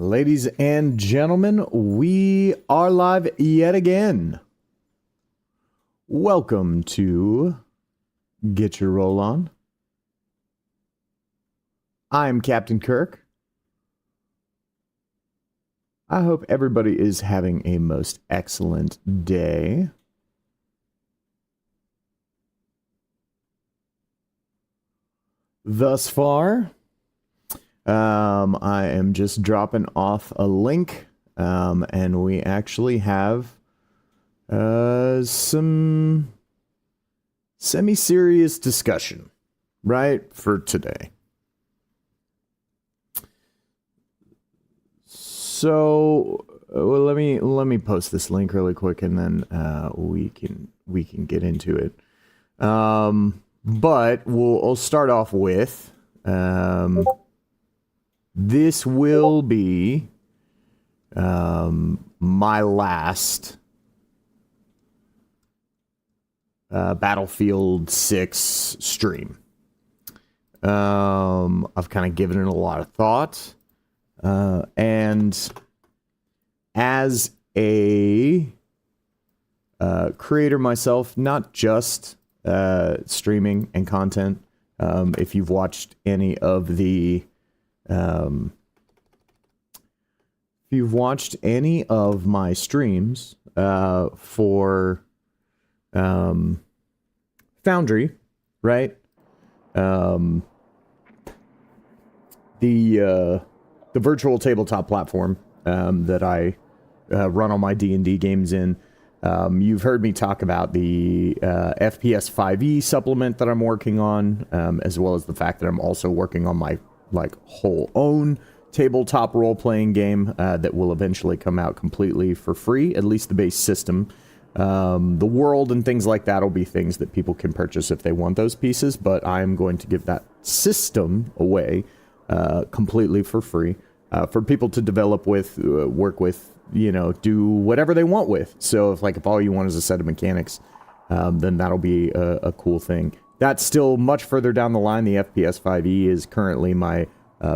Ladies and gentlemen, we are live yet again. Welcome to Get Your Roll On. I'm Captain Kirk. I hope everybody is having a most excellent day. Thus far, I am just dropping off a link, and we actually have some semi-serious discussion, right, for today. So let me post this link really quick, and then we can get into it. But we'll start off with this will be my last Battlefield 6 stream. I've kind of given it a lot of thought, and as a creator myself, not just streaming and content. If you've watched any of the if you've watched any of my streams for Foundry, right? The virtual tabletop platform that I run all my D&D games in. You've heard me talk about the FPS 5e supplement that I'm working on, as well as the fact that I'm also working on my whole own tabletop role-playing game that will eventually come out completely for free, at least the base system. The world and things like that will be things that people can purchase if they want those pieces, but I'm going to give that system away completely for free for people to develop with, work with, do whatever they want with. So if all you want is a set of mechanics, then that'll be a cool thing. That's still much further down the line. The FPS 5e is currently my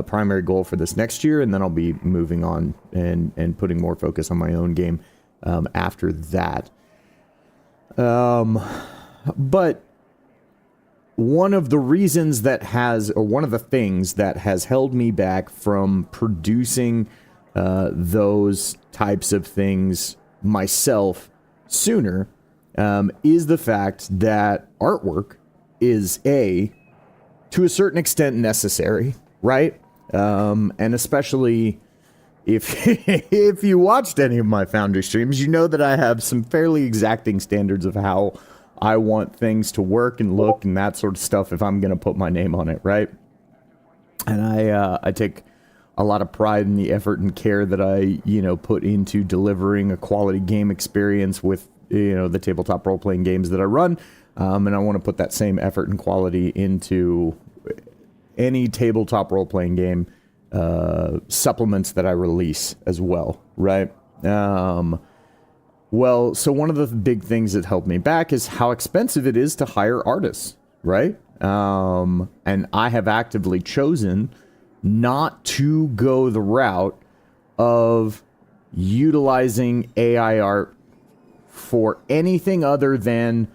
primary goal for this next year, and then I'll be moving on and putting more focus on my own game after that. But one of the reasons one of the things that has held me back from producing those types of things myself sooner is the fact that artwork is to a certain extent necessary, right? And especially if you watched any of my Foundry streams, you know that I have some fairly exacting standards of how I want things to work and look and that sort of stuff if I'm going to put my name on it, right? And I take a lot of pride in the effort and care that I, put into delivering a quality game experience with, the tabletop role-playing games that I run. And I want to put that same effort and quality into any tabletop role-playing game supplements that I release as well, right? Well, so one of the big things that held me back is how expensive it is to hire artists, right? And I have actively chosen not to go the route of utilizing AI art for anything other than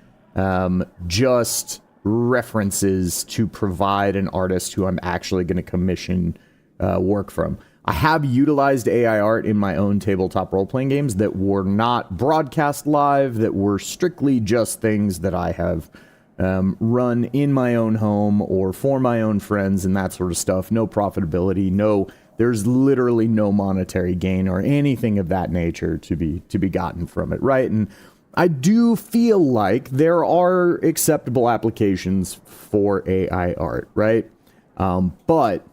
just references to provide an artist who I'm actually going to commission work from. I have utilized AI art in my own tabletop role-playing games that were not broadcast live, that were strictly just things that I have run in my own home or for my own friends and that sort of stuff. No profitability, there's literally no monetary gain or anything of that nature to be gotten from it, right? And I do feel like there are acceptable applications for AI art, right? But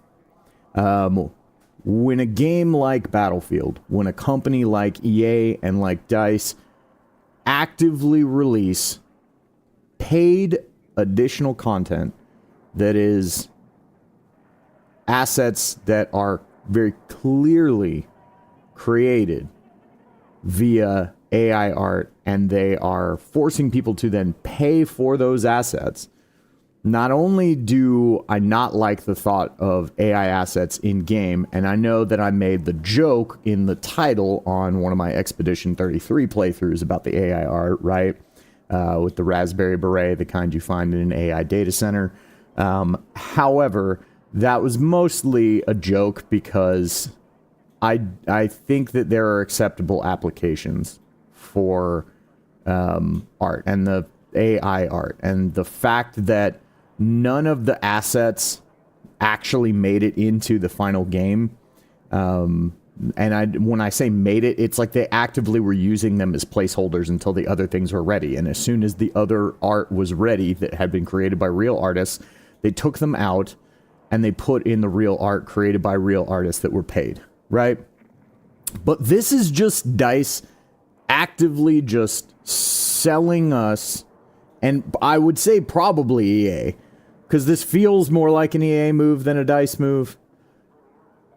when a game like Battlefield, when a company like EA and like DICE actively release paid additional content that is assets that are very clearly created via AI art, and they are forcing people to then pay for those assets, not only do I not like the thought of AI assets in game, and I know that I made the joke in the title on one of my Expedition 33 playthroughs about the AI art, right? With the Raspberry Beret, the kind you find in an AI data center. However, that was mostly a joke because I think that there are acceptable applications for art and the AI art, and the fact that none of the assets actually made it into the final game. And when I say made it, it's like they actively were using them as placeholders until the other things were ready. And as soon as the other art was ready that had been created by real artists, they took them out and they put in the real art created by real artists that were paid, right? But this is just DICE actively just selling us, and I would say probably EA, because this feels more like an EA move than a DICE move.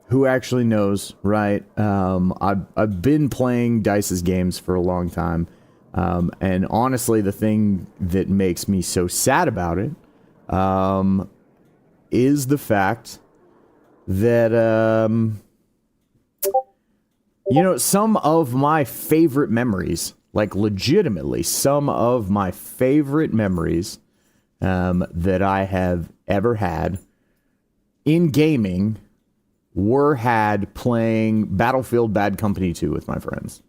Who actually knows, right? I've been playing DICE's games for a long time, and honestly, the thing that makes me so sad about it is the fact that you know, some of my favorite memories, like legitimately some of my favorite memories that I have ever had in gaming were had playing Battlefield Bad Company 2 with my friends,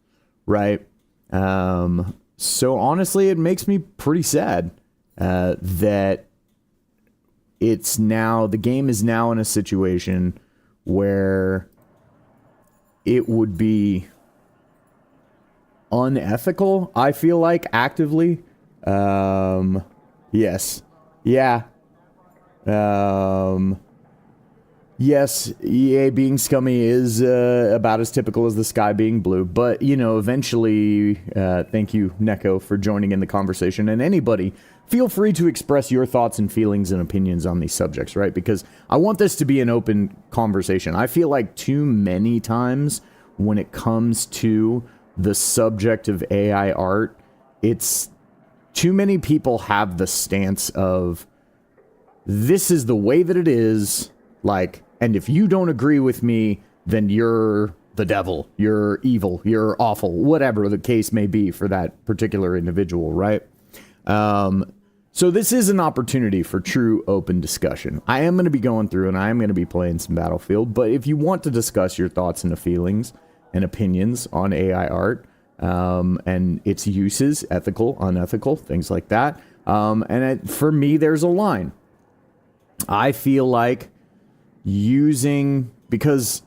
right? So honestly, it makes me pretty sad that the game is now in a situation where it would be unethical, I feel like, actively. Yes. Yeah. Yes, EA being scummy is about as typical as the sky being blue. But, you know, eventually, thank you, Neko, for joining in the conversation. And anybody, feel free to express your thoughts and feelings and opinions on these subjects, right? Because I want this to be an open conversation. I feel like too many times when it comes to the subject of AI art, it's too many people have the stance of, this is the way that it is, like, and if you don't agree with me, then you're the devil, you're evil, you're awful, whatever the case may be for that particular individual, right? So this is an opportunity for true open discussion. I am going to be going through and I am going to be playing some Battlefield, but if you want to discuss your thoughts and feelings and opinions on AI art and its uses, ethical, unethical, things like that, for me, there's a line. I feel like because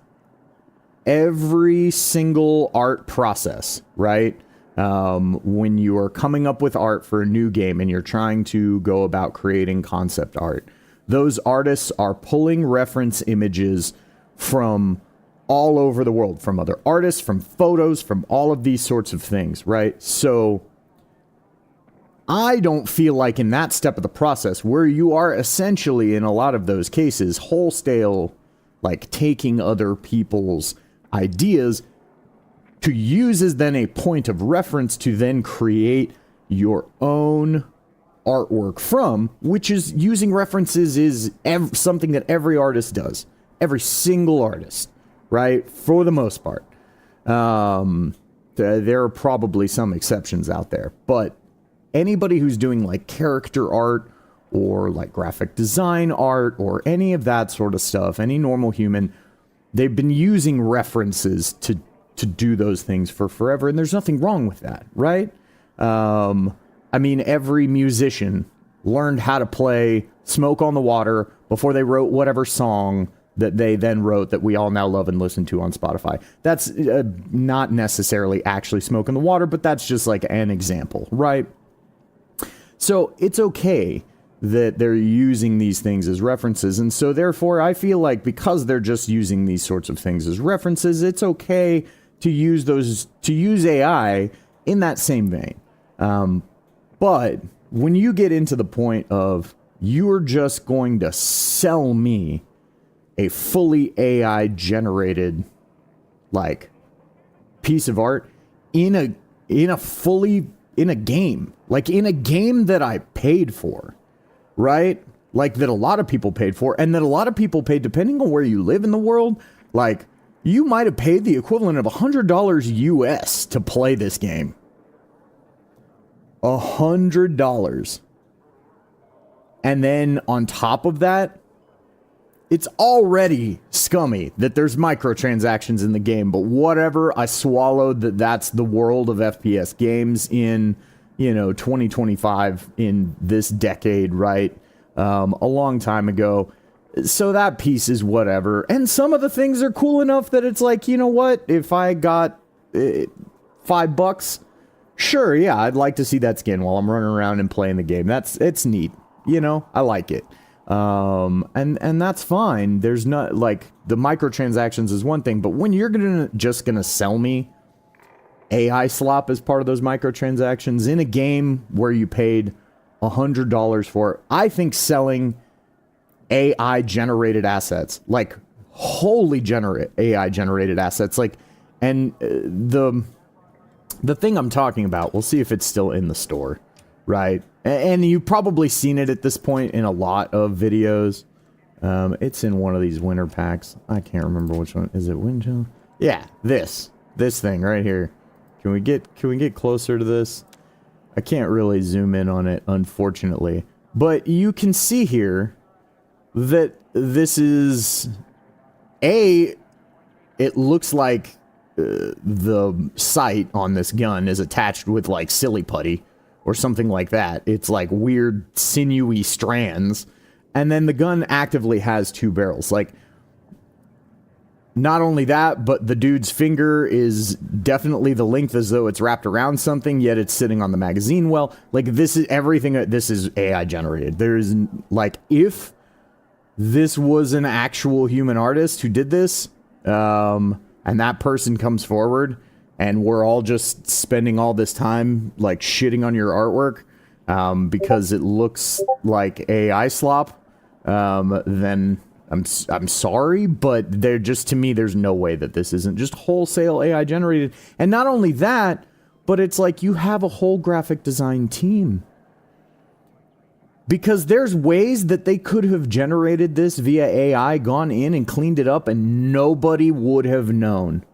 every single art process, right? When you are coming up with art for a new game and you're trying to go about creating concept art, those artists are pulling reference images from all over the world, from other artists, from photos, from all of these sorts of things, right? So I don't feel like in that step of the process, where you are essentially in a lot of those cases wholesale, like taking other people's ideas to use as then a point of reference to then create your own artwork from, which is using references is something that every artist does. Every single artist, right? For the most part. There are probably some exceptions out there, but anybody who's doing like character art or like graphic design art or any of that sort of stuff, any normal human, they've been using references to do those things for forever, and there's nothing wrong with that, right? I mean, every musician learned how to play Smoke on the Water before they wrote whatever song that they then wrote that we all now love and listen to on Spotify. That's not necessarily actually Smoke on the Water, but that's just like an example, right? So it's okay that they're using these things as references. And so therefore, I feel like because they're just using these sorts of things as references, it's okay to use AI in that same vein. But when you get into the point of you're just going to sell me a fully AI generated like piece of art in a game, like in a game that I paid for, right? like that a lot of people paid for, and that a lot of people paid depending on where you live in the world. Like, you might have paid the equivalent of $100 US to play this game. $100. And then on top of that, it's already scummy that there's microtransactions in the game, but whatever, I swallowed that that's the world of FPS games in, 2025, in this decade, right? A long time ago. So that piece is whatever. And some of the things are cool enough that it's like, you know what? If I got $5, sure, yeah, I'd like to see that skin while I'm running around and playing the game. It's neat. I like it. And that's fine. There's not, like, the microtransactions is one thing, but when you're just gonna sell me AI slop as part of those microtransactions in a game where you paid $100 for it, I think selling AI generated assets, like wholly AI generated assets, like, and the thing I'm talking about, we'll see if it's still in the store, right? And you've probably seen it at this point in a lot of videos. It's in one of these winter packs. I can't remember which one. Is it Windchill? Yeah, this thing right here. Can we get closer to this? I can't really zoom in on it, unfortunately. But you can see here that this is it looks like the sight on this gun is attached with like silly putty or something like that. It's like weird sinewy strands, and then the gun actively has 2 barrels. Like, not only that, but the dude's finger is definitely the length as though it's wrapped around something, yet it's sitting on the magazine well. Like, this is everything. This is AI generated. There's, like, if this was an actual human artist who did this, and that person comes forward, and we're all just spending all this time, like, shitting on your artwork, because it looks like AI slop, then I'm sorry, but to me, there's no way that this isn't just wholesale AI generated. And not only that, but it's like you have a whole graphic design team. Because there's ways that they could have generated this via AI, gone in and cleaned it up, and nobody would have known.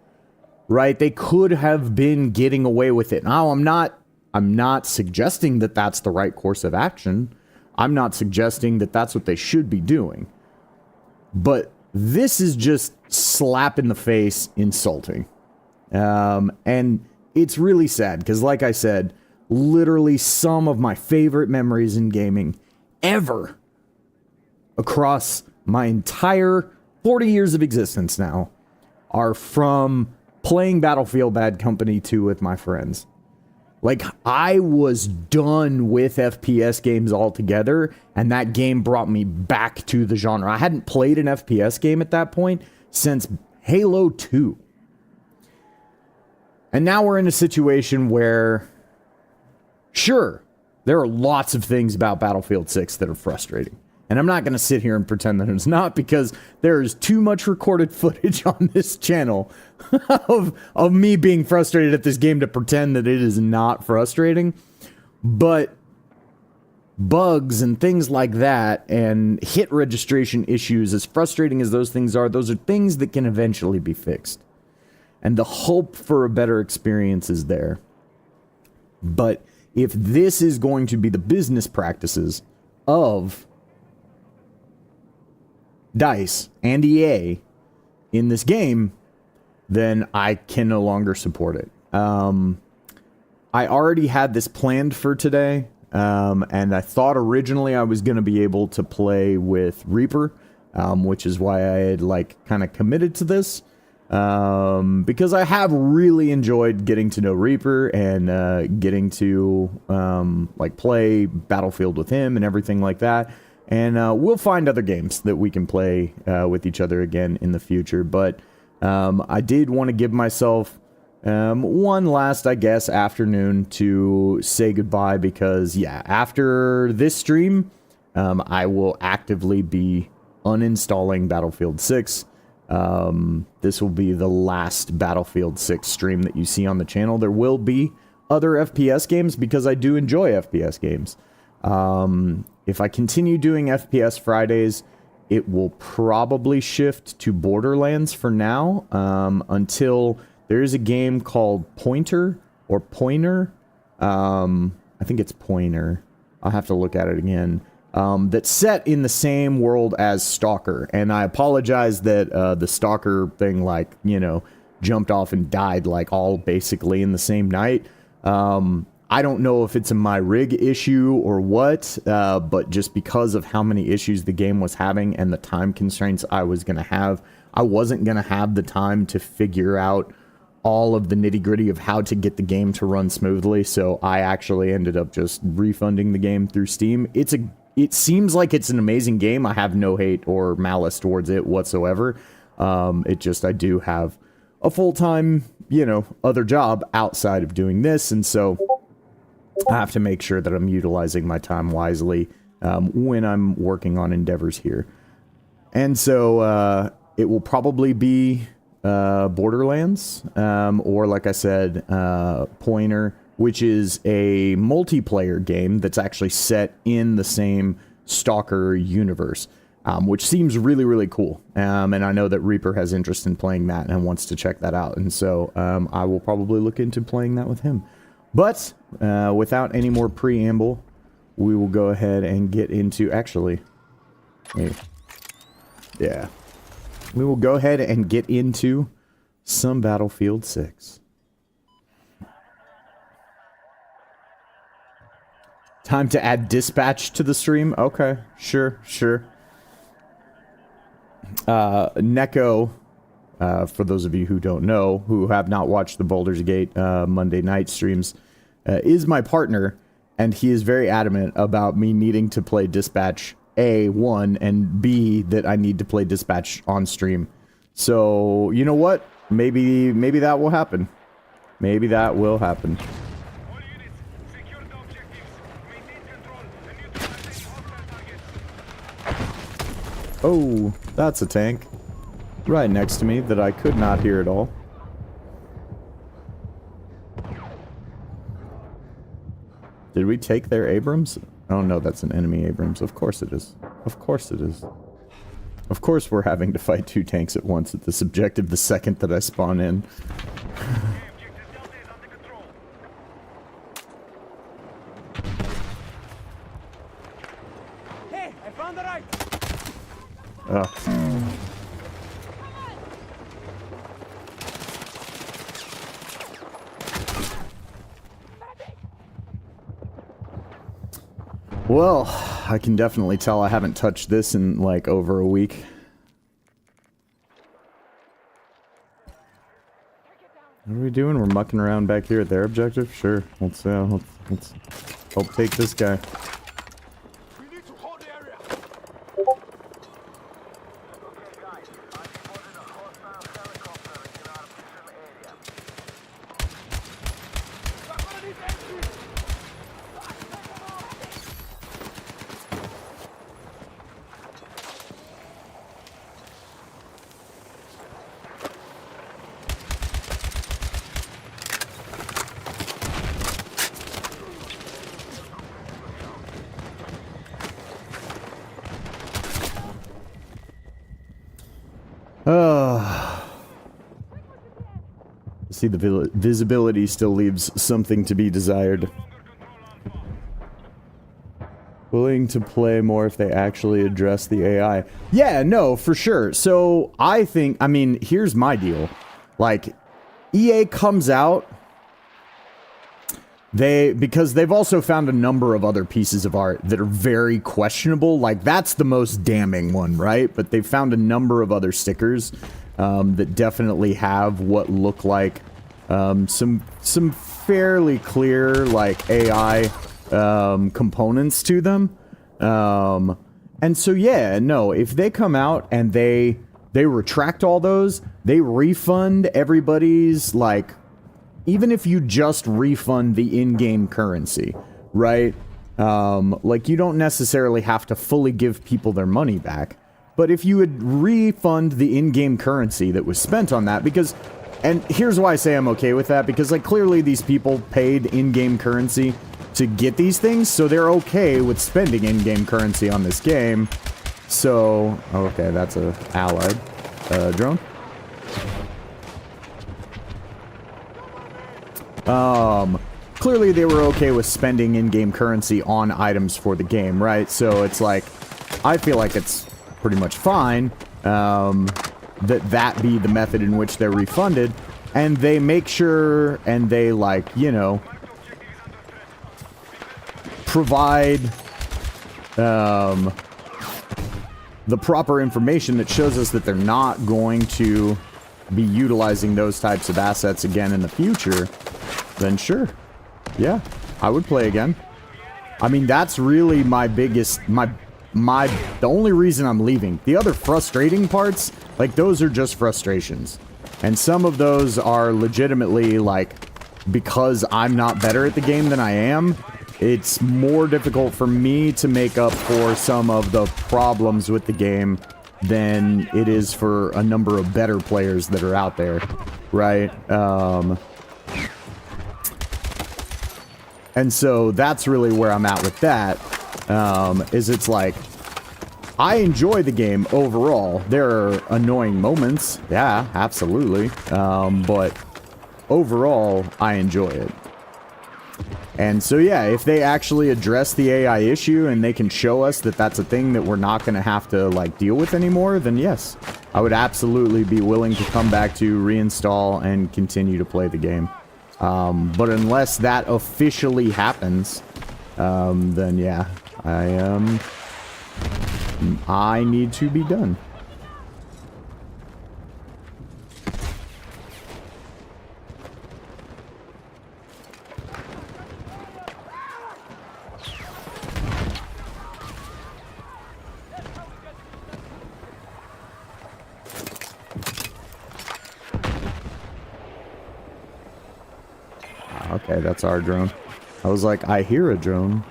Right? They could have been getting away with it. Now, I'm not suggesting that that's the right course of action. I'm not suggesting that that's what they should be doing. But this is just slap in the face insulting. And it's really sad because, like I said, literally some of my favorite memories in gaming ever across my entire 40 years of existence now are from playing Battlefield Bad Company 2 with my friends. Like, I was done with FPS games altogether, and that game brought me back to the genre. I hadn't played an FPS game at that point since Halo 2. And now we're in a situation where, sure, there are lots of things about Battlefield 6 that are frustrating. And I'm not going to sit here and pretend that it's not, because there is too much recorded footage on this channel of me being frustrated at this game to pretend that it is not frustrating. But bugs and things like that and hit registration issues, as frustrating as those things are things that can eventually be fixed. And the hope for a better experience is there. But if this is going to be the business practices of DICE and EA in this game, then I can no longer support it. I already had this planned for today, and I thought originally I was going to be able to play with Reaper, which is why I had kind of committed to this, because I have really enjoyed getting to know Reaper and getting to play Battlefield with him and everything like that. And we'll find other games that we can play with each other again in the future. But I did want to give myself one last, I guess, afternoon to say goodbye, because, yeah, after this stream, I will actively be uninstalling Battlefield 6. This will be the last Battlefield 6 stream that you see on the channel. There will be other FPS games, because I do enjoy FPS games. if I continue doing FPS Fridays, it will probably shift to Borderlands for now, until there is a game called Pointer, or Pointer. I think it's Pointer. I'll have to look at it again. That's set in the same world as Stalker. And I apologize that the Stalker thing, like, you know, jumped off and died, like, all basically in the same night. I don't know if it's a my rig issue or what, but just because of how many issues the game was having and the time constraints I was going to have, I wasn't going to have the time to figure out all of the nitty-gritty of how to get the game to run smoothly, so I actually ended up just refunding the game through Steam. It seems like it's an amazing game. I have no hate or malice towards it whatsoever. It just, I do have a full-time, you know, other job outside of doing this, and so I have to make sure that I'm utilizing my time wisely when I'm working on endeavors here. And so it will probably be Borderlands, or like I said, Pointer, which is a multiplayer game that's actually set in the same Stalker universe, which seems really, really cool. And I know that Reaper has interest in playing that and wants to check that out. And so I will probably look into playing that with him. But without any more preamble, we will go ahead and get into... Actually, yeah. We will go ahead and get into some Battlefield 6. Time to add dispatch to the stream? Okay, sure. Neko, for those of you who don't know, who have not watched the Baldur's Gate Monday night streams, is my partner, and he is very adamant about me needing to play dispatch, A, 1, and B, that I need to play dispatch on stream. So, you know what? Maybe that will happen. Maybe that will happen. Oh, that's a tank. Right next to me that I could not hear at all. Did we take their Abrams? Oh no, that's an enemy Abrams. Of course it is. Of course it is. Of course we're having to fight two tanks at once at this objective the second that I spawn in. Hey, I found the right. Well, I can definitely tell I haven't touched this in, like, over a week. What are we doing? We're mucking around back here at their objective? Sure. Let's help take this guy. We need to hold the area. See, the visibility still leaves something to be desired. Willing to play more if they actually address the AI. Yeah, no, for sure. So, I think, I mean, here's my deal. Like, EA comes out, because they've also found a number of other pieces of art that are very questionable. Like, that's the most damning one, right? But they've found a number of other stickers that definitely have what look like some fairly clear, like, AI components to them. And so, yeah, no, if they come out and they retract all those, they refund everybody's, like, even if you just refund the in-game currency, right? Like, you don't necessarily have to fully give people their money back. But if you would refund the in-game currency that was spent on that, because And here's why I say I'm okay with that, because like clearly these people paid in-game currency to get these things, so they're okay with spending in-game currency on this game. So, okay, that's a allied drone. Clearly they were okay with spending in-game currency on items for the game, right? So it's like, I feel like it's pretty much fine that be the method in which they're refunded, and they make sure and they, like, you know, provide the proper information that shows us that they're not going to be utilizing those types of assets again in the future, then sure. Yeah, I would play again. I mean, that's really my biggest, the only reason I'm leaving. The other frustrating parts, like, those are just frustrations. And some of those are legitimately, like, because I'm not better at the game than I am, it's more difficult for me to make up for some of the problems with the game than it is for a number of better players that are out there, right? And so that's really where I'm at with that, is it's like, I enjoy the game overall. There are annoying moments, yeah, absolutely, but overall, I enjoy it. And so yeah, if they actually address the AI issue and they can show us that that's a thing that we're not going to have to, like, deal with anymore, then yes, I would absolutely be willing to come back to, reinstall, and continue to play the game. But unless that officially happens, then yeah, I need to be done. Okay, that's our drone. I was like, I hear a drone,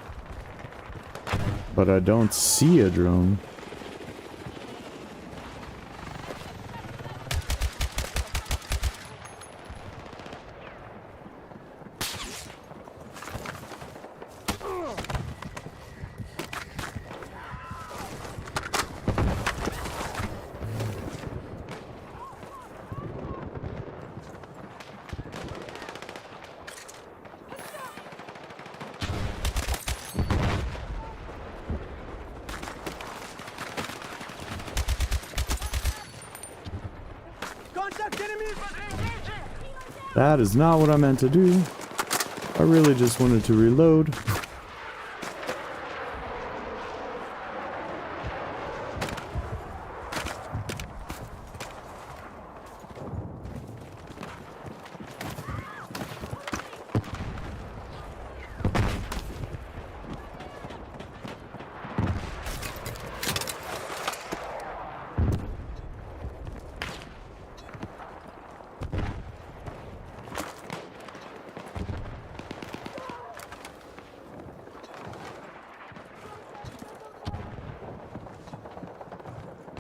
but I don't see a drone. That is not what I meant to do. I really just wanted to reload.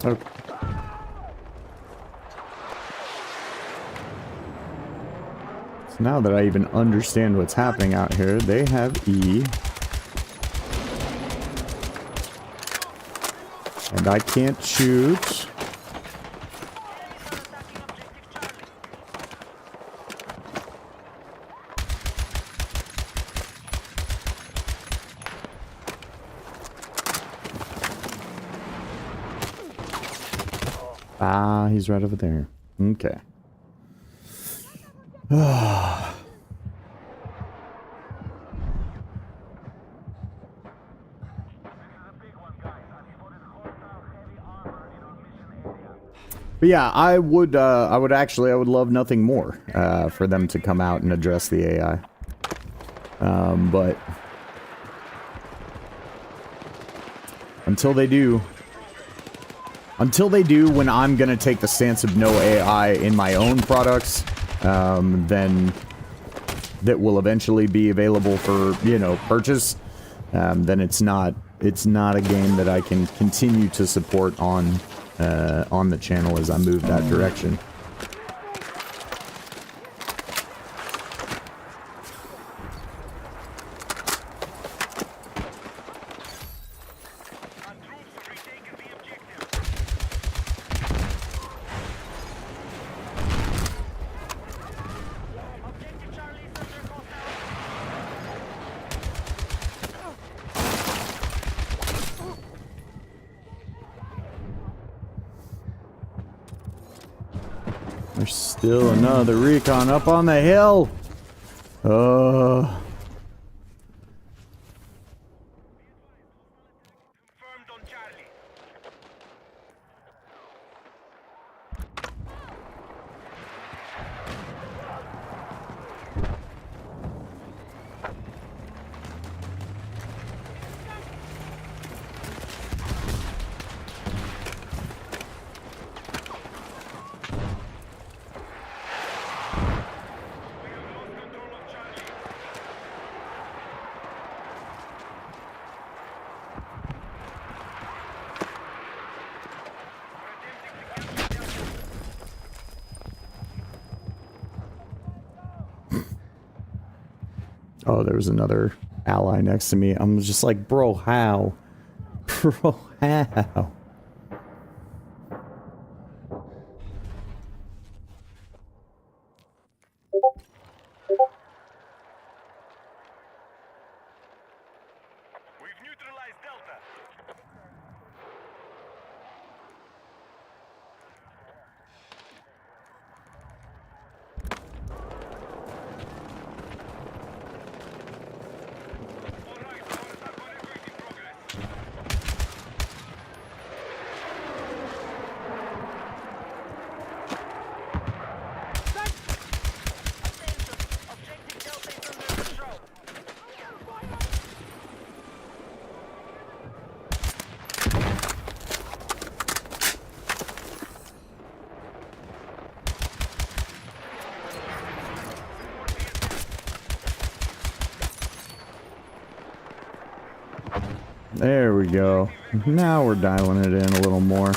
Okay. So now that I even understand what's happening out here, they have E. And I can't shoot. Ah, he's right over there. Okay. But yeah, I would love nothing more for them to come out and address the AI. But until they do, when I'm gonna take the stance of no AI in my own products, then that will eventually be available for, you know, purchase, then it's not a game that I can continue to support on the channel as I move that direction. There's still another recon up on the hill. Confirmed on Charlie. Oh, there was another ally next to me. I'm just like, bro, how? Bro, how? We've neutralized Delta. All right, hostile convoy in progress. Objective Delta is under control. There we go. Now we're dialing it in a little more.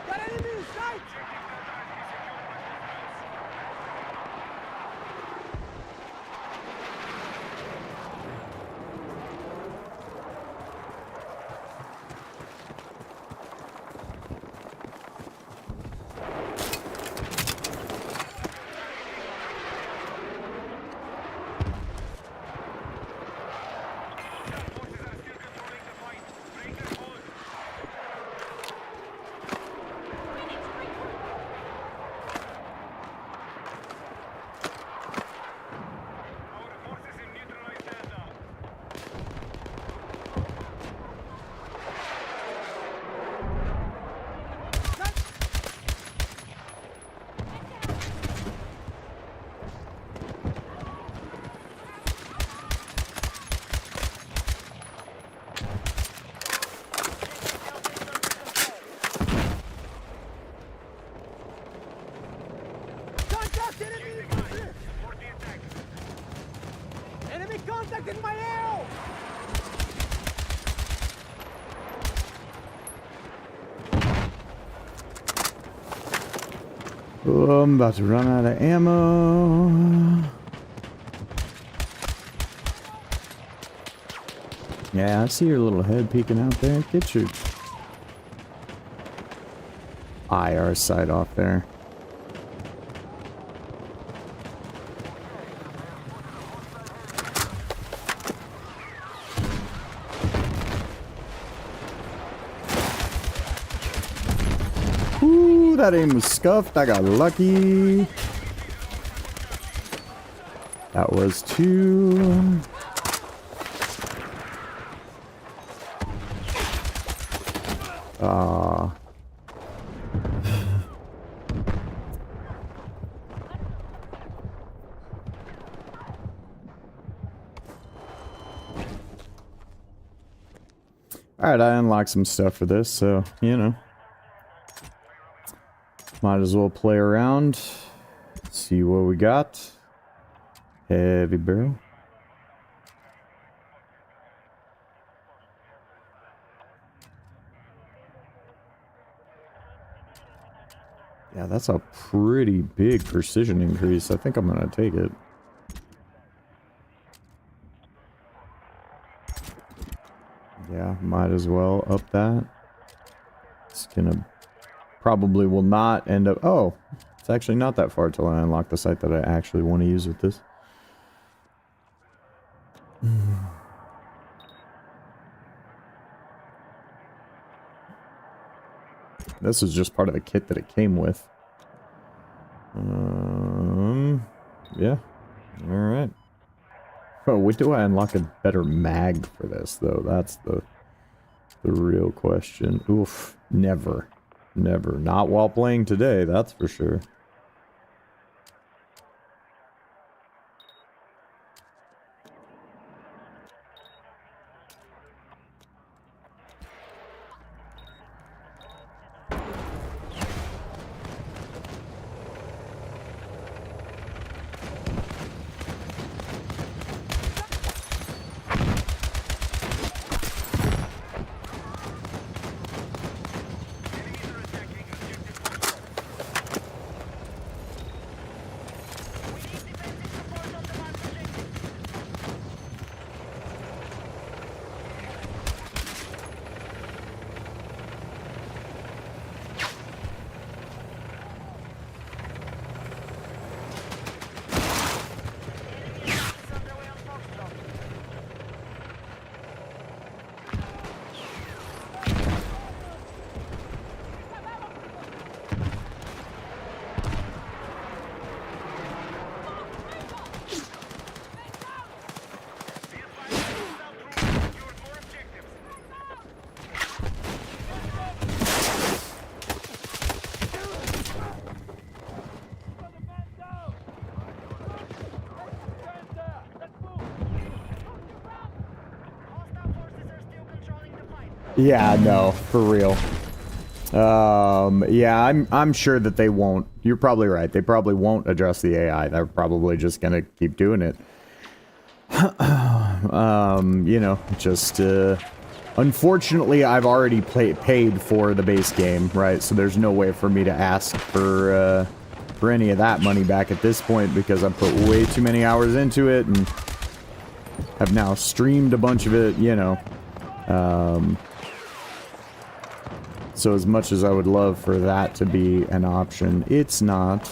Got enemy in sight! Forces are still controlling the fight. Break and hold. Our forces have neutralized Delta. Contact enemy infantry! Support the attack. Enemy contact in my AO! Oh, I'm about to run out of ammo. Yeah, I see your little head peeking out there. Get your IR sight off there. Ooh, that aim was scuffed. I got lucky. That was two. Alright, I unlocked some stuff for this, so, you know. Might as well play around. See what we got. Heavy barrel. Yeah, that's a pretty big precision increase. I think I'm gonna take it. Yeah, might as well up that. It's gonna probably will not end up. Oh, it's actually not that far till I unlock the site that I actually want to use with this. This is just part of the kit that it came with. Yeah. Alright. Oh, when do I unlock a better mag for this, though? That's the real question. Oof. Never. Never. Not while playing today, that's for sure. Yeah, no, for real. Yeah, I'm sure that they won't. You're probably right. They probably won't address the AI. They're probably just gonna keep doing it. You know, just, unfortunately, I've already paid for the base game, right? So there's no way for me to ask for any of that money back at this point because I've put way too many hours into it and have now streamed a bunch of it, you know. So as much as I would love for that to be an option, it's not.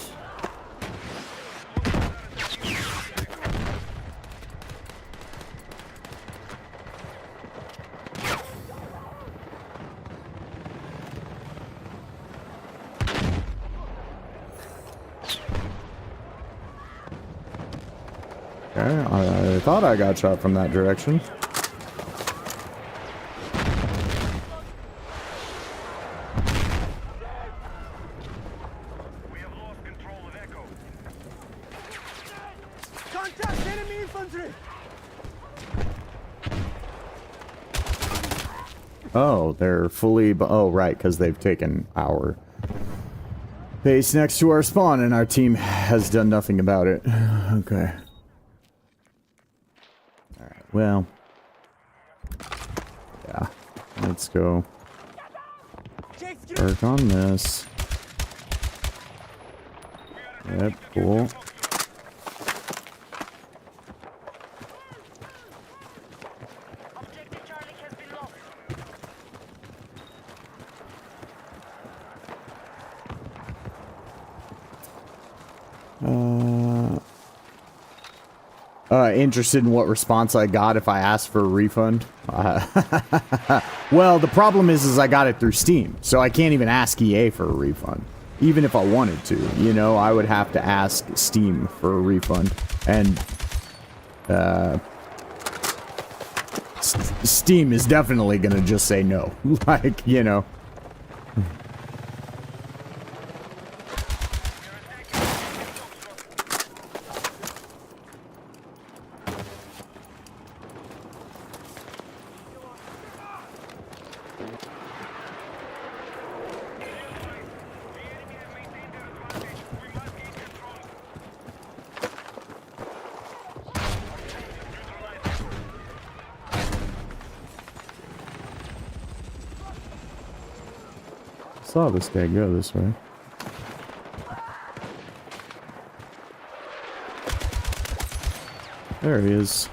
Okay, I thought I got shot from that direction. Contact enemy infantry! Oh, they're fully... Oh, right, because they've taken our base next to our spawn, and our team has done nothing about it. Okay. Alright, well... Yeah. Let's go work on this. Yep, cool. Interested in what response I got if I asked for a refund? Well, the problem is I got it through Steam, so I can't even ask EA for a refund. Even if I wanted to, you know, I would have to ask Steam for a refund. And, Steam is definitely gonna just say no. Like, you know. Saw this guy go this way. There he is.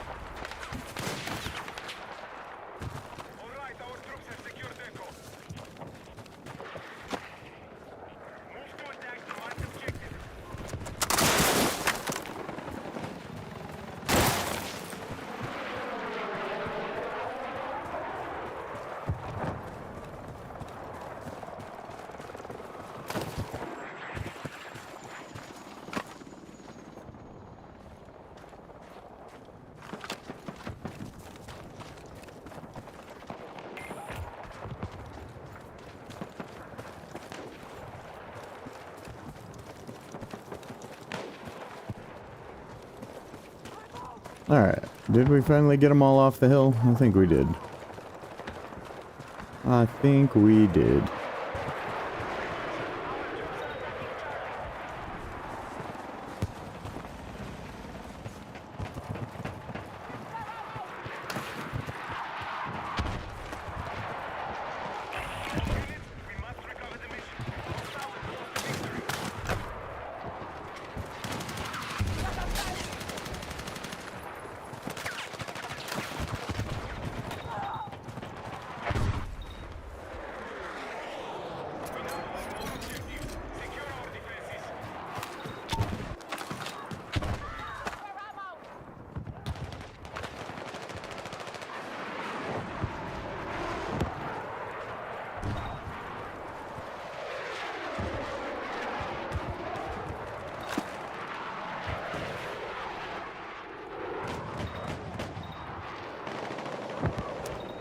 Alright, did we finally get them all off the hill? I think we did. I think we did.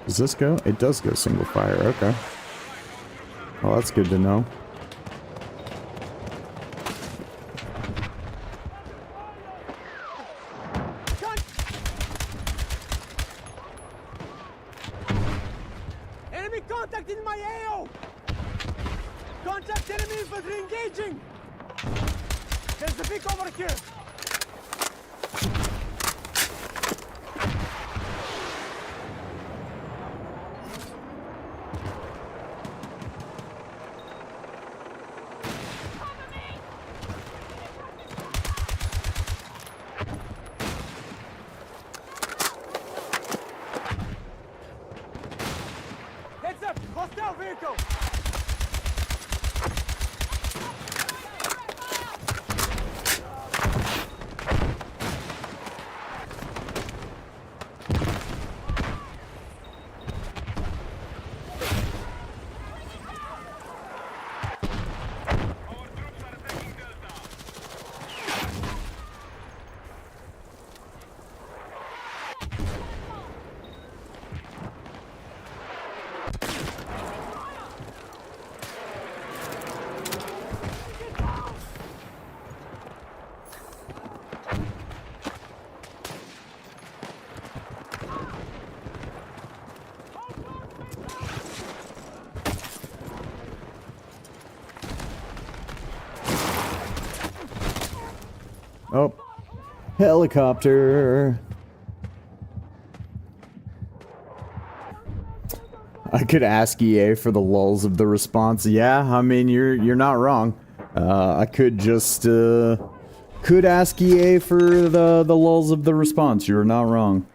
Does this go? It does go single fire, okay. Well, that's good to know. Enemy contact in my AO! Contact enemy infantry engaging! There's a Vic over here! Heads up! Hostile vehicle! Oh. Helicopter. I could ask EA for the lulls of the response. Yeah, I mean, you're not wrong. I could just, could ask EA for the lulls of the response. You're not wrong.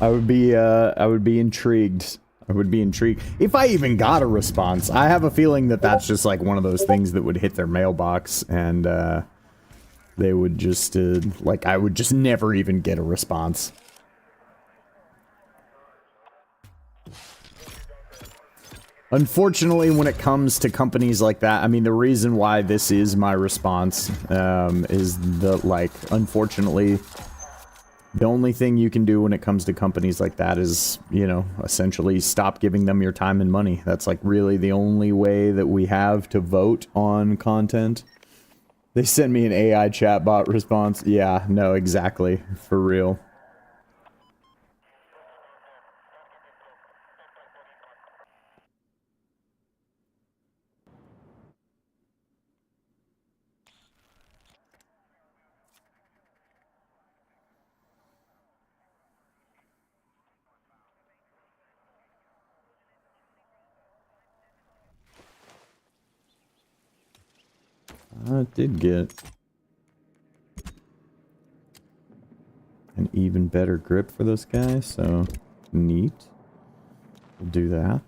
I would be intrigued. I would be intrigued. If I even got a response. I have a feeling that that's just like one of those things that would hit their mailbox and, they would just, like, I would just never even get a response. Unfortunately, when it comes to companies like that, I mean, the reason why this is my response, is the, like, unfortunately, the only thing you can do when it comes to companies like that is, you know, essentially stop giving them your time and money. That's, like, really the only way that we have to vote on content. They send me an AI chatbot response. Yeah, no, exactly. For real. I did get an even better grip for this guy, so neat. We'll do that.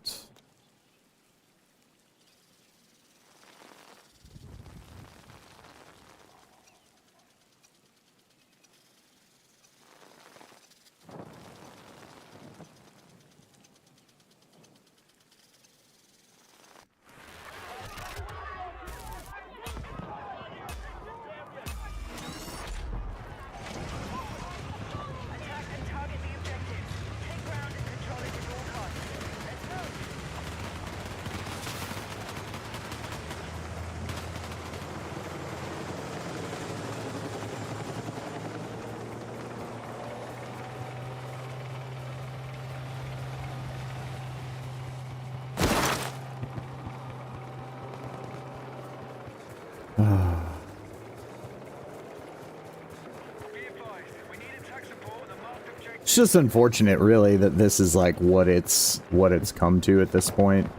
It's just unfortunate, really, that this is like what it's come to at this point,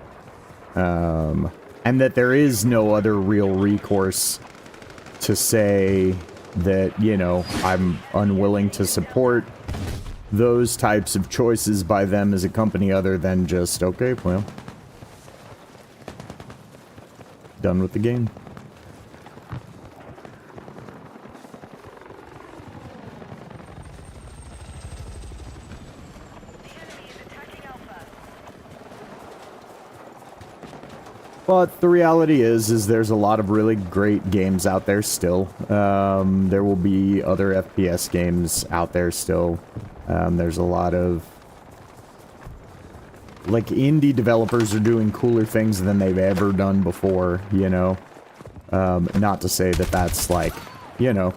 and that there is no other real recourse to say that, you know, I'm unwilling to support those types of choices by them as a company, other than just, okay, well, done with the game. But the reality is there's a lot of really great games out there still. There will be other FPS games out there still. There's a lot of, like, indie developers are doing cooler things than they've ever done before, you know? Not to say that that's, like, you know,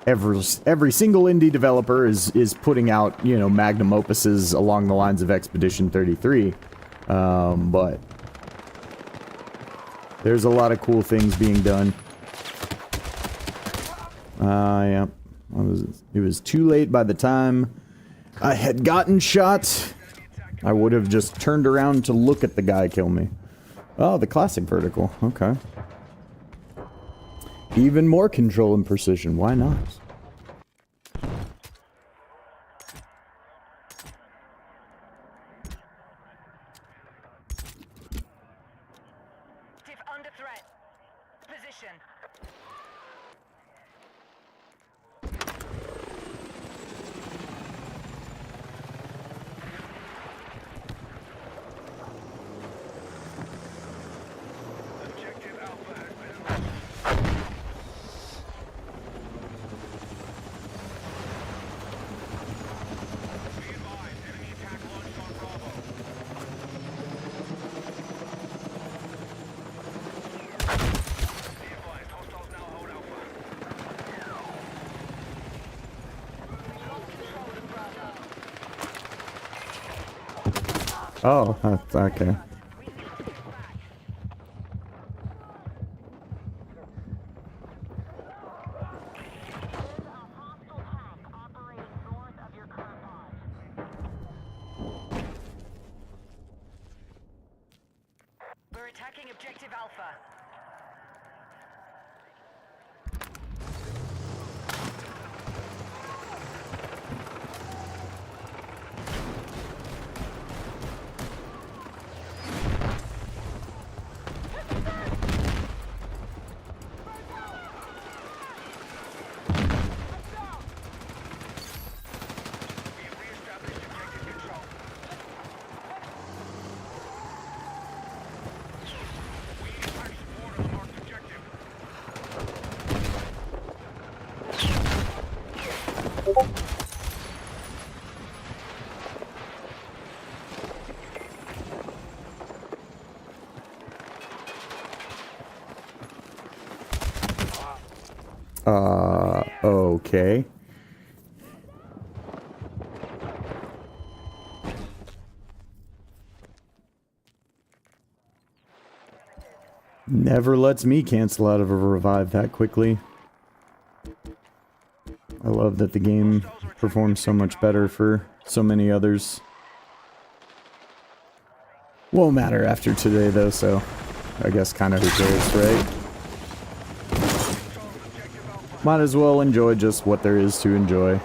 every single indie developer is putting out, you know, magnum opuses along the lines of Expedition 33. But there's a lot of cool things being done. Yeah. It was too late by the time I had gotten shot. I would have just turned around to look at the guy kill me. Oh, the classic vertical. Okay. Even more control and precision. Why not? Under threat. Position. Objective Alpha has been lost. Be advised, enemy attack launched on Bravo. Oh, that's okay. We're attacking Objective Alpha. Okay. Never lets me cancel out of a revive that quickly. I love that the game performs so much better for so many others. Won't matter after today though, so I guess kind of who cares, right? Might as well enjoy just what there is to enjoy.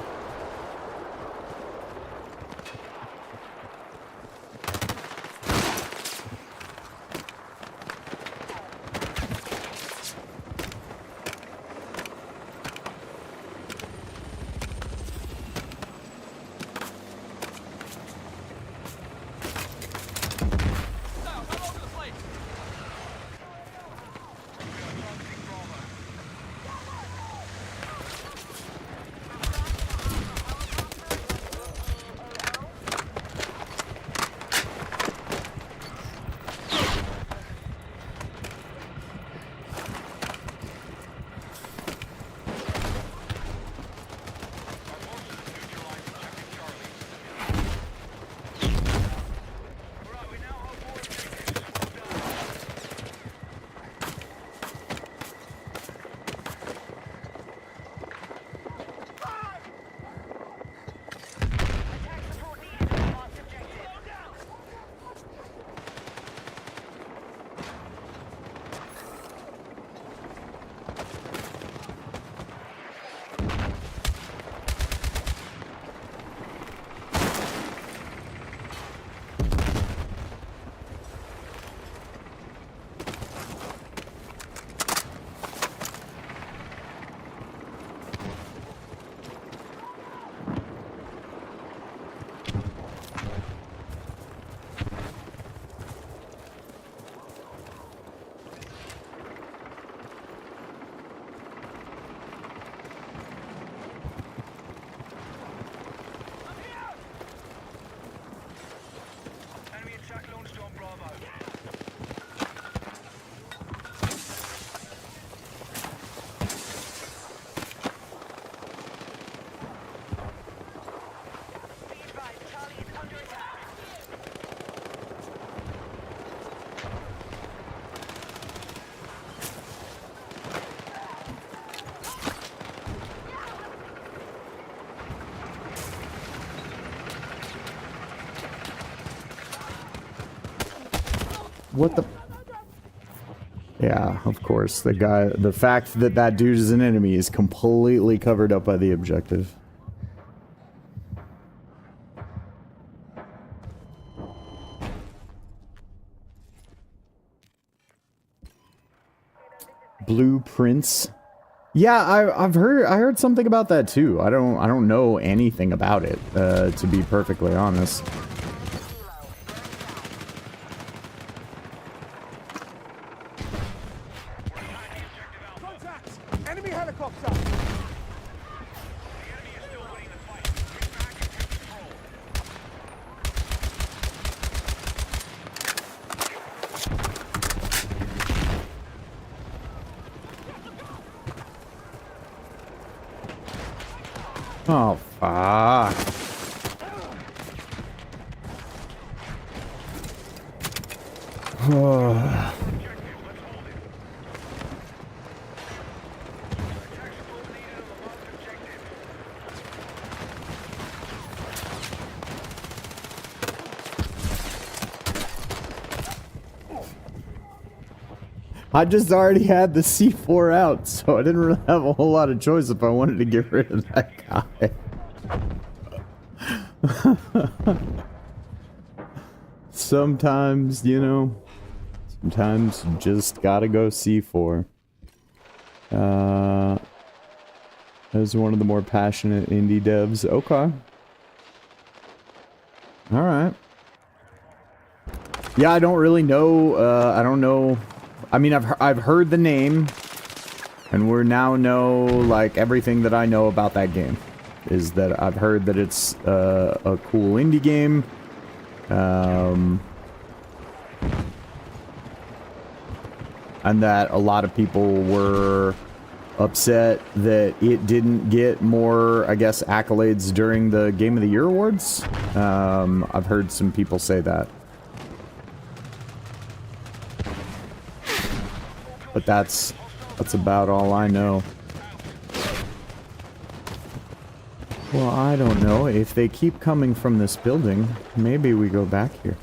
What the? Yeah, of course. The fact that that dude is an enemy is completely covered up by the objective. Blueprints. Yeah, I heard something about that too. I don't know anything about it, to be perfectly honest. Contact! Enemy helicopter! Oh, fuck. Oh. I just already had the C4 out, so I didn't really have a whole lot of choice if I wanted to get rid of that guy. Sometimes, you know, sometimes you just gotta go C4. As one of the more passionate indie devs. Okay. Alright. Yeah, I don't really know, I don't know. I mean, I've heard the name, and we now know, like, everything that I know about that game. Is that I've heard that it's, a cool indie game. And that a lot of people were upset that it didn't get more, I guess, accolades during the Game of the Year awards. I've heard some people say that. But that's about all I know. Well, I don't know. If they keep coming from this building, maybe we go back here.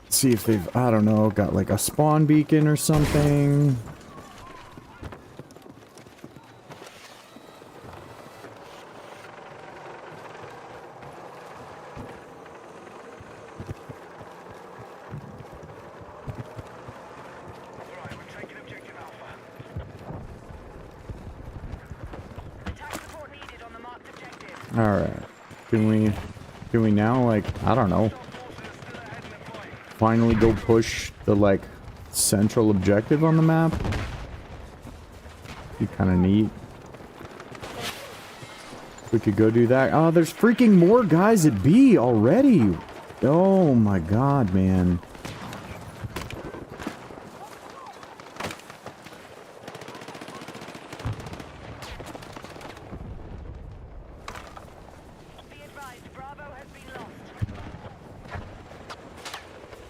See if they've, I don't know, got like a spawn beacon or something. Alright. Can we now, like, I don't know, finally go push the, like, central objective on the map? Be kind of neat. We could go do that. Oh, there's freaking more guys at B already! Oh my god, man.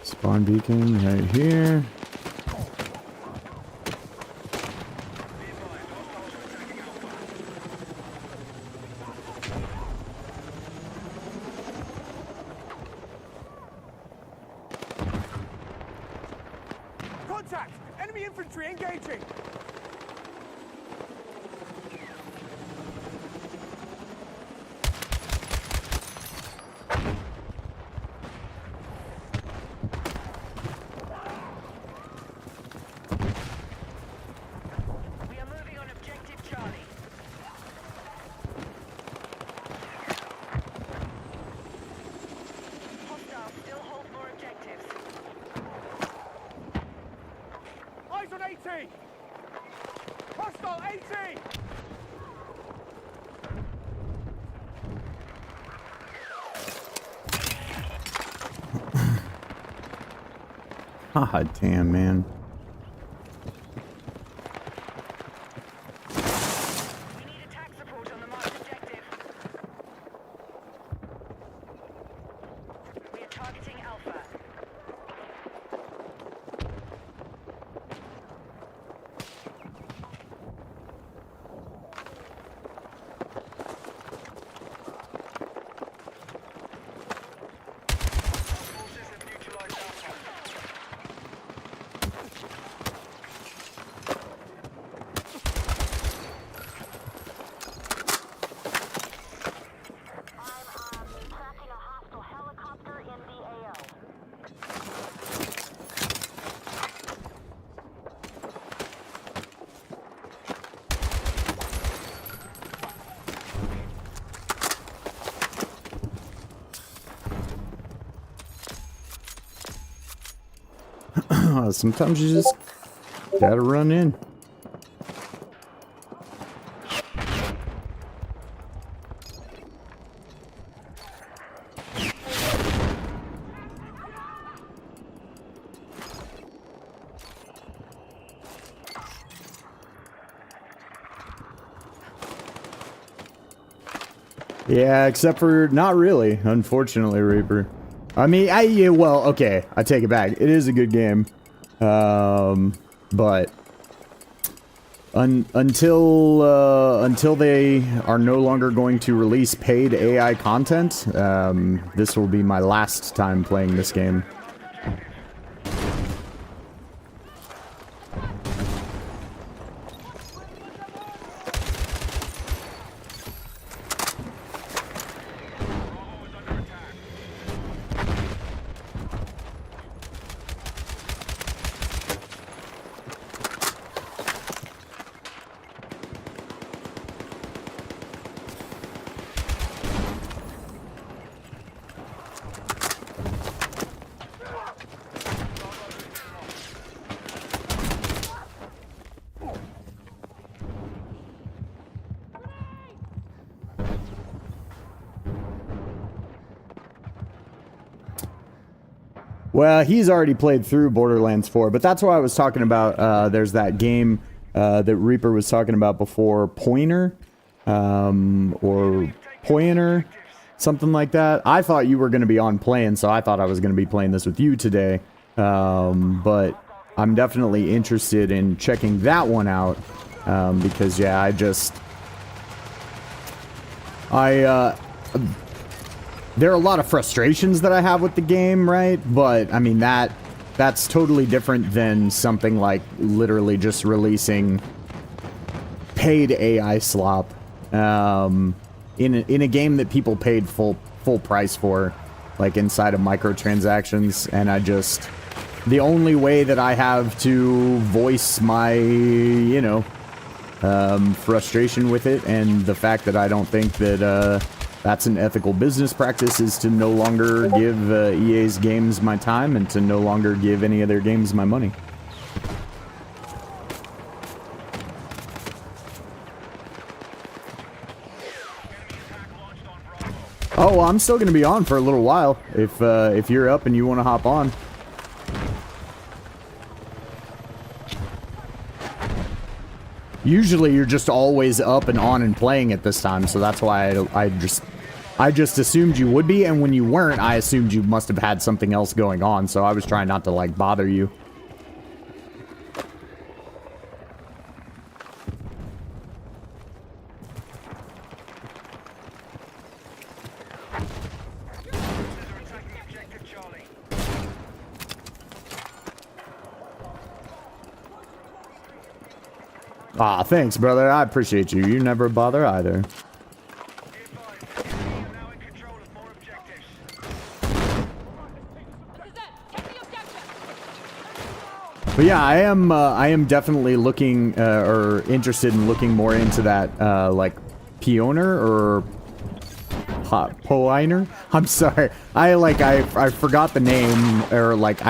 Spawn beacon right here. Contact! Enemy infantry engaging! Eyes on 80! Hostile 80! God damn, man. We need attack support on the marked objective. We are targeting Alpha. Forces have neutralized Sometimes you just gotta run in. Yeah, except for not really, unfortunately, Reaper. I mean, yeah, well, okay, I take it back. It is a good game, but until they are no longer going to release paid AI content, this will be my last time playing this game. Well, he's already played through Borderlands 4, but that's why I was talking about, there's that game that Reaper was talking about before, Pointer, or Pointer, something like that. I thought you were going to be on playing, so I thought I was going to be playing this with you today, but I'm definitely interested in checking that one out, because, yeah, there are a lot of frustrations that I have with the game, right? But, I mean, that's totally different than something like literally just releasing paid AI slop in a game that people paid full price for, like inside of microtransactions. And the only way that I have to voice my, you know, frustration with it, and the fact that I don't think that, that's an ethical business practice, is to no longer give EA's games my time and to no longer give any of their games my money. Oh, I'm still going to be on for a little while if you're up and you want to hop on. Usually you're just always up and on and playing at this time, so that's why I just assumed you would be, and when you weren't, I assumed you must have had something else going on, so I was trying not to, like, bother you. Ah, thanks, brother. I appreciate you. You never bother either. But yeah, I am definitely looking, or interested in looking more into that, like, Pioneer, or Poiner? I'm sorry. I forgot the name, or like,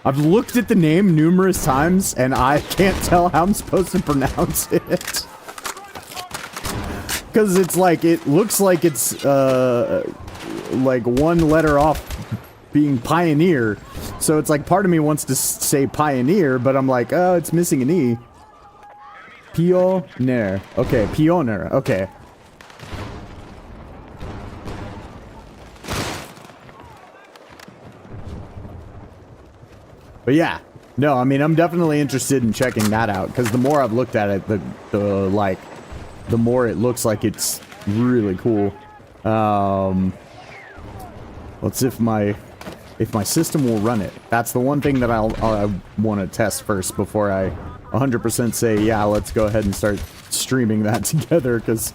I've looked at the name numerous times, and I can't tell how I'm supposed to pronounce it. Because it's like, it looks like it's, like one letter off being Pioneer. So it's like, part of me wants to say Pioneer, but I'm like, oh, it's missing an E. Pioneer. Okay, Pioneer. Okay. But yeah, no, I mean, I'm definitely interested in checking that out, because the more I've looked at it, the more it looks like it's really cool. Let's see if my system will run it. That's the one thing that I want to test first before I 100% say, yeah, let's go ahead and start streaming that together, because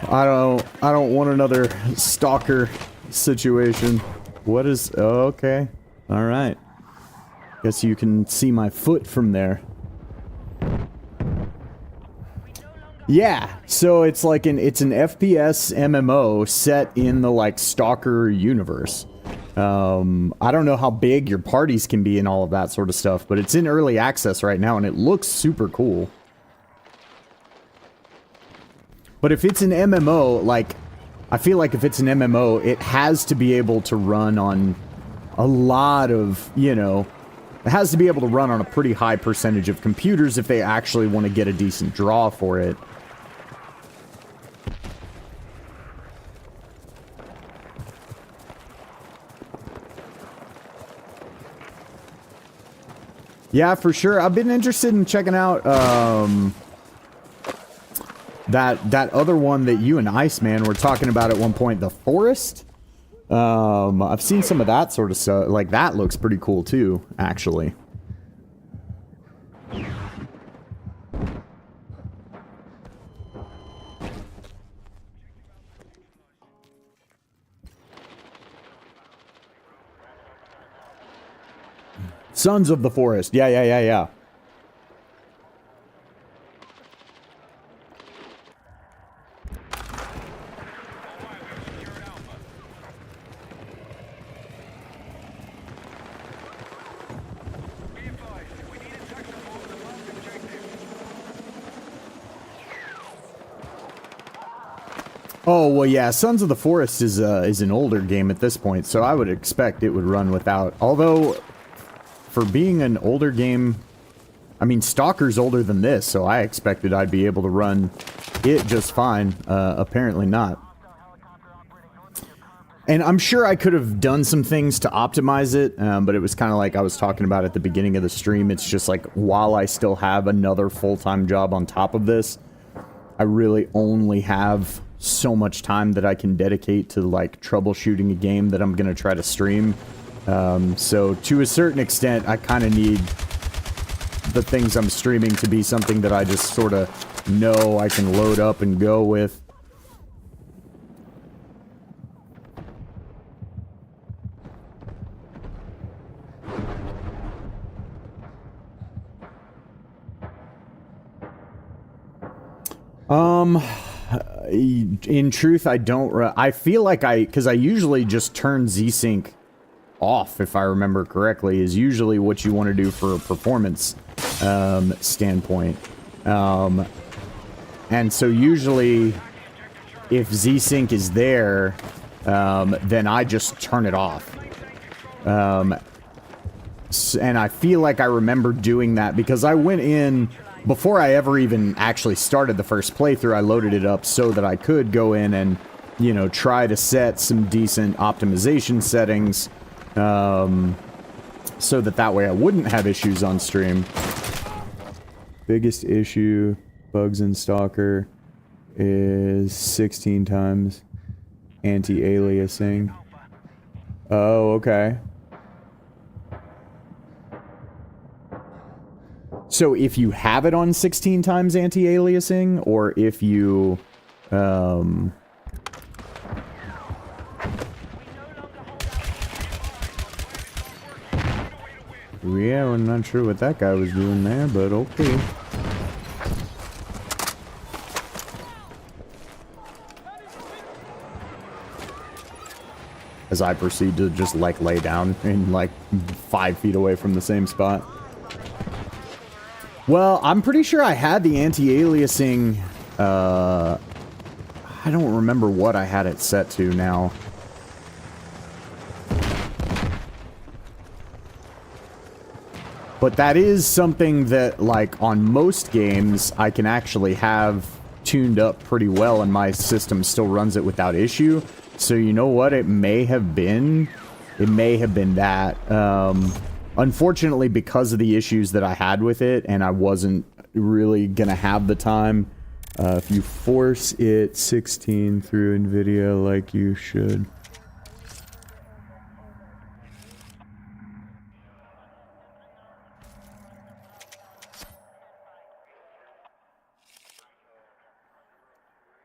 I don't want another stalker situation. What is... Oh, okay. Alright. Guess you can see my foot from there. Yeah, so it's like it's an FPS MMO set in the, like, Stalker universe. I don't know how big your parties can be and all of that sort of stuff, but it's in early access right now and it looks super cool. But if it's an MMO, like, I feel like if it's an MMO, it has to be able to run on a lot of, you know, it has to be able to run on a pretty high percentage of computers if they actually want to get a decent draw for it. Yeah, for sure. I've been interested in checking out, that other one that you and Iceman were talking about at one point, the Forest. I've seen some of that sort of stuff. Like, that looks pretty cool too, actually. Sons of the Forest. Yeah. Oh, well, yeah, Sons of the Forest is an older game at this point, so I would expect it would run without. Although, for being an older game, I mean, Stalker's older than this, so I expected I'd be able to run it just fine. Apparently not. And I'm sure I could have done some things to optimize it, but it was kind of like I was talking about at the beginning of the stream. It's just like, while I still have another full-time job on top of this, I really only have so much time that I can dedicate to, like, troubleshooting a game that I'm going to try to stream. So to a certain extent, I kind of need the things I'm streaming to be something that I just sort of know I can load up and go with. In truth, I don't. I feel like because I usually just turn Z-Sync off, if I remember correctly, is usually what you want to do for a performance standpoint. And so usually, if Z-Sync is there, then I just turn it off. And I feel like I remember doing that because I went in. Before I ever even actually started the first playthrough, I loaded it up so that I could go in and, you know, try to set some decent optimization settings, so that way I wouldn't have issues on stream. Biggest issue, bugs in Stalker, is 16 times anti-aliasing. Oh, okay. So if you have it on 16 times anti-aliasing, or if you, yeah, I'm not sure what that guy was doing there, but okay. As I proceed to just, like, lay down in, like, 5 feet away from the same spot. Well, I'm pretty sure I had the anti-aliasing, I don't remember what I had it set to now. But that is something that, like, on most games, I can actually have tuned up pretty well, and my system still runs it without issue. So you know what? It may have been that. Unfortunately, because of the issues that I had with it, and I wasn't really gonna have the time, if you force it 16 through NVIDIA like you should.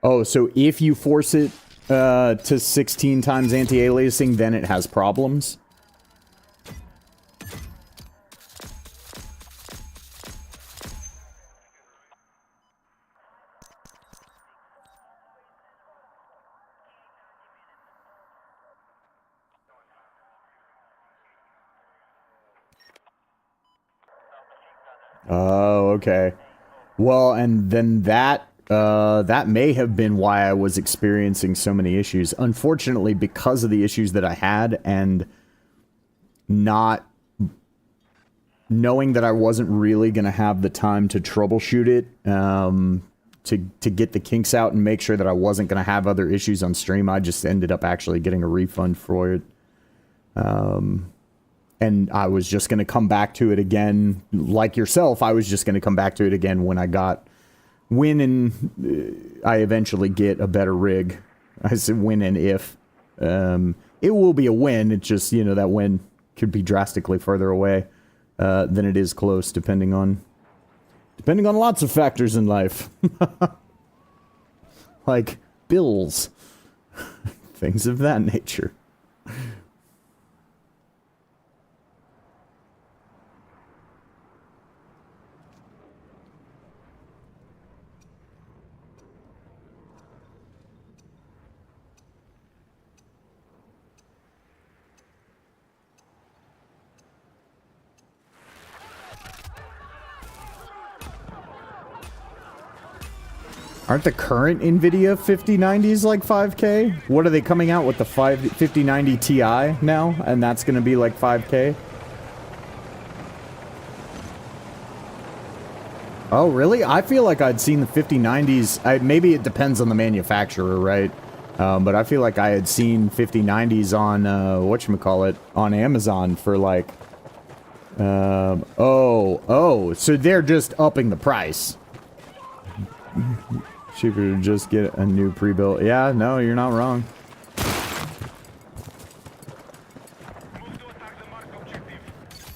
Oh, so if you force it to 16 times anti-aliasing, then it has problems? Oh, okay. Well, and then that may have been why I was experiencing so many issues. Unfortunately, because of the issues that I had and not knowing that I wasn't really going to have the time to troubleshoot it, to get the kinks out and make sure that I wasn't going to have other issues on stream, I just ended up actually getting a refund for it. And I was just going to come back to it again, like yourself. I was just going to come back to it again when I eventually get a better rig. I said when and if. It will be a win. It's just, you know, that win could be drastically further away than it is close, depending on lots of factors in life. Like bills. Things of that nature. Aren't the current NVIDIA 5090s like 5K? What are they coming out with, the 5090 Ti now? And that's going to be like 5K? Oh, really? I feel like I'd seen the 5090s. Maybe it depends on the manufacturer, right? But I feel like I had seen 5090s on, whatchamacallit, on Amazon for like... so they're just upping the price. Cheaper to just get a new pre-built. Yeah, no, you're not wrong.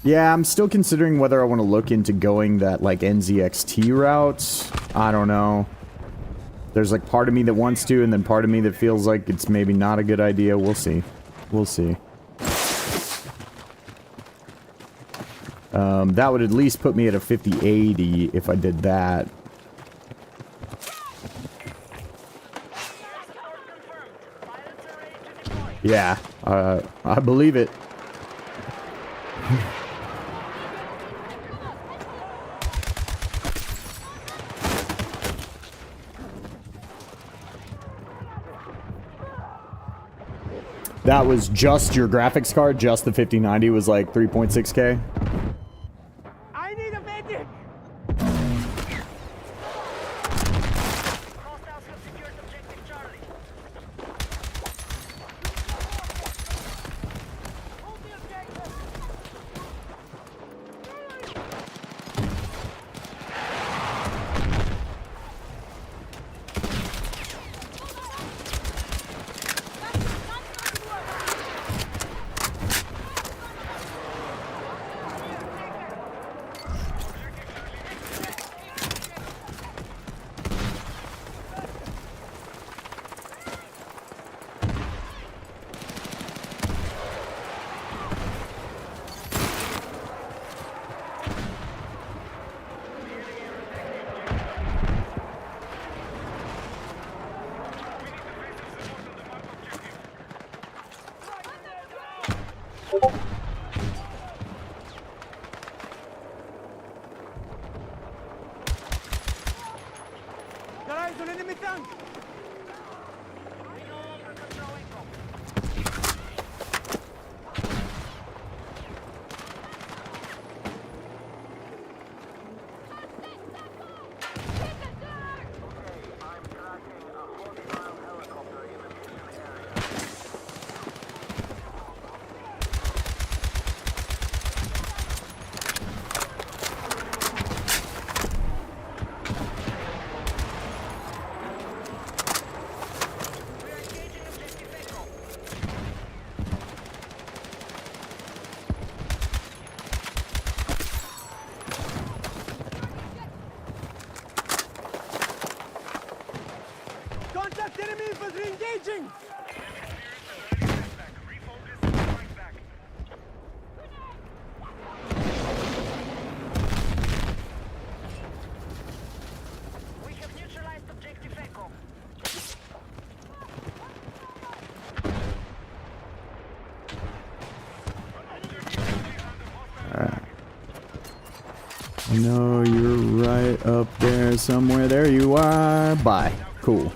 Yeah, I'm still considering whether I want to look into going that, like, NZXT route. I don't know. There's, like, part of me that wants to, and then part of me that feels like it's maybe not a good idea. We'll see. We'll see. That would at least put me at a 5080 if I did that. Yeah, I believe it. That was just your graphics card, just the 5090 was like 3.6K? I need a medic! Hostiles have secured objective Charlie. Hold the objective! Got eyes on enemy tank! We no longer control info. Contact enemy infantry engaging! We have neutralized objective Echo. No, you're right up there somewhere. There you are. Bye. Cool.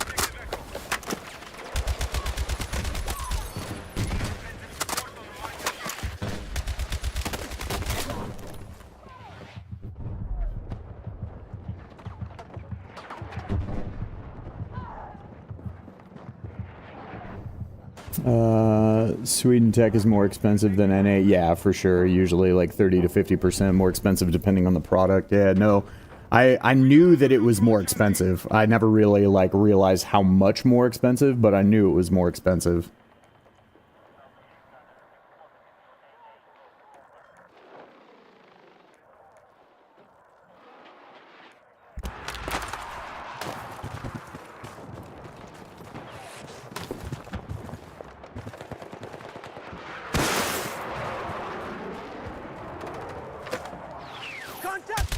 Sweden tech is more expensive than NA. Yeah, for sure. Usually like 30 to 50% more expensive depending on the product. Yeah, no. I knew that it was more expensive. I never really like realized how much more expensive, but I knew it was more expensive. Contact!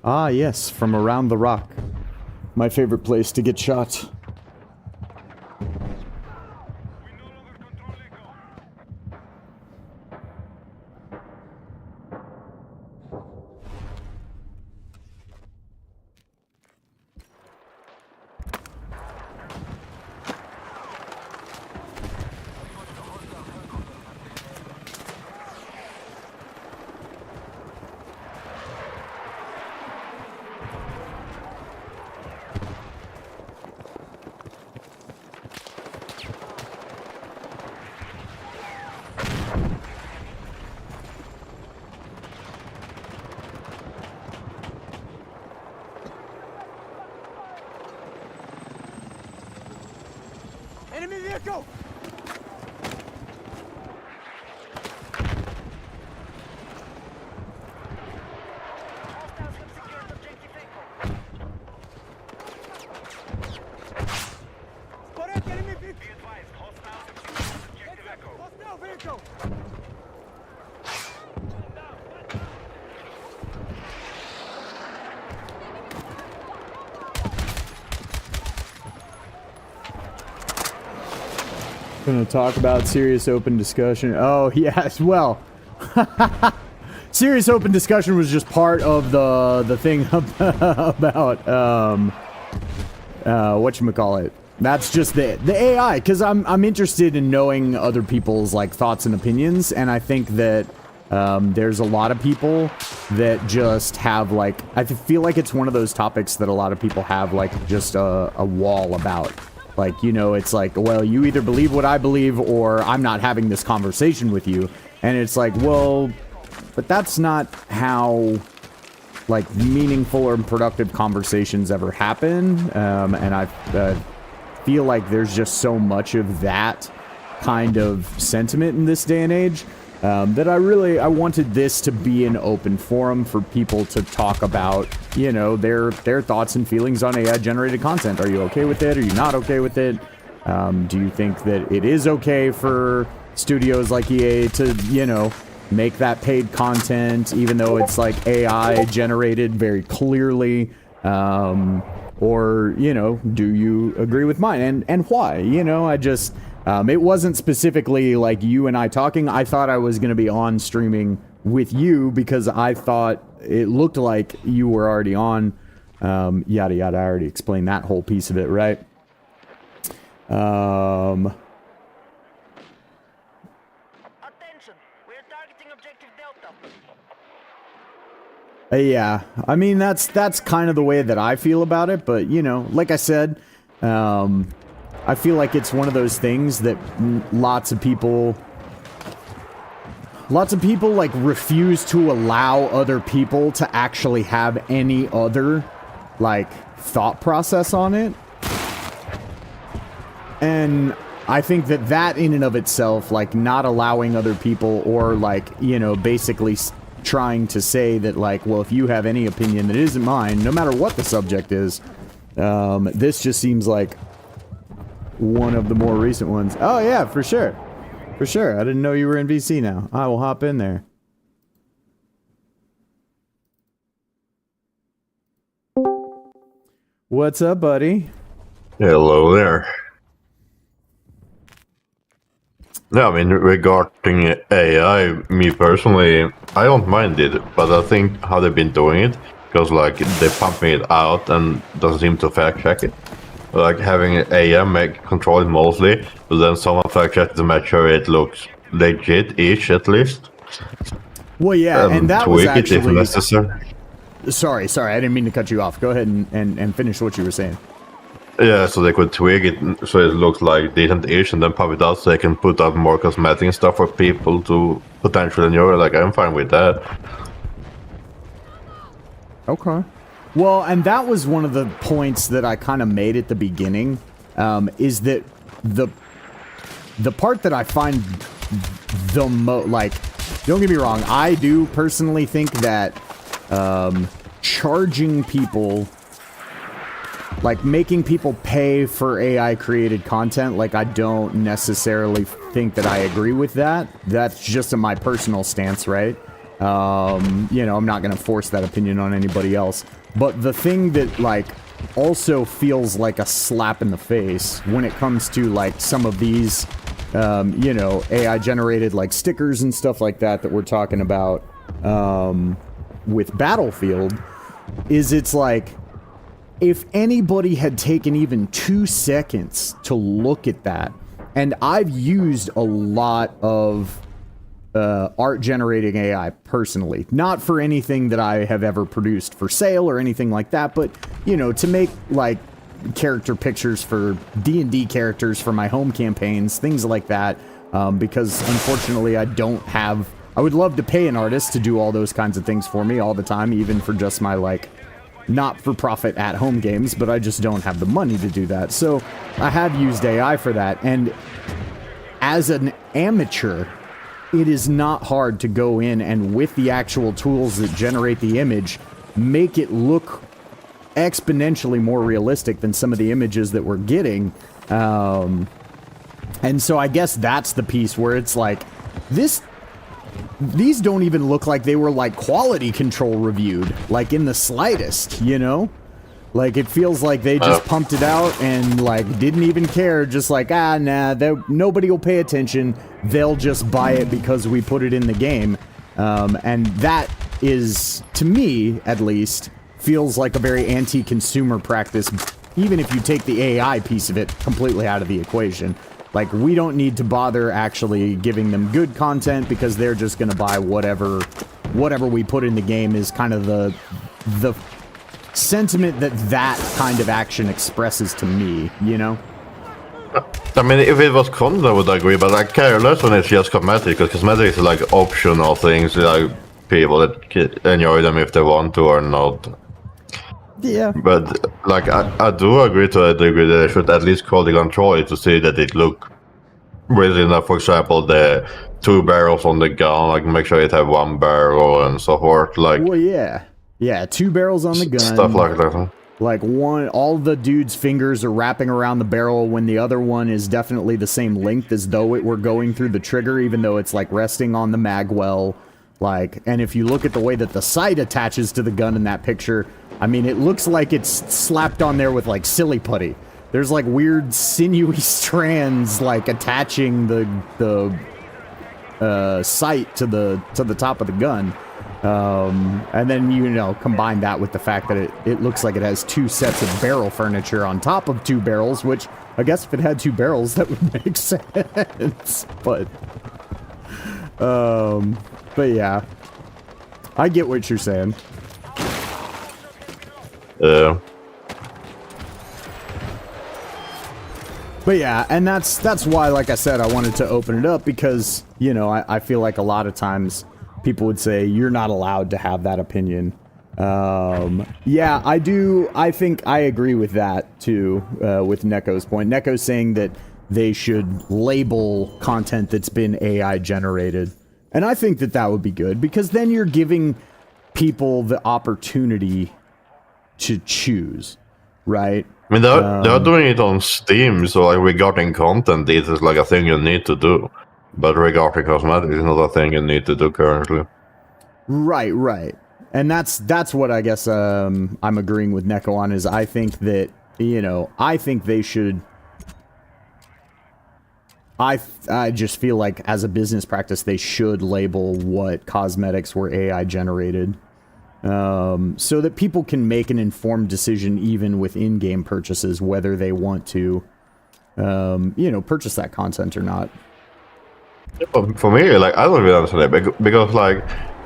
Ah, yes, from around the rock. My favorite place to get shot. We no longer control Echo. Enemy vehicle! Hostiles have secured objective Echo. Correct, enemy vehicle! Be advised, hostiles have secured objective Echo. Hostile vehicle! Gonna talk about serious open discussion. Oh, yes, well. Serious open discussion was just part of the thing about, whatchamacallit. That's just the AI, because I'm interested in knowing other people's, like, thoughts and opinions, and I think that, there's a lot of people that just have, like, I feel like it's one of those topics that a lot of people have, like, just a wall about. Like, you know, it's like, well, you either believe what I believe or I'm not having this conversation with you. And it's like, well, but that's not how, like, meaningful or productive conversations ever happen. And I feel like there's just so much of that kind of sentiment in this day and age that I wanted this to be an open forum for people to talk about, you know, their thoughts and feelings on AI generated content. Are you okay with it? Are you not okay with it? Do you think that it is okay for studios like EA to, you know, make that paid content, even though it's like AI generated very clearly? Or, you know, do you agree with mine? And why? You know, I just, it wasn't specifically like you and I talking. I thought I was going to be on streaming with you because I thought it looked like you were already on. Yada, yada. I already explained that whole piece of it, right? Attention! We're targeting objective Delta. Yeah, I mean, that's kind of the way that I feel about it, but, you know, like I said, I feel like it's one of those things that lots of people, like, refuse to allow other people to actually have any other, like, thought process on it. And I think that in and of itself, like, not allowing other people or, like, you know, basically trying to say that, like, well, if you have any opinion that isn't mine, no matter what the subject is, this just seems like one of the more recent ones. Oh, yeah, for sure. For sure. I didn't know you were in VC now. I will hop in there. What's up, buddy? Hello there. No, I mean, regarding AI, me personally, I don't mind it, but I think how they've been doing it, because, like, they pumping it out and doesn't seem to fact check it. Like, having AI control it mostly, but then someone fact check to make sure it looks legit-ish, at least. Well, yeah, and that was tweak it if actually... necessary. Sorry, I didn't mean to cut you off. Go ahead and finish what you were saying. Yeah, so they could tweak it so it looks like decent-ish and then pop it out so they can put out more cosmetic and stuff for people to potentially enjoy. Like, I'm fine with that. Okay. Well, and that was one of the points that I kind of made at the beginning, is that the part that I find the like, don't get me wrong, I do personally think that charging people, like making people pay for AI created content, like, I don't necessarily think that I agree with that. That's just my personal stance, right? You know, I'm not going to force that opinion on anybody else. But the thing that, like, also feels like a slap in the face when it comes to, like, some of these, you know, AI generated, like, stickers and stuff like that we're talking about, with Battlefield, is it's like, if anybody had taken even 2 seconds to look at that, and I've used a lot of art generating AI personally, not for anything that I have ever produced for sale or anything like that, but, you know, to make, like, character pictures for D&D characters for my home campaigns, things like that, because unfortunately I would love to pay an artist to do all those kinds of things for me all the time, even for just my, like, not-for-profit at-home games, but I just don't have the money to do that. So I have used AI for that, and as an amateur, it is not hard to go in and, with the actual tools that generate the image, make it look exponentially more realistic than some of the images that we're getting. And so I guess that's the piece where it's like, these don't even look like they were, like, quality control reviewed, like, in the slightest, you know? Like, it feels like they just pumped it out and, like, didn't even care, just like, nah, nobody will pay attention, they'll just buy it because we put it in the game. And that is, to me, at least, feels like a very anti-consumer practice, even if you take the AI piece of it completely out of the equation. Like, we don't need to bother actually giving them good content because they're just going to buy whatever we put in the game, is kind of the sentiment that kind of action expresses to me, you know? I mean, if it was content, I would agree, but I care less when it's just cosmetic, because cosmetic is like optional things, like people that can enjoy them if they want to or not. Yeah. But, like, I do agree to a degree that I should at least quality control it to see that it look raising up, for example, the 2 barrels on the gun, like make sure it have 1 barrel and so forth, like Well, yeah. Yeah, 2 barrels on the gun. stuff like that. Like all the dude's fingers are wrapping around the barrel when the other one is definitely the same length as though it were going through the trigger, even though it's like resting on the mag well. Like, and if you look at the way that the sight attaches to the gun in that picture, I mean, it looks like it's slapped on there with like silly putty. There's like weird sinewy strands like attaching the sight to the top of the gun. And then, you know, combine that with the fact that it looks like it has 2 sets of barrel furniture on top of 2 barrels, which I guess if it had 2 barrels, that would make sense. But yeah, I get what you're saying. But yeah, and that's why, like I said, I wanted to open it up because, you know, I feel like a lot of times people would say you're not allowed to have that opinion. Yeah, I do. I think I agree with that too, with Neko's point. Neko's saying that they should label content that's been AI generated. And I think that would be good because then you're giving people the opportunity to choose, right? I mean, they're doing it on Steam, so like regarding content, it is like a thing you need to do. But regarding cosmetics, it's not a thing you need to do currently. Right. And that's what I guess I'm agreeing with Neko on is I think that, you know, I think they should... I just feel like as a business practice, they should label what cosmetics were AI generated. So that people can make an informed decision even with in-game purchases, whether they want to, you know, purchase that content or not. For me, like, I don't really understand it because like,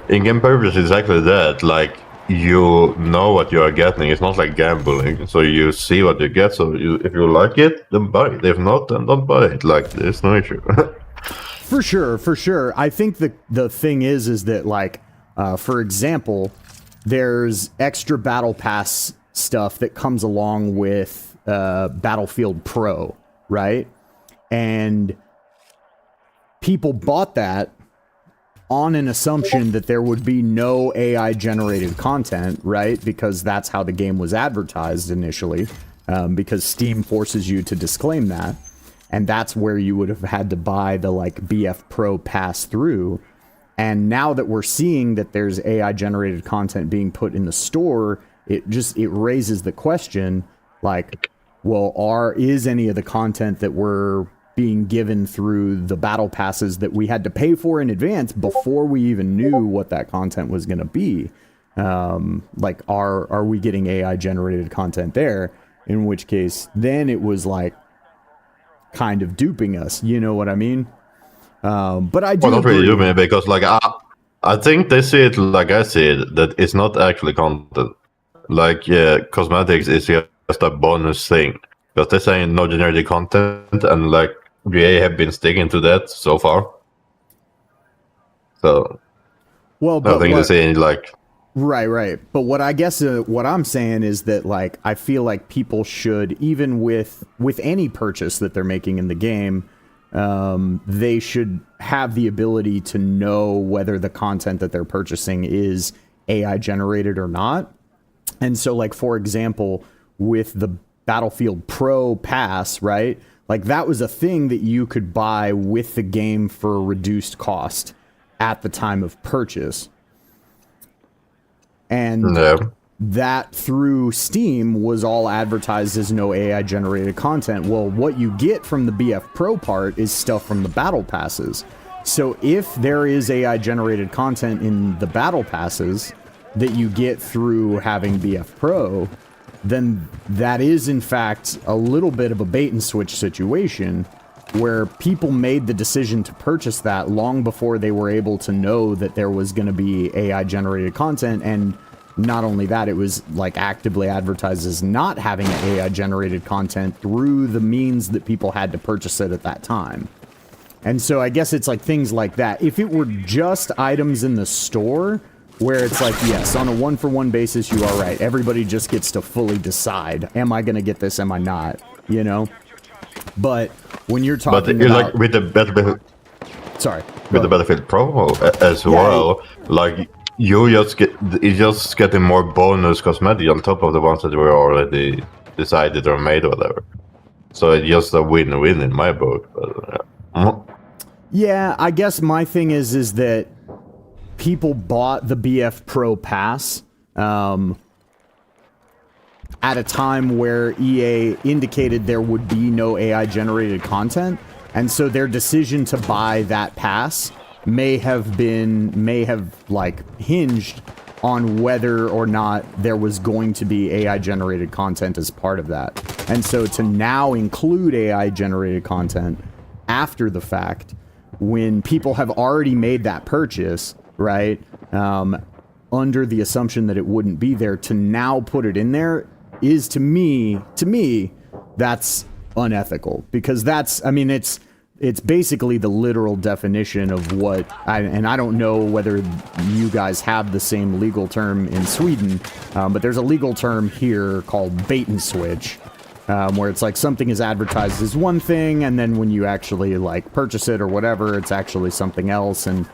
in-game purchase is exactly that. Like, you know what you are getting. It's not like gambling. So you see what you get. So if you like it, then buy it. If not, then don't buy it. Like, there's no issue. For sure. I think the thing is that, like, for example, there's extra battle pass stuff that comes along with Battlefield Pro, right? And people bought that on an assumption that there would be no AI generated content, right? Because that's how the game was advertised initially, because Steam forces you to disclaim that. And that's where you would have had to buy the like BF Pro pass through. And now that we're seeing that there's AI generated content being put in the store, it raises the question, like, well, is any of the content that we're being given through the battle passes that we had to pay for in advance before we even knew what that content was going to be, like, are we getting AI generated content there? In which case, then it was like kind of duping us, you know what I mean? But I do. Well, not really duping it because, like, I think they see it like I see it, that it's not actually content. Like, yeah, cosmetics is just a bonus thing because they're saying no generated content, and like VA have been sticking to that so far. So, well, but I think they're saying like. Right. But what I guess what I'm saying is that, like, I feel like people should, even with any purchase that they're making in the game, they should have the ability to know whether the content that they're purchasing is AI generated or not. And so, like, for example, with the Battlefield Pro pass, right? Like, that was a thing that you could buy with the game for a reduced cost at the time of purchase. And that through Steam was all advertised as no AI generated content. Well, what you get from the BF Pro part is stuff from the battle passes. So if there is AI generated content in the battle passes that you get through having BF Pro, then that is in fact a little bit of a bait and switch situation where people made the decision to purchase that long before they were able to know that there was going to be AI generated content. And not only that, it was like actively advertised as not having AI generated content through the means that people had to purchase it at that time. And so I guess it's like things like that. If it were just items in the store where it's like, yes, on a one-for-one basis, you are right. Everybody just gets to fully decide, am I going to get this, am I not? You know? But when you're But talking you about... like with the Battlefield, Sorry. with the Battlefield Pro as well, like you just getting more bonus cosmetic on top of the ones that were already decided or made or whatever. So it's just a win-win in my book. But, Yeah, I guess my thing is that people bought the BF Pro Pass at a time where EA indicated there would be no AI-generated content, and so their decision to buy that pass may have like hinged on whether or not there was going to be AI-generated content as part of that. And so to now include AI-generated content after the fact, when people have already made that purchase, right, under the assumption that it wouldn't be there, to now put it in there is, to me, that's unethical. Because that's, I mean, it's basically the literal definition of what, and I don't know whether you guys have the same legal term in Sweden, but there's a legal term here called bait and switch, where it's like something is advertised as one thing, and then when you actually like purchase it or whatever, it's actually something else, and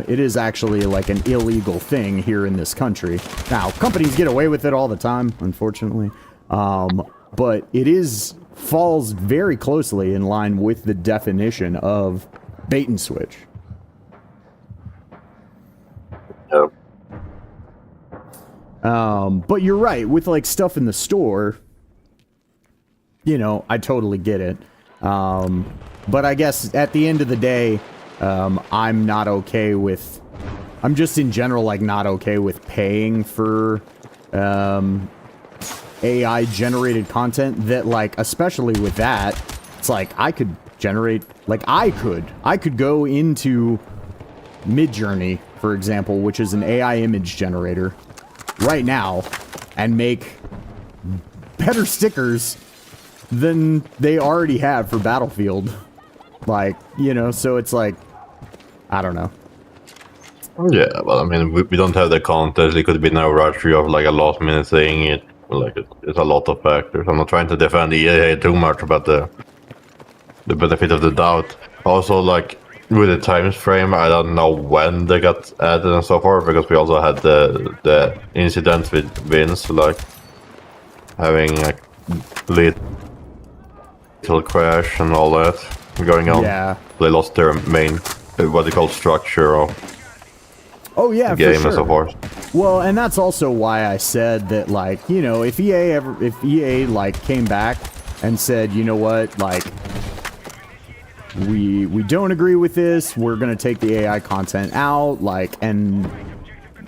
it is actually like an illegal thing here in this country. Now, companies get away with it all the time, unfortunately, but it falls very closely in line with the definition of bait and switch. yeah. But you're right, with like stuff in the store, you know, I totally get it. But I guess at the end of the day, I'm not okay with, I'm just in general like not okay with paying for AI generated content that, like, especially with that, it's like I could generate, like I could go into Midjourney, for example, which is an AI image generator right now, and make better stickers than they already have for Battlefield. Like, you know, so it's like, I don't know. Yeah, well, I mean, we don't have the contest. It could be no rush of like a last minute thing. It's a lot of factors. I'm not trying to defend EA too much about the benefit of the doubt. Also, like with the time frame, I don't know when they got added and so forth, because we also had the incident with Vince, like having a little crash and all that going on. Yeah. They lost their main, what they call structure of Oh yeah, the game for sure. and so forth. Well, and that's also why I said that, like, you know, if EA like came back and said, you know what, like, we don't agree with this, we're gonna take the AI content out, like, and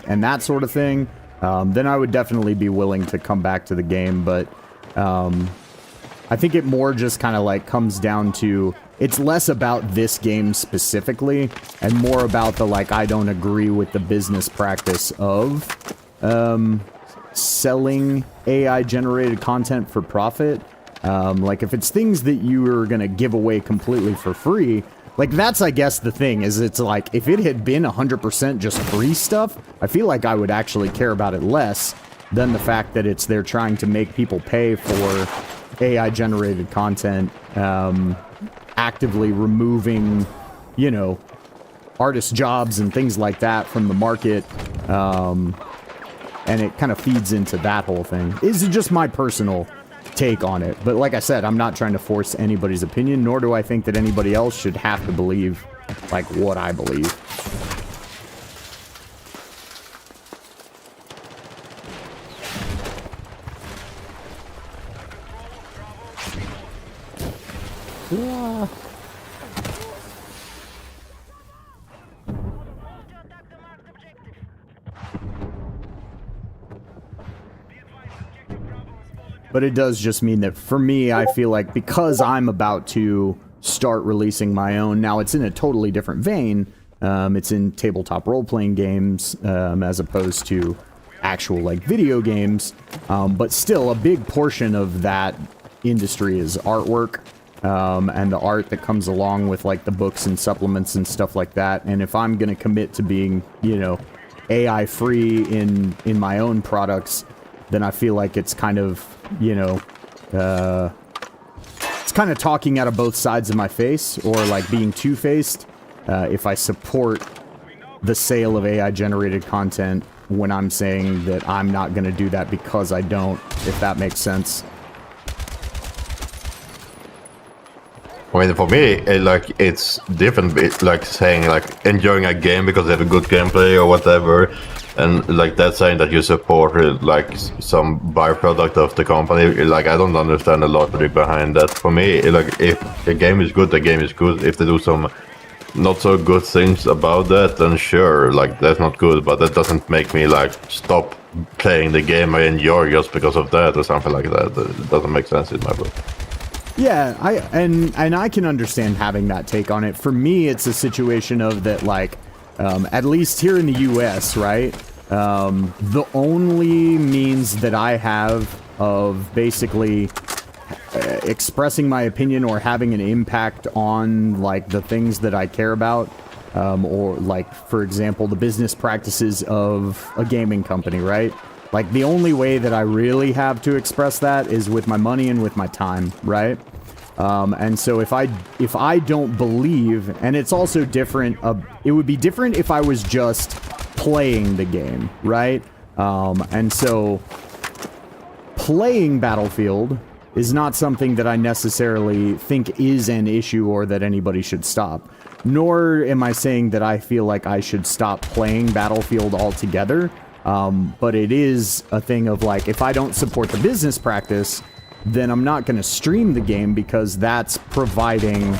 that sort of thing, then I would definitely be willing to come back to the game. But I think it more just kind of like comes down to, it's less about this game specifically and more about the, like, I don't agree with the business practice of selling AI generated content for profit. Like, if it's things that you are gonna give away completely for free, like, that's, I guess, the thing, is it's like, if it had been 100% just free stuff, I feel like I would actually care about it less than the fact that they're trying to make people pay for AI generated content, actively removing, you know, artist jobs and things like that from the market, and it kind of feeds into that whole thing. This is just my personal take on it, but like I said, I'm not trying to force anybody's opinion, nor do I think that anybody else should have to believe, like, what I believe. Yeah. But it does just mean that for me, I feel like because I'm about to start releasing my own, now it's in a totally different vein, it's in tabletop role-playing games, as opposed to actual, like, video games, but still a big portion of that industry is artwork, and the art that comes along with, like, the books and supplements and stuff like that. And if I'm gonna commit to being, you know, AI free in my own products, then I feel like it's kind of, you know, it's it's kind of talking out of both sides of my face, or like being two-faced, if I support the sale of AI-generated content when I'm saying that I'm not going to do that because I don't, if that makes sense. I mean, for me, it's different. It's like saying like enjoying a game because they have a good gameplay or whatever, and like that's saying that you support like some byproduct of the company. Like I don't understand the logic behind that. For me, like if a game is good, the game is good. If they do some not so good things about that, then sure, like that's not good. But that doesn't make me like stop playing the game I enjoy just because of that or something like that. It doesn't make sense in my book. Yeah, and I can understand having that take on it. For me, it's a situation of that, like, at least here in the U.S., right? The only means that I have of basically expressing my opinion or having an impact on, like, the things that I care about, or, like, for example, the business practices of a gaming company, right? Like, the only way that I really have to express that is with my money and with my time, right? And so if I don't believe, and it's also different, it would be different if I was just playing the game, right? And so playing Battlefield is not something that I necessarily think is an issue or that anybody should stop. Nor am I saying that I feel like I should stop playing Battlefield altogether. But it is a thing of like, if I don't support the business practice, then I'm not going to stream the game because that's providing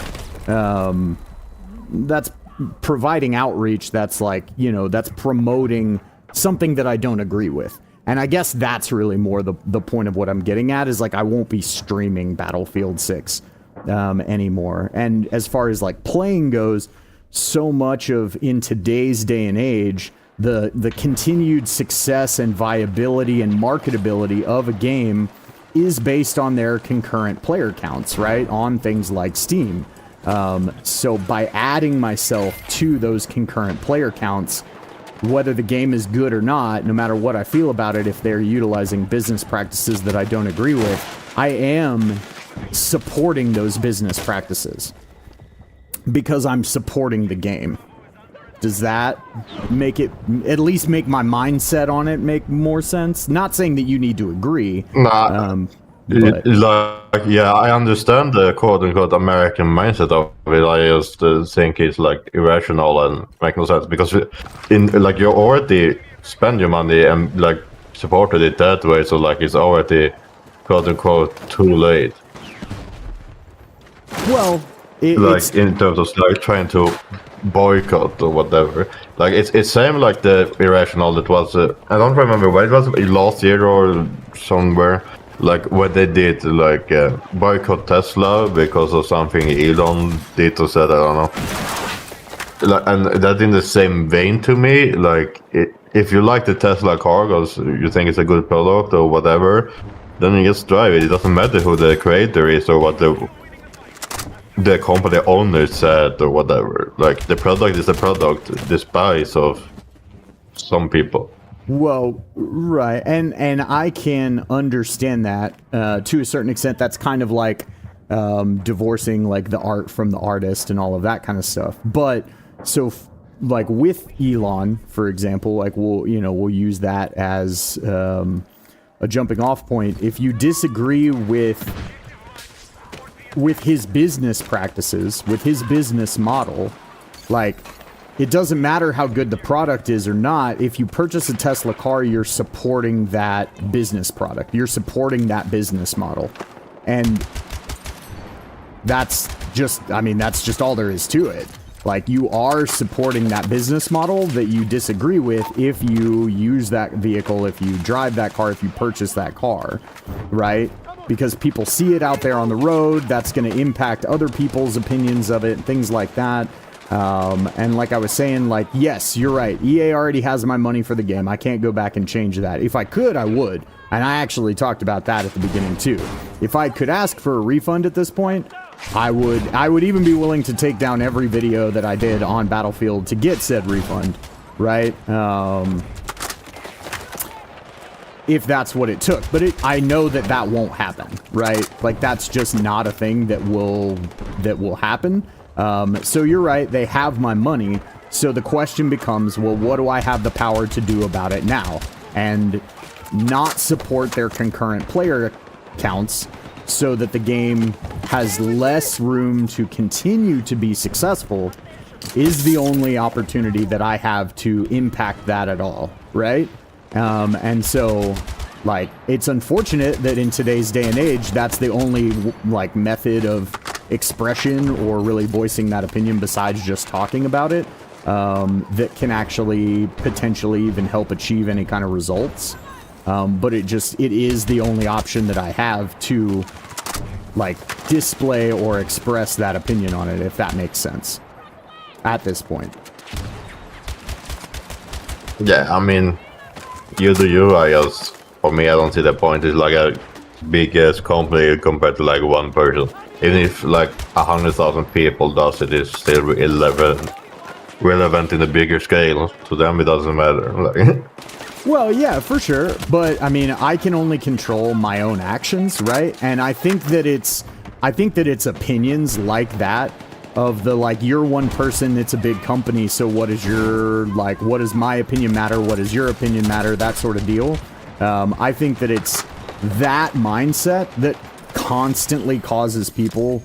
outreach. That's like, you know, that's promoting something that I don't agree with. And I guess that's really more the point of what I'm getting at is like, I won't be streaming Battlefield 6 anymore. And as far as like playing goes, so much of in today's day and age, the continued success and viability and marketability of a game is based on their concurrent player counts, right? On things like Steam. So by adding myself to those concurrent player counts, whether the game is good or not, no matter what I feel about it, if they're utilizing business practices that I don't agree with, I am supporting those business practices because I'm supporting the game. Does that make it, at least make my mindset on it make more sense? Not saying that you need to agree. Nah, but like, yeah, I understand the quote-unquote American mindset of it. I just think it's like irrational and make no sense because in like you already spend your money and like supported it that way, so like it's already quote-unquote too late. Well, like in terms of like trying to boycott or whatever, like it's same like the irrational that was I don't remember where it was, last year or somewhere, like what they did, like boycott Tesla because of something Elon did or said, I don't know. Like, and that in the same vein to me, like if you like the Tesla car because you think it's a good product or whatever, then you just drive it. It doesn't matter who the creator is or what the company owner said or whatever. Like the product is the product, despite of some people. Well, right, and I can understand that to a certain extent. That's kind of like divorcing like the art from the artist and all of that kind of stuff. But so like with Elon, for example, like we'll use that as a jumping off point. If you disagree with his business practices, with his business model, like, it doesn't matter how good the product is or not. If you purchase a Tesla car, you're supporting that business product. You're supporting that business model. And that's just, I mean, that's just all there is to it. Like, you are supporting that business model that you disagree with if you use that vehicle, if you drive that car, if you purchase that car, right? Because people see it out there on the road, that's going to impact other people's opinions of it, things like that. And like I was saying, like, yes, you're right. EA already has my money for the game. I can't go back and change that. If I could, I would. And I actually talked about that at the beginning too. If I could ask for a refund at this point, I would even be willing to take down every video that I did on Battlefield to get said refund, right? if that's what it took. But I know that that won't happen, right? Like, that's just not a thing that will happen. So you're right, they have my money. So the question becomes, well, what do I have the power to do about it now? And not support their concurrent player counts so that the game has less room to continue to be successful is the only opportunity that I have to impact that at all, right? And so, like, it's unfortunate that in today's day and age, that's the only, like, method of expression or really voicing that opinion besides just talking about it, that can actually potentially even help achieve any kind of results. But it is the only option that I have to, like, display or express that opinion on it, if that makes sense, at this point. Yeah, I mean, you do you, I guess. For me, I don't see the point. It's like a big-ass company compared to, like, one person. Even if, like, 100,000 people does it, it's still relevant in a bigger scale. To them, it doesn't matter. Like, well, yeah, for sure. But I mean, I can only control my own actions, right? And I think that it's opinions like that of the, like, you're one person, it's a big company, so what is your, like, what does my opinion matter? What does your opinion matter? That sort of deal. I think that it's that mindset that constantly causes people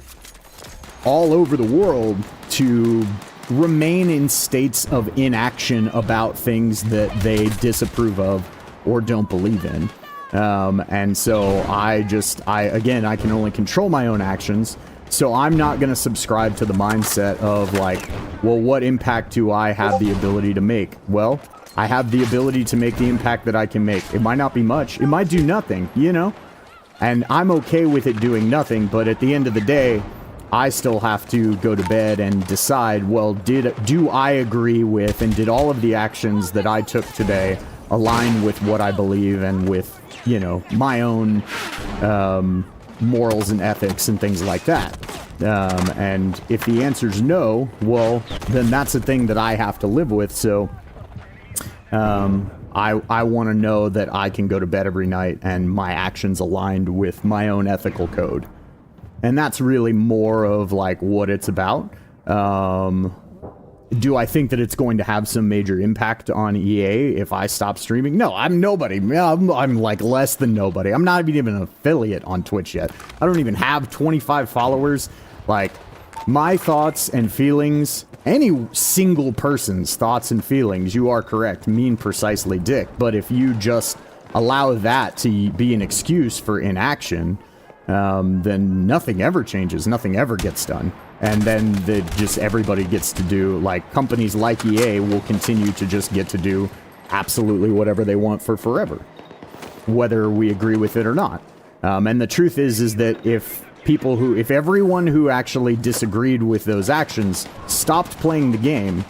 all over the world to remain in states of inaction about things that they disapprove of or don't believe in. And so I can only control my own actions. So I'm not going to subscribe to the mindset of, like, well, what impact do I have the ability to make? Well, I have the ability to make the impact that I can make. It might not be much. It might do nothing, you know? And I'm okay with it doing nothing, but at the end of the day, I still have to go to bed and decide, well, do I agree with, and did all of the actions that I took today align with what I believe and with, you know, my own morals and ethics and things like that. And if the answer's no, well, then that's a thing that I have to live with. So I want to know that I can go to bed every night and my actions aligned with my own ethical code. And that's really more of, like, what it's about. Do I think that it's going to have some major impact on EA if I stop streaming? No, I'm nobody. I'm like less than nobody. I'm not even an affiliate on Twitch yet. I don't even have 25 followers. Like, my thoughts and feelings, any single person's thoughts and feelings, you are correct, mean precisely dick. But if you just allow that to be an excuse for inaction, then nothing ever changes, nothing ever gets done. And then everybody gets to do, like, companies like EA will continue to just get to do absolutely whatever they want for forever, whether we agree with it or not. And the truth is that if everyone who actually disagreed with those actions stopped playing the game,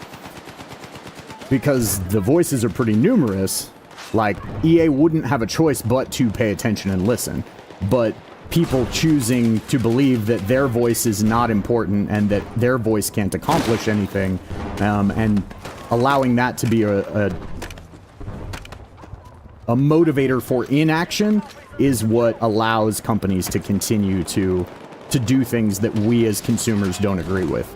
because the voices are pretty numerous, like, EA wouldn't have a choice but to pay attention and listen. But people choosing to believe that their voice is not important and that their voice can't accomplish anything, and allowing that to be a motivator for inaction is what allows companies to continue to do things that we as consumers don't agree with.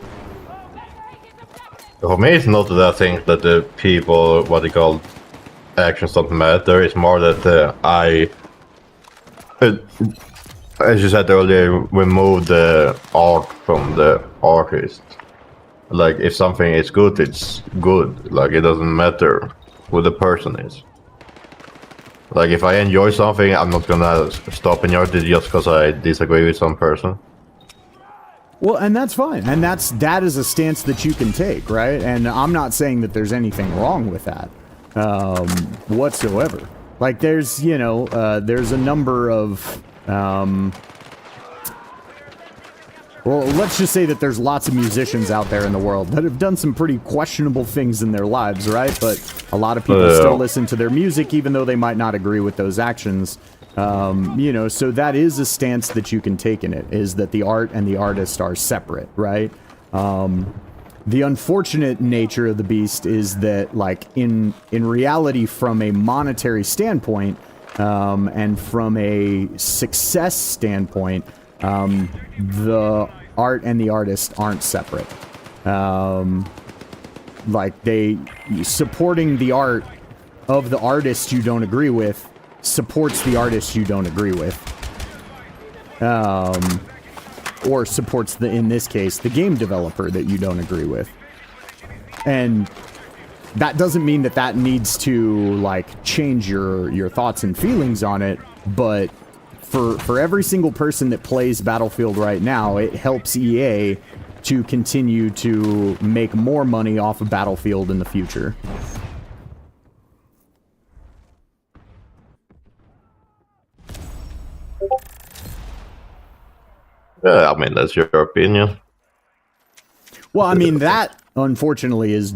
For me, it's not that I think that the people, what they call actions don't matter. It's more that as you said earlier, remove the art from the artist. Like, if something is good, it's good. Like, it doesn't matter who the person is. Like, if I enjoy something, I'm not gonna stop enjoying it just because I disagree with some person. Well, and that's fine. And that is a stance that you can take, right? And I'm not saying that there's anything wrong with that whatsoever. Like, there's a number of well, let's just say that there's lots of musicians out there in the world that have done some pretty questionable things in their lives, right? But a lot of people still listen to their music, even though they might not agree with those actions. So that is a stance that you can take in it, is that the art and the artist are separate, right? The unfortunate nature of the beast is that, like, in reality, from a monetary standpoint, And from a success standpoint, the art and the artist aren't separate. Like, supporting the art of the artist you don't agree with supports the artist you don't agree with. Or supports, in this case, the game developer that you don't agree with. And that doesn't mean that needs to, like, change your thoughts and feelings on it, but for every single person that plays Battlefield right now, it helps EA to continue to make more money off of Battlefield in the future. Yeah, I mean, that's your opinion. Well, I mean, that, unfortunately, is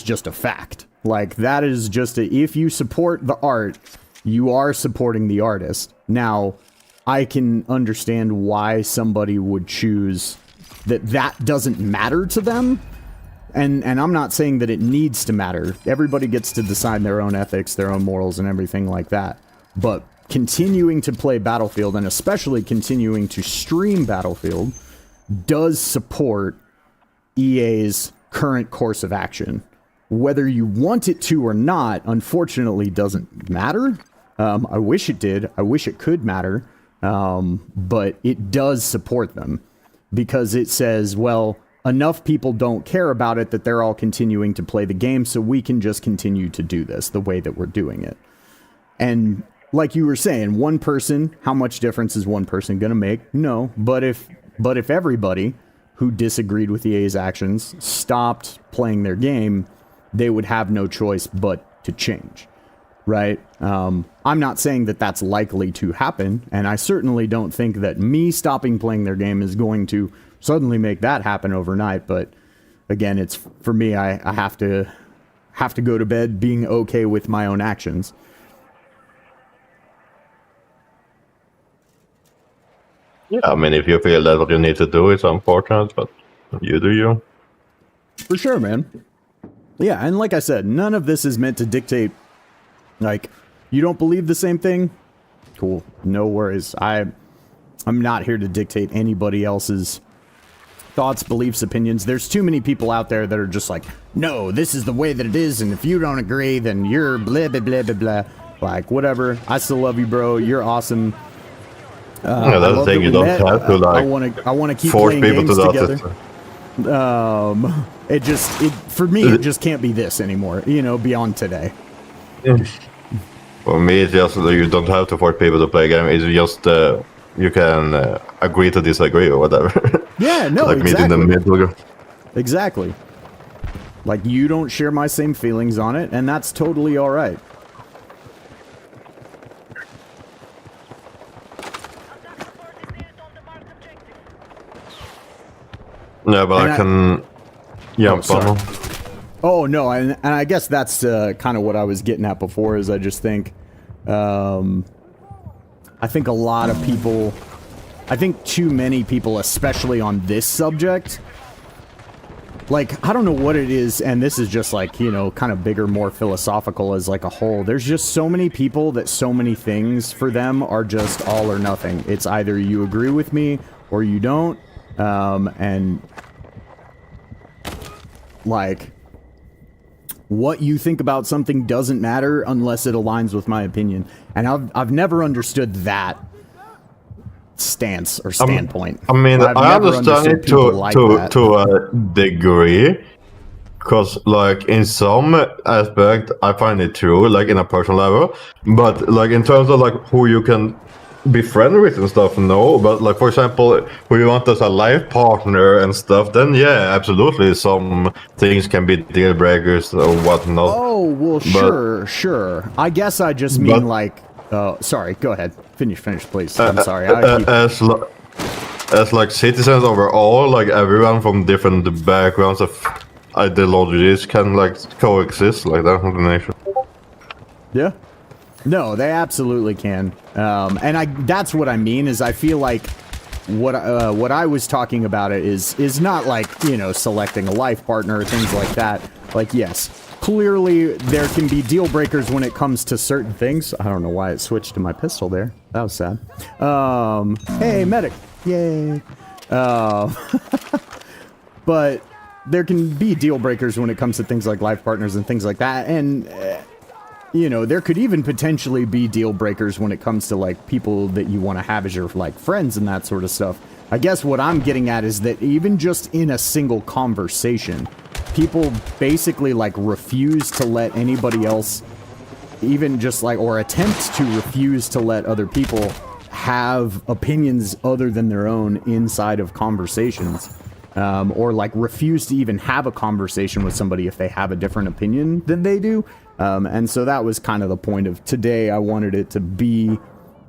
just a fact. Like, that is just if you support the art, you are supporting the artist. Now, I can understand why somebody would choose that doesn't matter to them. And I'm not saying that it needs to matter. Everybody gets to decide their own ethics, their own morals, and everything like that. But continuing to play Battlefield, and especially continuing to stream Battlefield, does support EA's current course of action. Whether you want it to or not, unfortunately, doesn't matter. I wish it did. I wish it could matter. But it does support them. Because it says, well, enough people don't care about it that they're all continuing to play the game, so we can just continue to do this the way that we're doing it. And like you were saying, one person, how much difference is one person going to make? No. But if everybody who disagreed with EA's actions stopped playing their game, they would have no choice but to change. Right? I'm not saying that that's likely to happen, and I certainly don't think that me stopping playing their game is going to suddenly make that happen overnight, but again, it's, for me, I have to go to bed being okay with my own actions. Yeah, I mean, if you feel that what you need to do is unfortunate, but you do you. For sure, man. Yeah, and like I said, none of this is meant to dictate, like, you don't believe the same thing? Cool. No worries. I'm not here to dictate anybody else's thoughts, beliefs, opinions. There's too many people out there that are just like, no, this is the way that it is, and if you don't agree, then you're blah, blah, blah, blah, blah. Like, whatever. I still love you, bro. You're awesome. Yeah, that's the thing. You don't have to, like, I want to keep force playing people games together. For me, it just can't be this anymore, beyond today. For me, it's just you don't have to force people to play a game. It's just you can agree to disagree or whatever. Yeah, no, like exactly. Meet in the middle. Exactly. Like, you don't share my same feelings on it, and that's totally all right. Yeah, but I can jump on. Oh, no, and I guess that's kind of what I was getting at before, is I just think, I think a lot of people, I think too many people, especially on this subject, like, I don't know what it is, and this is just like, kind of bigger, more philosophical as like a whole. There's just so many people that so many things for them are just all or nothing. It's either you agree with me or you don't, and like, what you think about something doesn't matter unless it aligns with my opinion. And I've never understood that stance or standpoint. I mean, I understand it to a degree, because, like, in some aspect, I find it true, like, in a personal level. But, like, in terms of, like, who you can be friends with and stuff, no. But, like, for example, who you want as a life partner and stuff, then yeah, absolutely, some things can be deal breakers or whatnot. Oh, well, sure. I guess I just mean, like, sorry, go ahead. Finish, please. I'm sorry. As like citizens overall, like, everyone from different backgrounds of ideologies can, like, coexist like that in the nation. Yeah. No, they absolutely can. And that's what I mean, is I feel like what I was talking about is not like, selecting a life partner or things like that. Like, yes, clearly there can be deal breakers when it comes to certain things. I don't know why it switched to my pistol there. That was sad. Hey, medic. Yay. But there can be deal breakers when it comes to things like life partners and things like that. And, you know, there could even potentially be deal breakers when it comes to, like, people that you want to have as your, like, friends and that sort of stuff. I guess what I'm getting at is that even just in a single conversation, people basically, like, refuse to let anybody else, even just, like, or attempt to refuse to let other people have opinions other than their own inside of conversations. Or, like, refuse to even have a conversation with somebody if they have a different opinion than they do. And so that was kind of the point of today. I wanted it to be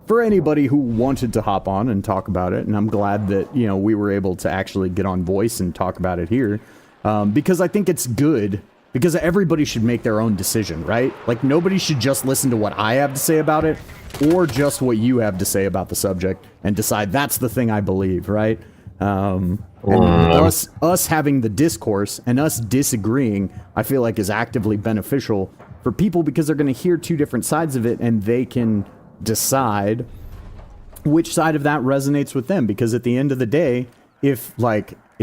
for anybody who wanted to hop on and talk about it. And I'm glad that, you know, we were able to actually get on voice and talk about it here. Because I think it's good, because everybody should make their own decision, right? Like, nobody should just listen to what I have to say about it, or just what you have to say about the subject, and decide that's the thing I believe, right? And us having the discourse and us disagreeing, I feel like is actively beneficial for people, because they're going to hear two different sides of it, and they can decide which side of that resonates with them. Because at the end of the day, if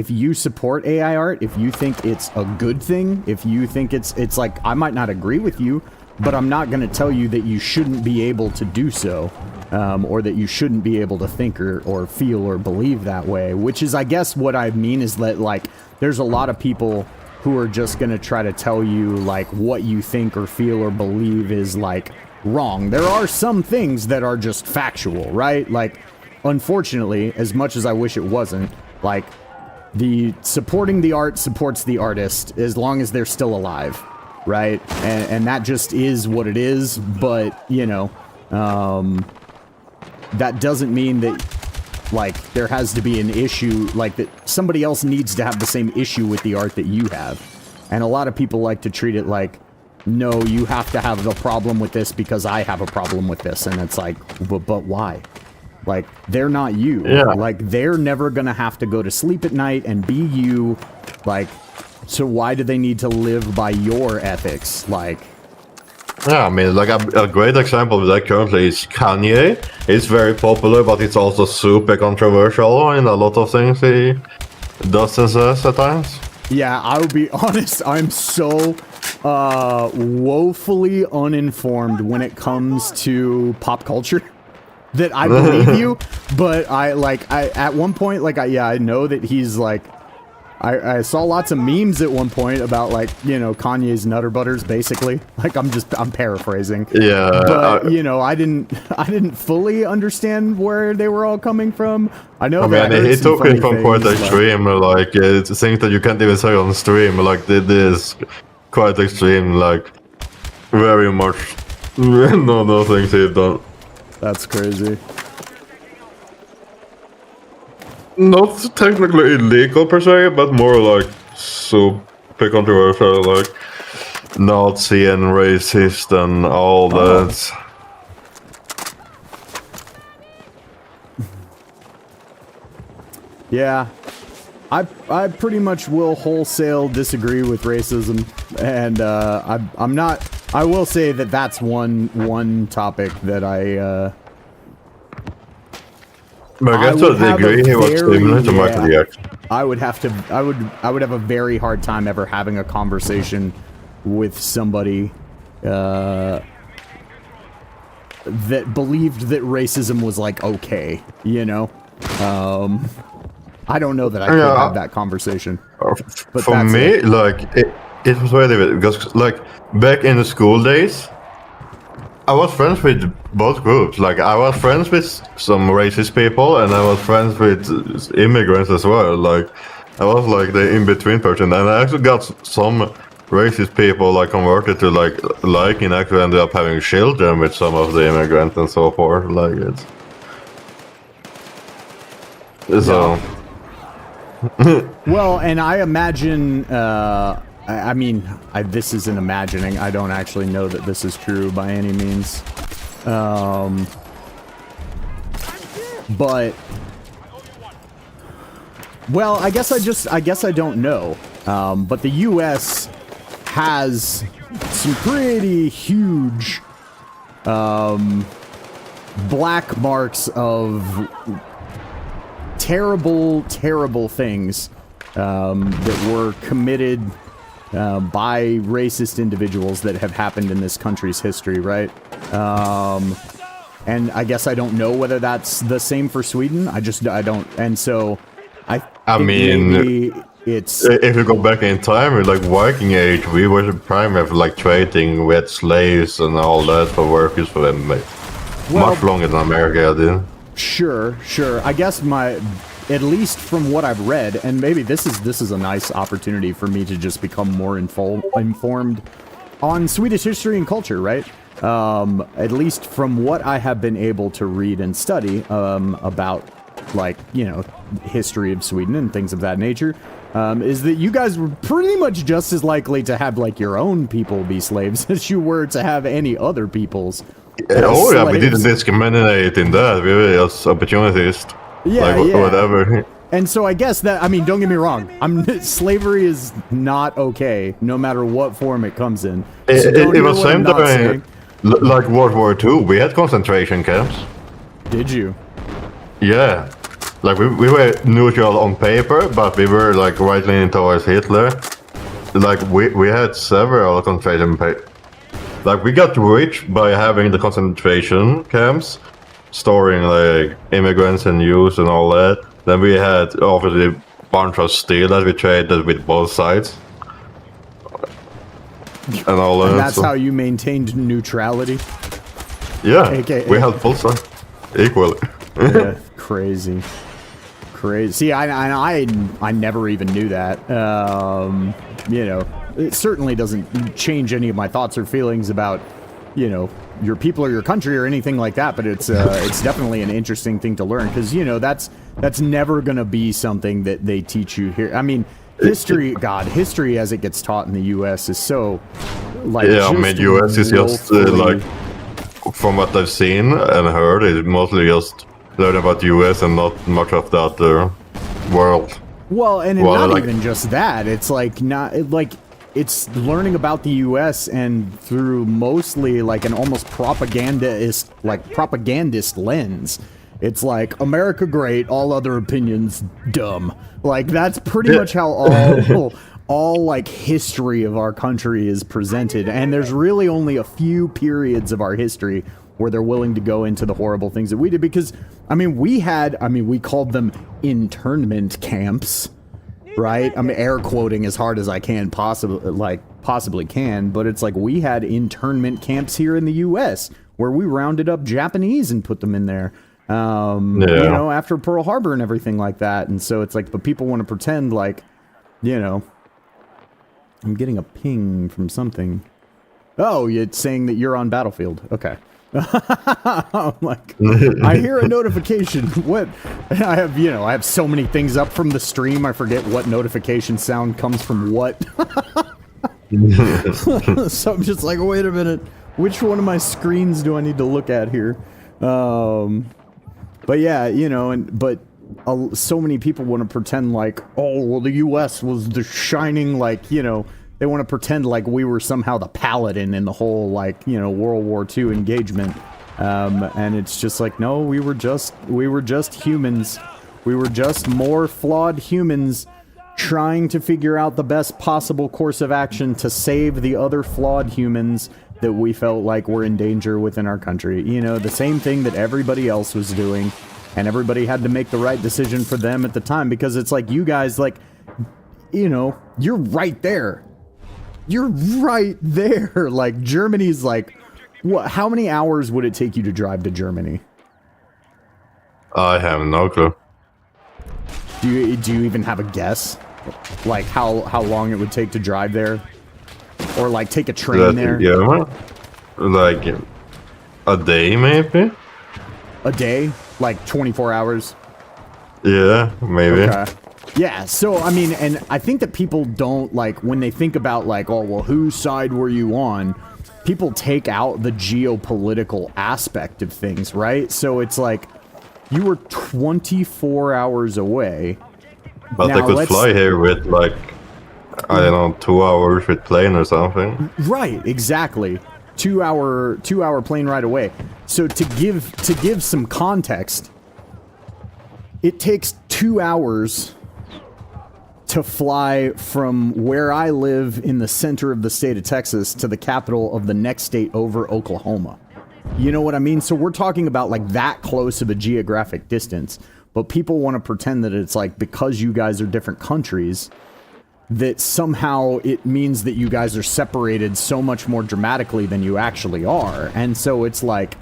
you support AI art, if you think it's a good thing, if you think it's like, I might not agree with you, but I'm not going to tell you that you shouldn't be able to do so, or that you shouldn't be able to think or feel or believe that way. Which is, I guess, what I mean is that, like, there's a lot of people who are just going to try to tell you, like, what you think or feel or believe is, like, wrong. There are some things that are just factual, right? Like, unfortunately, as much as I wish it wasn't, like, the supporting the art supports the artist as long as they're still alive, right? And that just is what it is. But, you know, that doesn't mean that, like, there has to be an issue, like, that somebody else needs to have the same issue with the art that you have. And a lot of people like to treat it like, no, you have to have a problem with this because I have a problem with this. And it's like, but why? Like, they're not you. Yeah. Like, they're never gonna have to go to sleep at night and be you. Like, so why do they need to live by your ethics? Like, yeah, I mean, like a great example of that currently is Kanye. He's very popular, but it's also super controversial in a lot of things he does and says at times. yeah, I'll be honest, I'm so woefully uninformed when it comes to pop culture that I believe you, but I at one point, like, I know that he's like, I saw lots of memes at one point about, like, you know, Kanye's Nutter Butters, basically. Like, I'm paraphrasing. Yeah. But, you know, I didn't fully understand where they were all coming from. I know I mean, he took it from quite extreme, like, it's things that you can't even say on stream, like, this quite extreme, like, very much, no things he's done. That's crazy. Not technically illegal per se, but more like super controversial, like Nazi and racist and all that. Yeah, I pretty much will wholesale disagree with racism, and I'm not. I will say that that's one topic that I. But I guess to the degree he was similar to Michael Jackson. I would have a very hard time ever having a conversation with somebody that believed that racism was, like, okay, you know? I don't know that I could have that conversation. But for me, like, it was very difficult, because, like, back in the school days, I was friends with both groups. Like, I was friends with some racist people, and I was friends with immigrants as well. Like, I was like the in-between person, and I actually got some racist people, like, converted to and actually ended up having children with some of the immigrants and so forth. Like, it's so. Well, and I imagine. I mean, this isn't imagining. I don't actually know that this is true by any means. But, well, I guess I don't know. But the U.S. has some pretty huge black marks of terrible, terrible things that were committed by racist individuals that have happened in this country's history, right? And I guess I don't know whether that's the same for Sweden. I don't. And so I think mean, maybe it's... If you go back in time, in like Viking Age, we were the prime of like trading with slaves and all that for workers for them. Like, much longer than America did. Sure. I guess at least from what I've read, and maybe this is a nice opportunity for me to just become more informed on Swedish history and culture, right? At least from what I have been able to read and study about, like, you know, history of Sweden and things of that nature, is that you guys were pretty much just as likely to have, like, your own people be slaves as you were to have any other people's. Oh yeah, we didn't discriminate in that. We were just opportunists. Yeah, like, whatever. And so I guess that, I mean, don't get me wrong. Slavery is not okay, no matter what form it comes in. So It was same time, like World War II. We had concentration camps. Did you? Yeah. Like, we were neutral on paper, but we were, like, right leaning towards Hitler. Like, we had several concentration Like, we got rich by having the concentration camps, storing, like, immigrants and youth and all that. Then we had, obviously, a bunch of steel that we traded with both sides. And all that. And that's how you maintained neutrality? Yeah, AKA. we had both sides equally. Yeah, crazy. See, I never even knew that. You know, it certainly doesn't change any of my thoughts or feelings about, you know, your people or your country or anything like that. But it's definitely an interesting thing to learn because, you know, that's never gonna be something that they teach you here. I mean, history as it gets taught in the U.S. is so like yeah. I mean, U.S. is just like, from what I've seen and heard, it's mostly just learn about U.S. and not much of the other world. Well, and well, not even just that. It's like it's learning about the U.S. and through mostly like an almost propagandist lens. It's like America great, all other opinions dumb. Like that's pretty much how all like history of our country is presented. And there's really only a few periods of our history where they're willing to go into the horrible things that we did. Because, I mean, we called them internment camps, right? I'm air quoting as hard as I can possibly can, but it's like we had internment camps here in the U.S. where we rounded up Japanese and put them in there. You know, after Pearl Harbor and everything like that. And so it's like, but people want to pretend like, you know, I'm getting a ping from something. Oh, it's saying that you're on Battlefield. Okay. I'm like, I hear a notification. What? I have so many things up from the stream. I forget what notification sound comes from what. So I'm just like, wait a minute. Which one of my screens do I need to look at here? But yeah, you know, but so many people want to pretend like, oh, well, the U.S. was the shining, like, you know, they want to pretend like we were somehow the paladin in the whole, like, you know, World War II engagement. And it's just like, no, we were just humans. We were just more flawed humans trying to figure out the best possible course of action to save the other flawed humans that we felt like were in danger within our country. You know, the same thing that everybody else was doing, and everybody had to make the right decision for them at the time, because it's like, you guys, like, you know, you're right there. You're right there. Like, Germany's like, what? How many hours would it take you to drive to Germany? I have no clue. Do you even have a guess? Like, how long it would take to drive there? Or, like, take a train there? Yeah, like, a day, maybe? A day? Like, 24 hours? Yeah, maybe. Okay. Yeah, so, I mean, and I think that people don't, like, when they think about, like, oh, well, whose side were you on? People take out the geopolitical aspect of things, right? So it's like, you were 24 hours away. But now, they could fly here with, like, I don't know, 2 hours with plane or something. Right, exactly. 2 hour plane ride away. So to give some context, it takes 2 hours to fly from where I live in the center of the state of Texas to the capital of the next state over, Oklahoma. You know what I mean? So we're talking about like that close of a geographic distance, but people want to pretend that it's like because you guys are different countries, that somehow it means that you guys are separated so much more dramatically than you actually are. And so it's like,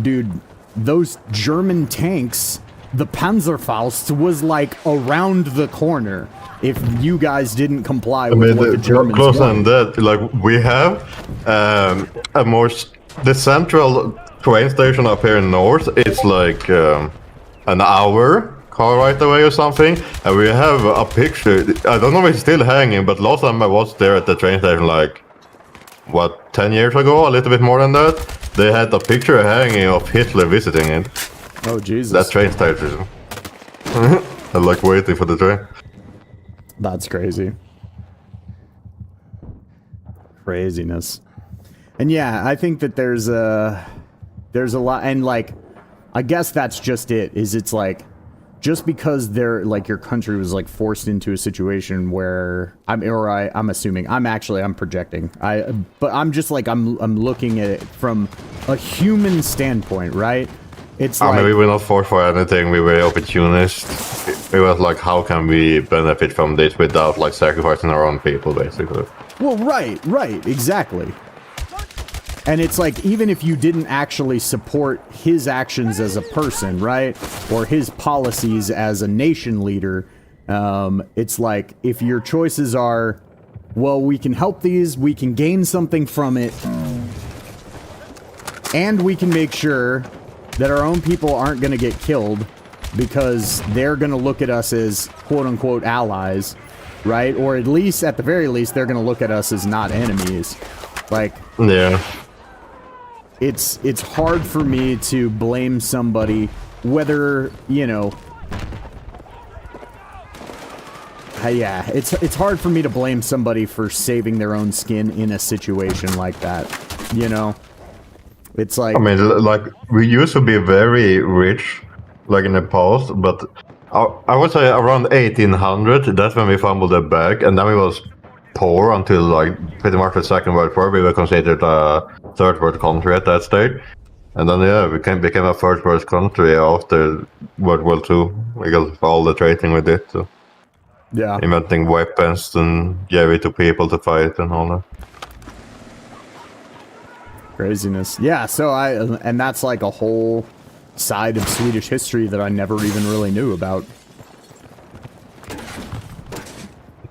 dude, those German tanks, the Panzerfaust was like around the corner if you guys didn't comply with what the Germans closer wanted. than that, like we have the central train station up here in north. It's like an hour car ride away or something, and we have a picture. I don't know if it's still hanging, but last time I was there at the train station, like what, 10 years ago, a little bit more than that, they had a picture hanging of Hitler visiting it. Oh Jesus! That train station. I'm like waiting for the train. That's crazy. Craziness. And yeah, I think that there's a lot, and like, I guess that's just it, is it's like, just because they're, like, your country was, like, forced into a situation where, I'm projecting, but I'm just, like, I'm looking at it from a human standpoint, right? It's like, I mean, we were not forced for anything, we were opportunists. It was like, how can we benefit from this without, like, sacrificing our own people, basically. well, right, exactly. And it's like, even if you didn't actually support his actions as a person, right? Or his policies as a nation leader, it's like, if your choices are, well, we can help these, we can gain something from it, and we can make sure that our own people aren't going to get killed because they're going to look at us as quote-unquote allies, right? Or at least, at the very least, they're going to look at us as not enemies. Like... Yeah. It's hard for me to blame somebody, whether, you know... yeah, it's hard for me to blame somebody for saving their own skin in a situation like that, you know? It's like... I mean, like, we used to be very rich, like in the past, but I would say around 1800, that's when we fumbled it back, and then we was poor until, like, pretty much the Second World War. We were considered a third world country at that stage. And then, yeah, we became a first world country after World War II, because of all the trading we did. So. Yeah. Inventing weapons and gave it to people to fight and all that. Craziness. Yeah, so and that's like a whole side of Swedish history that I never even really knew about.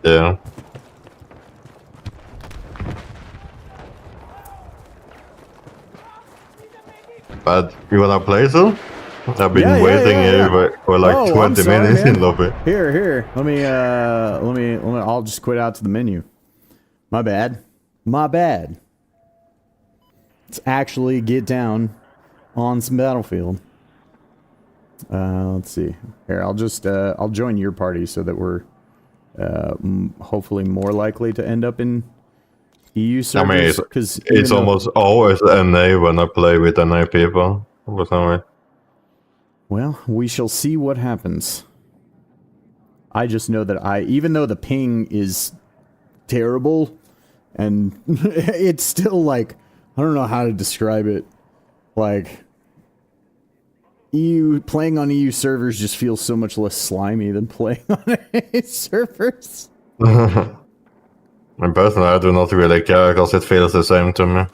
Yeah. But you wanna play some? I've been waiting here for like 20 minutes in lobby. Here. Let me, I'll just quit out to the menu. My bad. Let's actually get down on some Battlefield. Let's see. Here, I'll just, I'll join your party so that we're, hopefully more likely to end up in EU servers. I mean, it's almost always NA when I play with NA people. For some reason. Well, we shall see what happens. I just know that even though the ping is terrible, and it's still like, I don't know how to describe it. Like, playing on EU servers just feels so much less slimy than playing on NA servers. And personally, I do not really care because it feels the same to me.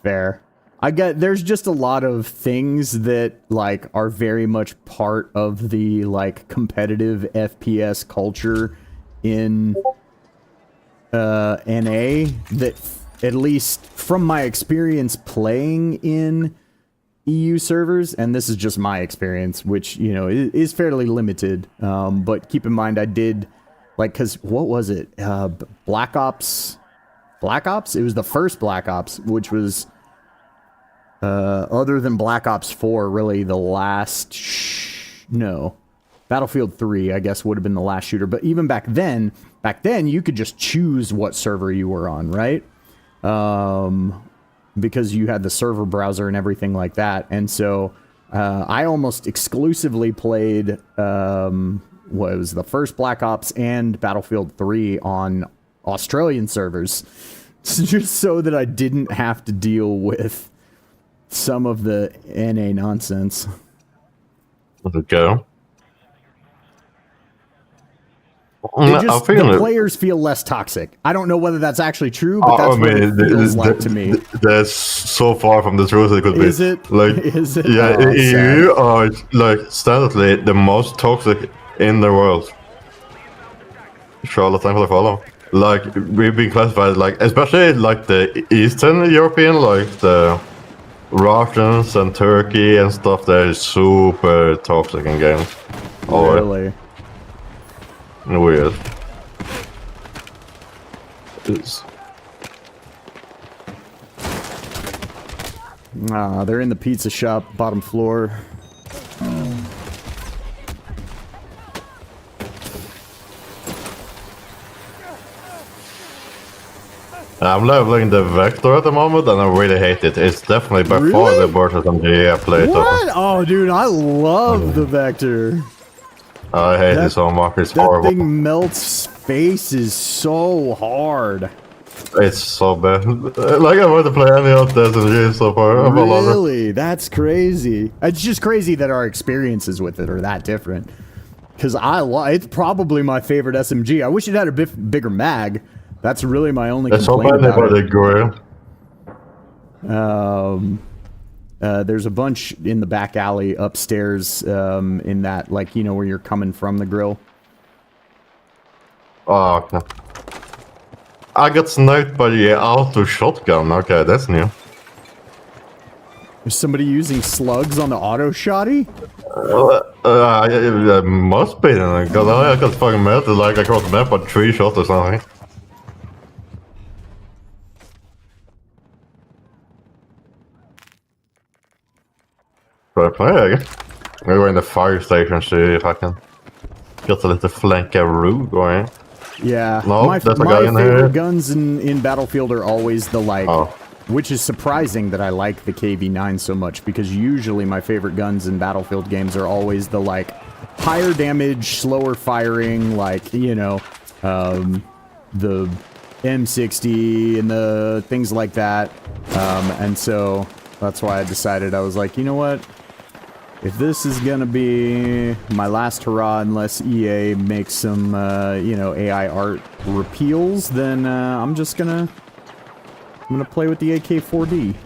Fair. There's just a lot of things that, like, are very much part of the, like, competitive FPS culture in NA that, at least from my experience playing in EU servers, and this is just my experience, which, you know, is fairly limited, but keep in mind I did, like, because, what was it? Black Ops? It was the first Black Ops, which was... other than Black Ops 4, really the last... No. Battlefield 3, I guess, would have been the last shooter. But even back then, you could just choose what server you were on, right? Because you had the server browser and everything like that. And so I almost exclusively played what was the first Black Ops and Battlefield 3 on Australian servers, just so that I didn't have to deal with some of the NA nonsense. Okay. The players feel less toxic. I don't know whether that's actually true, but that's what it feels like to me. That's so far from the truth it could be. Is it? Like, Is it? yeah, Oh, you are like standardly the most toxic in the world. Charlotte, thanks for the follow. Like, we've been classified, like, especially like the Eastern European, like the Russians and Turkey and stuff. They're super toxic in games. Really? Weird. It's... They're in the pizza shop, bottom floor. I'm leveling the Vector at the moment, and I really hate it. It's definitely by far the worst SMG I played. What? Oh, dude, I love the Vector. I hate it so much. It's that horrible. Thing melts faces so hard. It's so bad. Like, I want to play any of the SMGs so far. Really? That's crazy. It's just crazy that our experiences with it are that different. Because it's probably my favorite SMG. I wish it had a bit bigger mag. That's really my only complaint about it. There's a bunch in the back alley upstairs in that, like, you know, where you're coming from the grill. Oh, okay. I got sniped by the auto shotgun. Okay, that's new. Is somebody using slugs on the auto shotty? It must be then, because I got fucking melted like across the map by 3 shots or something. Should I play again? I'm gonna go in the fire station, see if I can get a little flankaroo going. Yeah, no, my favorite guns in Battlefield are always the, like, which is surprising that I like the KV-9 so much, because usually my favorite guns in Battlefield games are always the, like, higher damage, slower firing, like, you know, the M60 and the things like that. And so that's why I decided, I was like, you know what? If this is gonna be my last hurrah, unless EA makes some, you know, AI art repeals, then I'm gonna play with the AK4D.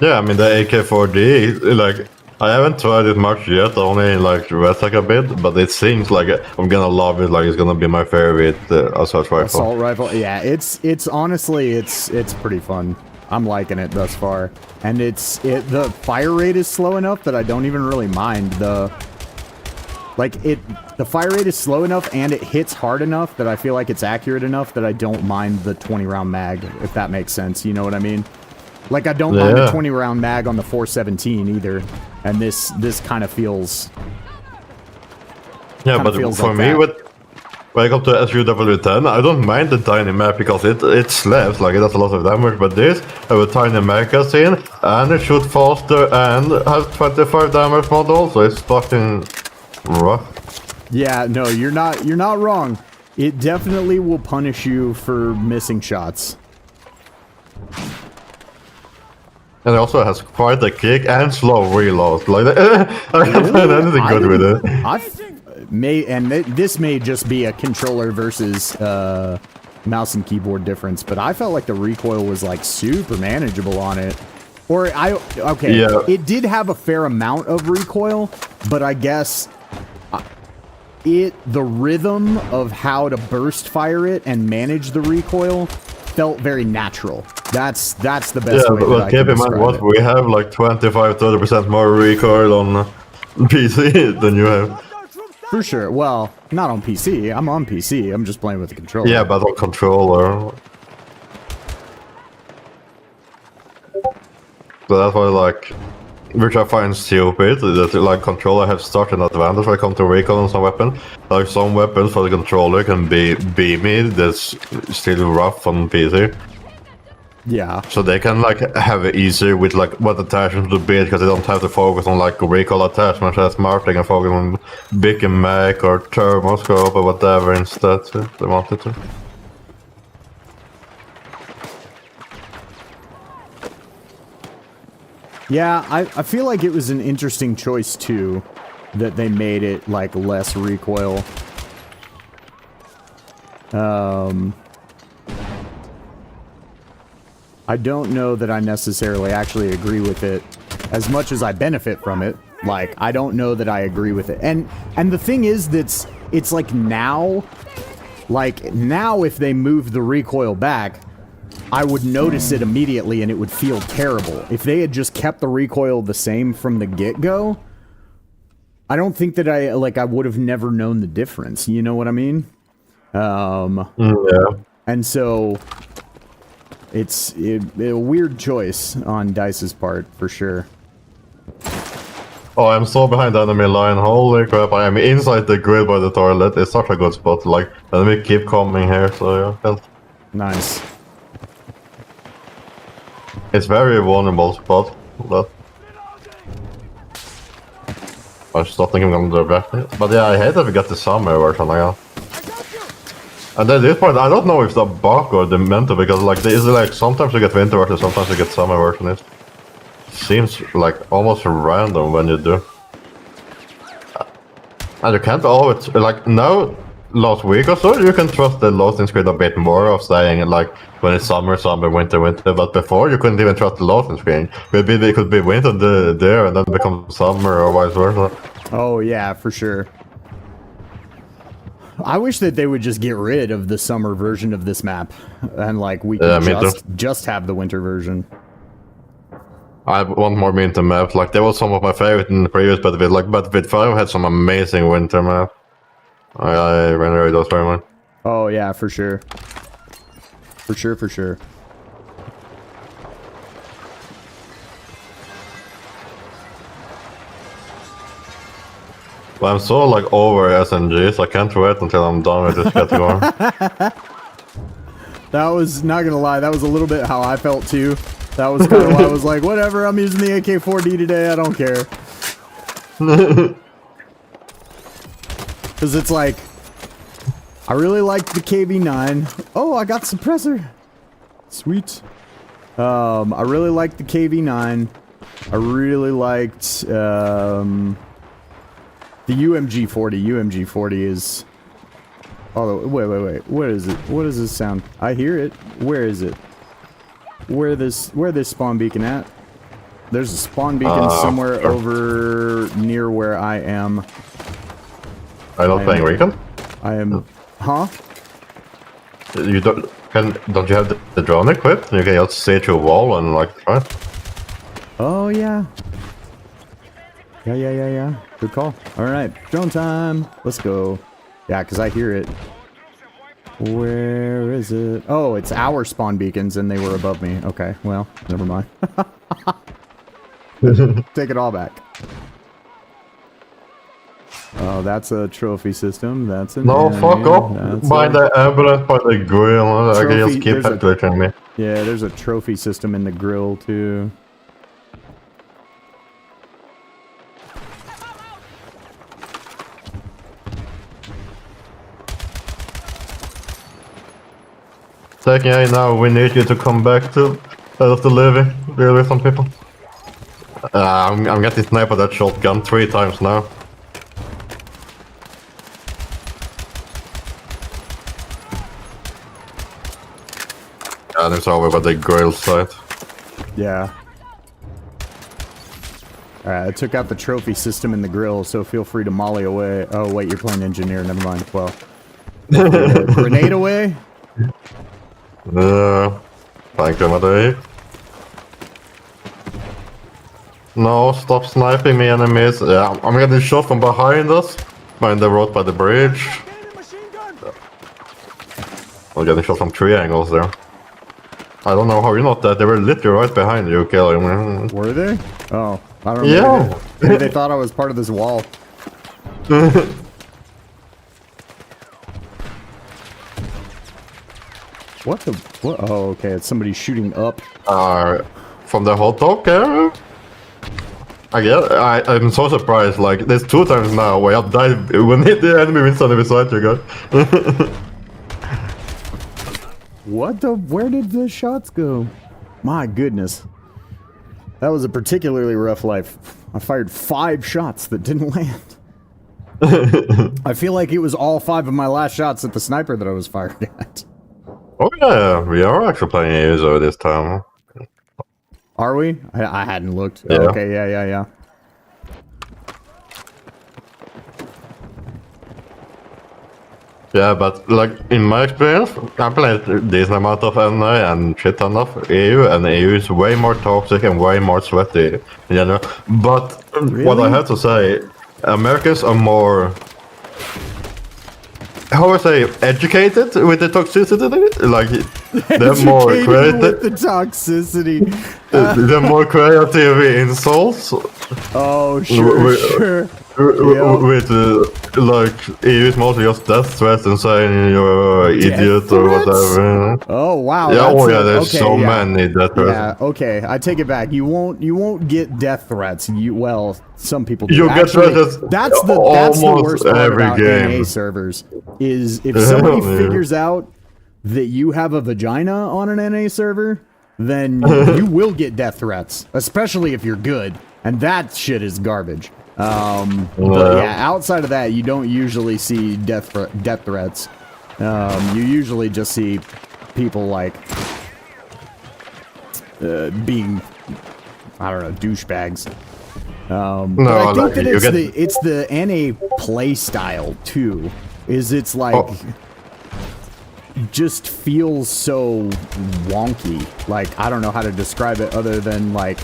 Yeah, I mean the AK4D, like, I haven't tried it much yet, only like read like a bit, but it seems like I'm gonna love it, like it's gonna be my favorite assault rifle. Assault rifle, yeah, it's honestly, it's pretty fun. I'm liking it thus far, and the fire rate is slow enough that I don't even really mind the fire rate is slow enough, and it hits hard enough that I feel like it's accurate enough that I don't mind the 20-round mag, if that makes sense. You know what I mean? Like, I don't mind the 20-round mag on the 417 either, and this kind of feels. Yeah, but for like me, that. when I come to SUW10, I don't mind the tiny map because it slaps, like it does a lot of damage, but this have a tiny magazine, and it shoots faster, and has 25 damage model, so it's fucking rough. Yeah, no, you're not wrong. It definitely will punish you for missing shots. And it also has quite a kick and slow reload. Like, I can't find anything good with it. This may just be a controller versus mouse and keyboard difference, but I felt like the recoil was like super manageable on it. It did have a fair amount of recoil, but I guess the rhythm of how to burst fire it and manage the recoil felt very natural. That's the best way that I can describe it. But keep in mind what we have, like 25-30% more recoil on PC than you have. For sure. Well, not on PC. I'm on PC. I'm just playing with the controller. Yeah, but on controller. So that's why, like, which I find stupid, that like controller have such an advantage when it comes to recon on some weapon. Like some weapons for the controller can be beamy, that's still rough on PC. Yeah. So they can like have it easier with like what attachments to build because they don't have to focus on like recall attachments. That's smart. They can focus on big and mag or thermoscope or whatever instead if they wanted to. Yeah, I feel like it was an interesting choice too, that they made it like less recoil. I don't know that I necessarily actually agree with it as much as I benefit from it. Like, I don't know that I agree with it. And the thing is that it's like now if they move the recoil back, I would notice it immediately and it would feel terrible. If they had just kept the recoil the same from the get-go, I don't think that I would have never known the difference. You know what I mean? Yeah. And so it's a weird choice on DICE's part, for sure. Oh, I'm so behind the enemy line. Holy crap, I am inside the grid by the toilet. It's such a good spot. Like, the enemy keep coming here, so yeah. Nice. It's very vulnerable spot. But I just don't think I'm gonna do back there. But yeah, I hate that we got the summer version again. And at this point, I don't know if it's a bug or the mental, because like there is like sometimes you get winter version, sometimes you get summer version. It seems like almost random when you do. And you can't always like now. Last week or so, you can trust the loading screen a bit more of saying like when it's summer, summer, winter, winter. But before, you couldn't even trust the loading screen. Maybe it could be winter there and then become summer or vice versa. Oh yeah, for sure. I wish that they would just get rid of the summer version of this map and like we could just have the winter version. I want more winter maps. Like there was some of my favorite in the previous Battlefield. Like Battlefield 5 had some amazing winter maps. I really those very much. Oh yeah, for sure. For sure, for sure. But I'm so like over SNGs, I can't wait until I'm done with this category. That was, not gonna lie, that was a little bit how I felt too. That was kind of why I was like, whatever, I'm using the AK4D today, I don't care. Because it's like, I really liked the KV9. Oh, I got suppressor. Sweet. I really liked the KV9. I really liked the UMG40. UMG40 is... Oh, wait. What is it? What does this sound? I hear it. Where is it? Where this spawn beacon at? There's a spawn beacon somewhere over near where I am. Are you not playing Recon? I am... Huh? You don't you have the drone equipped? You can just see through a wall and like try. Oh yeah. Yeah. Good call. Alright, drone time. Let's go. Yeah, because I hear it. Where is it? Oh, it's our spawn beacons and they were above me. Okay, well, never mind. Take it all back. Oh, that's a trophy system. That's a no, fuck off! By the ambulance, by the grill. I can just keep glitching me. Yeah, there's a trophy system in the grill too. Taking A now, we need you to come back to the living. Deal with some people. I'm getting sniped by that shotgun 3 times now. And it's over by the grill site. Yeah. Alright, I took out the trophy system in the grill, so feel free to molly away. Oh, wait, you're playing engineer, never mind. Well. Grenade away? Thank you, Madrid. No, stop sniping me, enemies. Yeah, I'm getting shot from behind us. Behind the road by the bridge. I'm getting shot from 3 angles there. I don't know how you're not dead. They were literally right behind you, killing me. Were they? Oh. I don't know. Maybe they thought I was part of this wall. What the? What? Oh, okay. It's somebody shooting up. From the hot dog area? I'm so surprised. Like, there's 2 times now where I've died when the enemy was standing beside you guys. What the? Where did the shots go? My goodness. That was a particularly rough life. I fired 5 shots that didn't land. I feel like it was all 5 of my last shots at the sniper that I was fired at. Oh yeah, we are actually playing ASO this time. Are we? I hadn't looked. Yeah. Oh, okay, yeah. Yeah, but like in my experience, I played a decent amount of NA and shit ton of EU, and EU is way more toxic and way more sweaty in general. But what I have to say, Americans are more, how would I say, educated with the toxicity. Like they're more creative with the toxicity. They're more creative insults. Oh, sure. With like EU is mostly just death threats and saying you're an idiot or whatever. Oh wow. Yeah, there's so many death threats. Yeah, okay, I take it back. You won't get death threats. Well, some people do. You get threats that's the worst part about NA servers. Is if somebody figures out that you have a vagina on an NA server, then you will get death threats, especially if you're good, and that shit is garbage. But yeah, outside of that, you don't usually see death threats. You usually just see people like being, I don't know, douchebags. But I think that it's the NA play style too. It's like just feels so wonky. Like I don't know how to describe it other than like.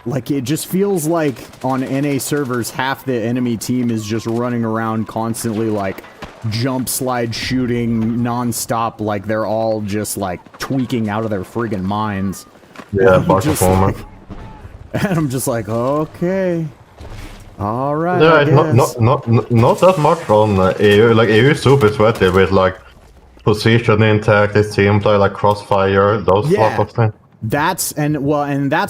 Like, it just feels like on NA servers, half the enemy team is just running around constantly, like, jump slide shooting non-stop, like they're all just, like, tweaking out of their friggin' minds. Yeah, bar performance. And I'm just like, okay. Alright, yeah, it's not that much on EU. Like, EU is super sweaty with, like, positioning, tactics, team play, like, crossfire, those sort of things. That's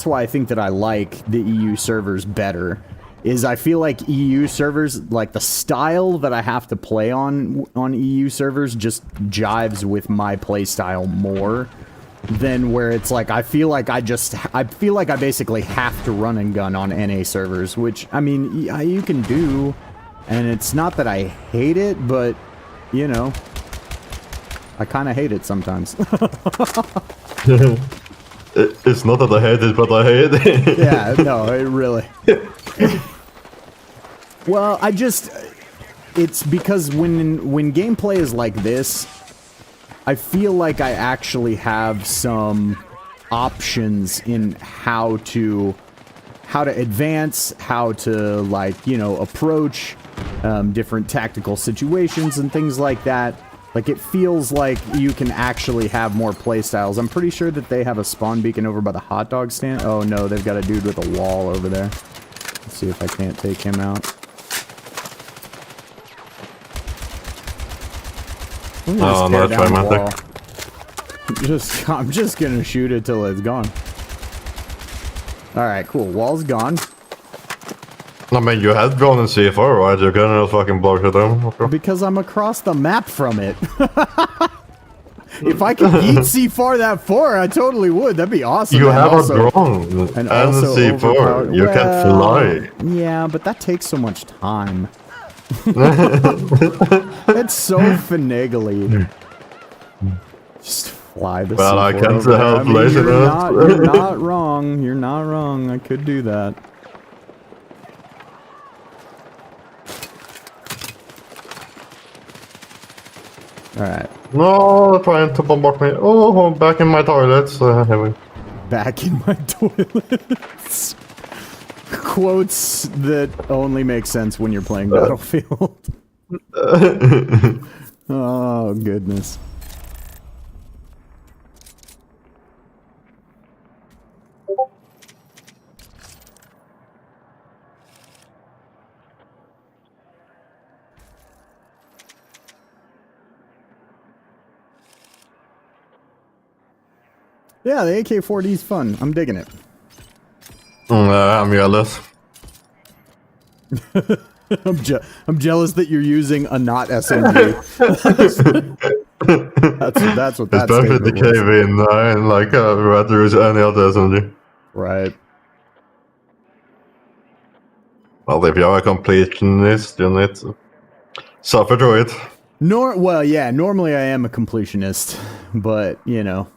why I think that I like the EU servers better. Is I feel like EU servers, like the style that I have to play on EU servers, just jives with my play style more than where it's like I feel like I basically have to run and gun on NA servers, which I mean you can do, and it's not that I hate it, but you know, I kind of hate it sometimes. It's not that I hate it, but I hate it. Yeah, no, it really. Well, it's because when gameplay is like this, I feel like I actually have some options in how to advance, how to, like, you know, approach different tactical situations and things like that. Like, it feels like you can actually have more playstyles. I'm pretty sure that they have a spawn beacon over by the hot dog stand. Oh no, they've got a dude with a wall over there. Let's see if I can't take him out. Oh, no, that's romantic. I'm just gonna shoot it till it's gone. Alright, cool. Wall's gone. I mean, you had gone in C4, right? You couldn't fucking blow it down. Because I'm across the map from it. If I could eat C4 that far, I totally would. That'd be awesome. You have a drone and C4. You can fly. Yeah, but that takes so much time. It's so finagly. Just fly the Well, C4 I can't over there. help later. You're not wrong. You're not wrong. I could do that. Alright. No, trying to bombard me. Oh, back in my toilets. Back in my toilets. Quotes that only make sense when you're playing Battlefield. Oh, goodness. Yeah, the AK4D is fun. I'm digging it. I'm jealous. I'm jealous that you're using a not SMG. that's what that Especially the statement was. KV9, like I'd rather use any other SMG. Right. Well, if you are a completionist, you need to suffer through it. Well, yeah, normally I am a completionist, but you know,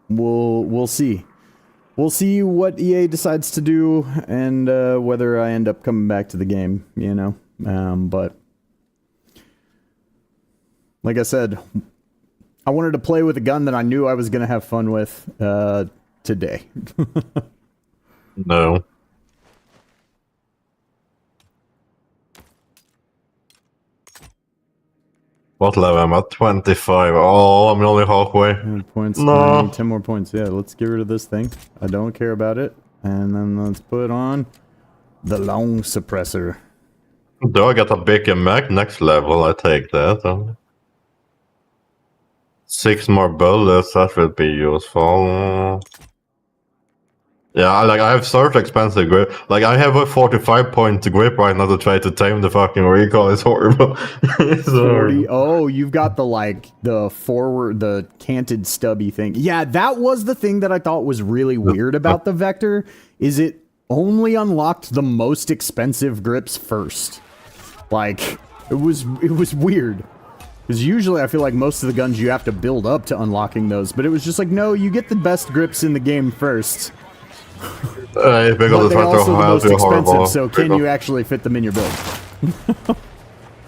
we'll see. We'll see what EA decides to do and whether I end up coming back to the game, you know. But like I said, I wanted to play with a gun that I knew I was going to have fun with today. No. What level am I at? 25. Oh, I'm only halfway. 10 points. No. I need 10 more points. Yeah, let's get rid of this thing. I don't care about it. And then let's put on the long suppressor. Do I get a bigger mag next level? I take that. 6 more bullets, that would be useful. Yeah, like I have such expensive grip. Like I have a 45-point grip right now to try to tame the fucking Recon. It's horrible. It's 40. Oh, you've got the forward, the canted stubby thing. Yeah, that was the thing that I thought was really weird about the Vector, is it only unlocked the most expensive grips first. Like, it was weird. Because usually I feel like most of the guns you have to build up to unlocking those, but it was just like, no, you get the best grips in the game first. Because But it's they're also the most expensive, horrible. so can you actually fit them in your build?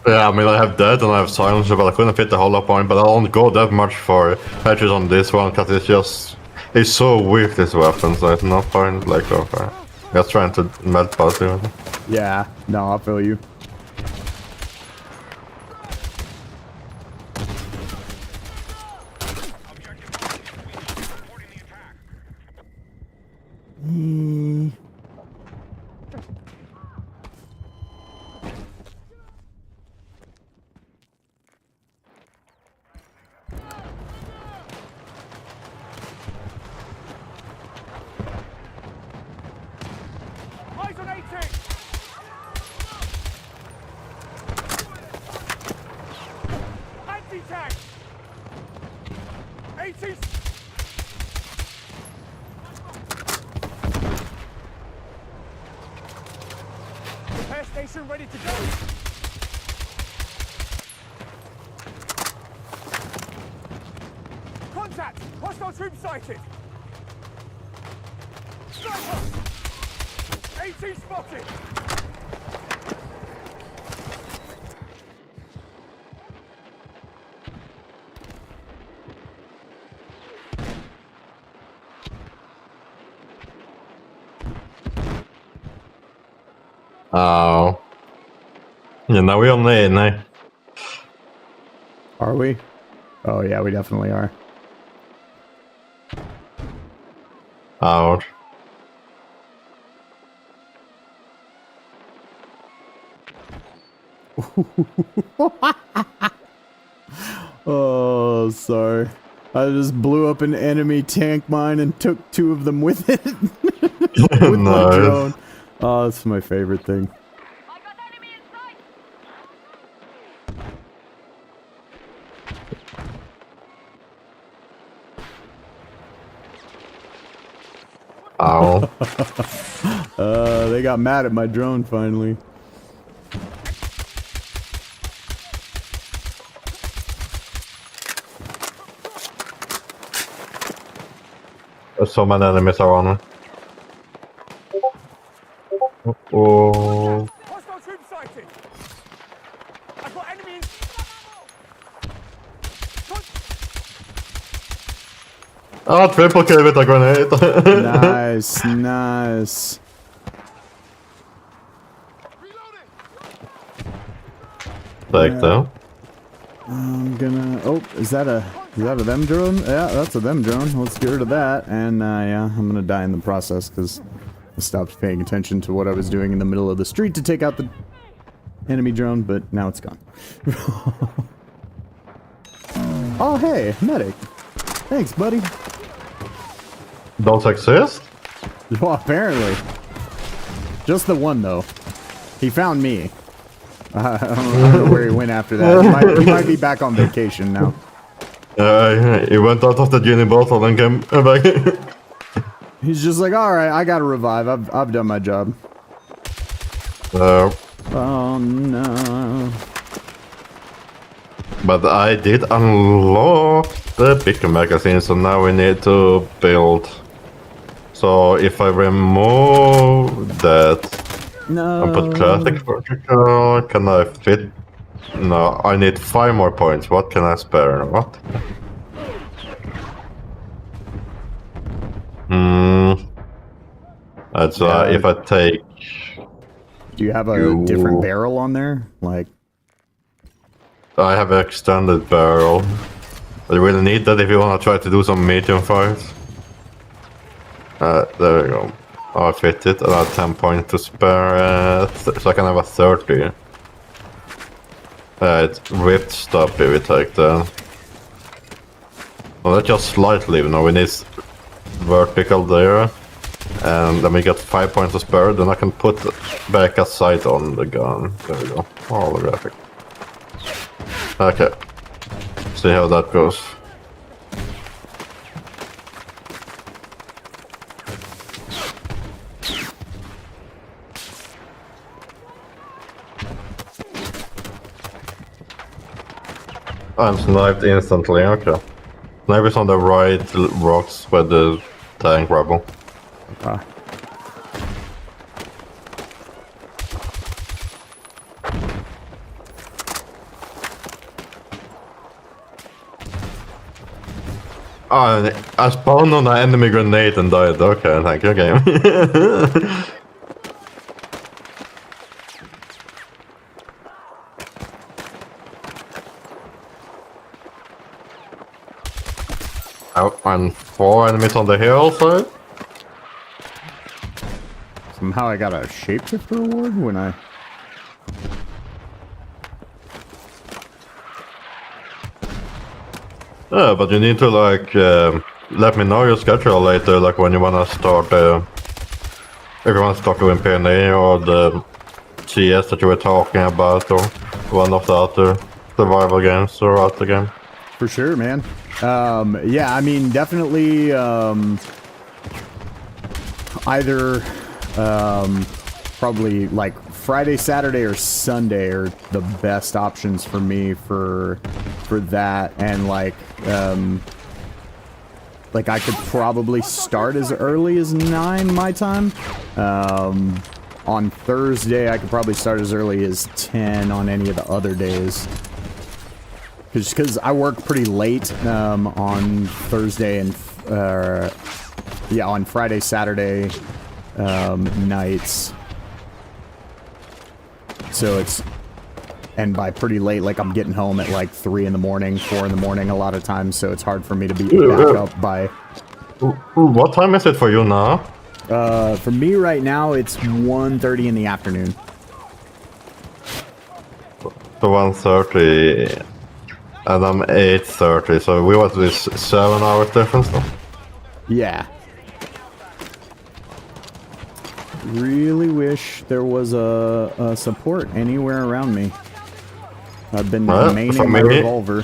Yeah, I mean, I have that and I have silencer, but I couldn't fit the whole up on it. But I don't go that much for patches on this one because it's so weak, this weapon. So it's not fine. Like, okay, just trying to melt past it. Yeah, no, I feel you. Eyes on 18! Anti-tank! 18! Repair station ready to go! Contact! Hostile troops sighted! Sniper! 18 spotted! Oh. Yeah, now we're on the now. Are we? Oh yeah, we definitely are. Ouch. Oh, sorry. I just blew up an enemy tank mine and took 2 of them with it. With my Nice. drone. Oh, that's my favorite thing. I got enemy in sight! Ow. They got mad at my drone finally. There's so many enemies around me. Oh. Hostile troops sighted! I've got enemy in... Ah, triple kill with a grenade. Nice, nice. Take them. I'm gonna. Oh, is that a them drone? Yeah, that's a them drone. Let's get rid of that. And yeah, I'm gonna die in the process because I stopped paying attention to what I was doing in the middle of the street to take out the enemy drone, but now it's gone. Oh, hey, medic. Thanks, buddy. those exist? Well, apparently. Just the one, though. He found me. I don't know where he went after that. He might be back on vacation now. He went out of the genie bottle and came back. He's just like, alright, I gotta revive. I've done my job. Oh, no. But I did unlock the bigger magazine, so now we need to build. So if I remove that No. and put classic vertical, can I fit? No, I need 5 more points. What can I spare? What? That's if I take. Do you have a different barrel on there? Like, I have an extended barrel. But you really need that if you want to try to do some medium fights. There we go. Oh, I fit it. I have 10 points to spare, so I can have a 30. It's ripped stuff if we take that. Well, that's just slightly, you know, we need vertical there. And then we get 5 points to spare, then I can put back a sight on the gun. There we go. Holographic. Okay. See how that goes. I'm sniped instantly, okay. Sniper's on the right rocks where the tank rubble. ah. I spawned on an enemy grenade and died. Okay, thank you, game. Oh, and 4 enemies on the hillside. Somehow I got a shapeshifter award when I... Yeah, but you need to like let me know your schedule later, like when you wanna start. If you wanna start doing PNA or the CS that you were talking about, or one of the other survival games or other game. For sure, man. Yeah, I mean, definitely either probably like Friday, Saturday, or Sunday are the best options for me for that, and like I could probably start as early as 9 my time. On Thursday, I could probably start as early as 10 on any of the other days. Because I work pretty late on Thursday and yeah, on Friday, Saturday nights. So it's, and by pretty late, like I'm getting home at like 3 in the morning, 4 in the morning a lot of times, so it's hard for me to be back up by... What time is it for you now? For me right now, it's 1:30 in the afternoon. So 1:30, and I'm 8:30, so we want this 7 hours difference though? Yeah. Really wish there was a support anywhere around me. I've been maining my revolver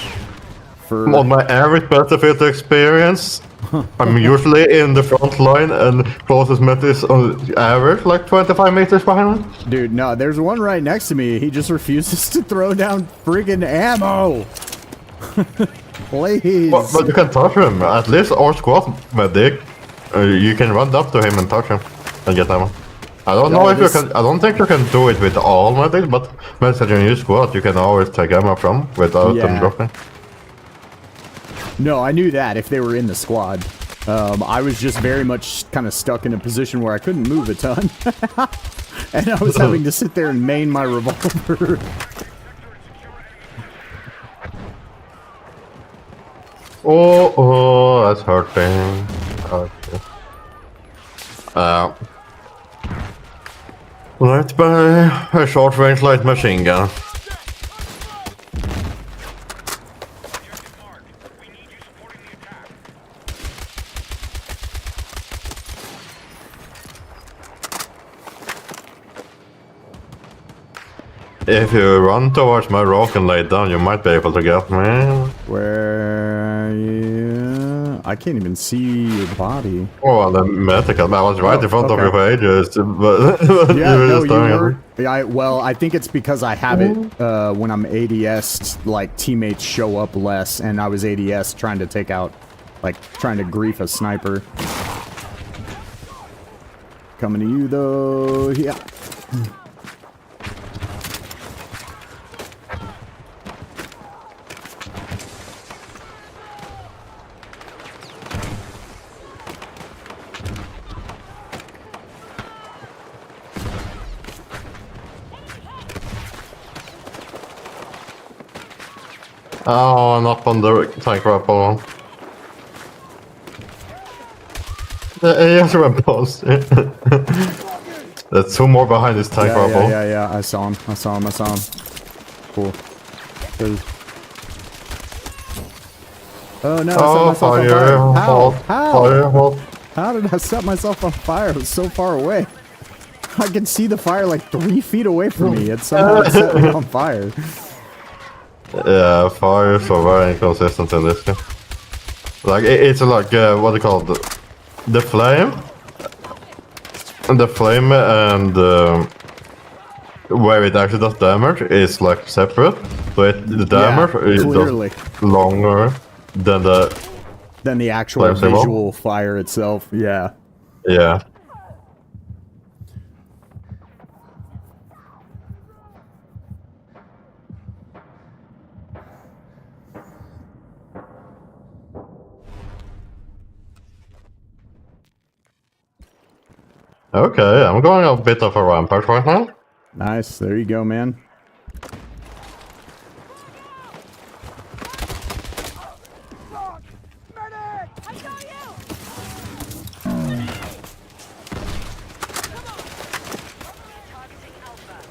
for... On my average Battlefield experience, I'm usually in the front line and closest met is on average like 25 meters behind me. Dude, no, there's one right next to me. He just refuses to throw down friggin' ammo. Please. But you can touch him. At least our squad medic, you can run up to him and touch him and get ammo. I don't know if you can. I don't think you can do it with all medics, but medics that you use squad, you can always take ammo from without them dropping. No, I knew that if they were in the squad. I was just very much kind of stuck in a position where I couldn't move a ton. And I was having to sit there and main my revolver. Oh, that's hurting. Okay. Let's buy a short-range light machine gun. If you run towards my rock and lay down, you might be able to get me. Where are you? I can't even see your body. Oh, well, the medical. I was right in front of you for ages, but Yeah, you were no, just you staring at were. me. Well, I think it's because I have it when I'm ADS, like teammates show up less, and I was ADS trying to take out, like trying to grief a sniper. Coming to you though, yeah. Oh, I'm up on the tank rifle one. The AS went past. There's two more behind this tank rifle. Yeah. I saw him. Cool. Oh no! I set myself on fire. How? How did I set myself on fire? It was so far away. I could see the fire like 3 feet away from me. It somehow set me on fire. Yeah, fires are very inconsistent in this game. Like, it's like, what do you call it? The flame? The flame and where it actually does damage is like separate. So the damage is just longer than the actual visual fire itself. Yeah. Yeah. Okay, I'm going a bit of a rampage right now. Nice, there you go, man.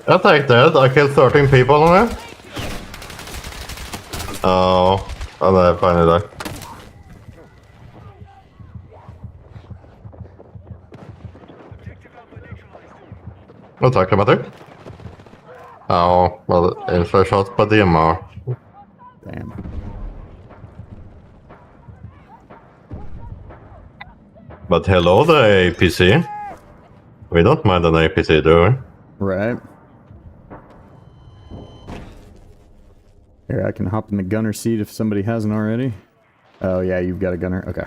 I take that, I killed 13 people on there. Oh, I finally died. What talking about it? Oh, well, info shot by DMR. Damn. But hello there, APC. We don't mind an APC, do we? Right. Here, I can hop in the gunner seat if somebody hasn't already. Oh yeah, you've got a gunner. Okay.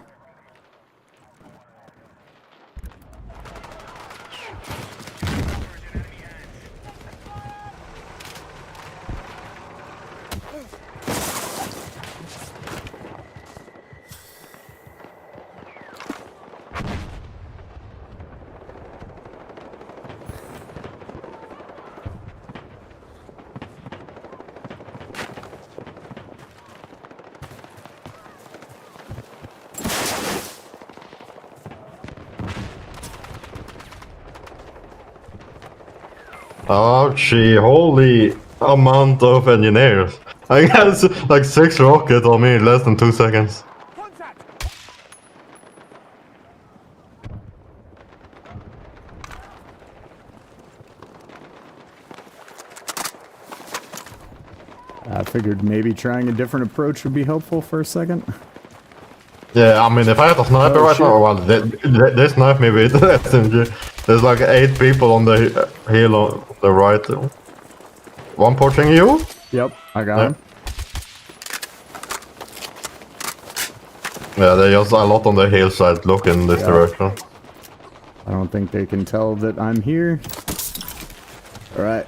Oh gee, holy amount of engineers. I guess like 6 rockets on me in less than 2 seconds. I figured maybe trying a different approach would be helpful for a second. Yeah, I mean, if I had a sniper right now, well, they snipe me with the SMG. There's like 8 people on the hill on the right. One pushing you? Yep, I got him. Yeah, there's just a lot on the hillside looking this direction. I don't think they can tell that I'm here. Alright.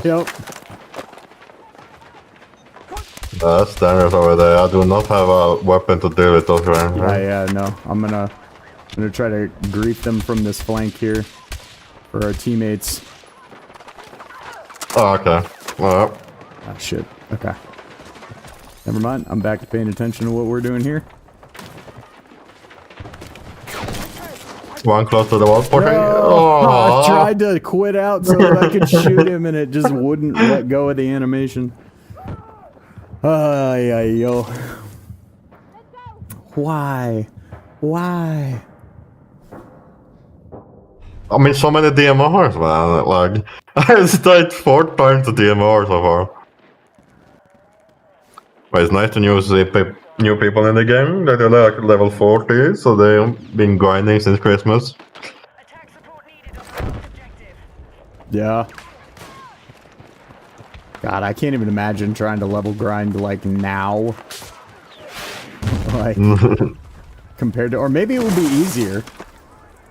Yep. Standards over there. I do not have a weapon to deal with those right now. Yeah, no. I'm gonna try to grief them from this flank here for our teammates. Oh, okay. Alright. Ah, shit. Okay. Never mind. I'm back to paying attention to what we're doing here. One close to the wall, pushing. Oh, I tried to quit out so that I could shoot him, and it just wouldn't let go of the animation. Yeah, yo. Why? Why? I mean, so many DMRs, man. Like, I've died 4 times to DMR so far. But it's nice to see new people in the game that are like level 40, so they've been grinding since Christmas. Attack support needed on the last objective. Yeah. God, I can't even imagine trying to level grind like now. Like, compared to, or maybe it would be easier.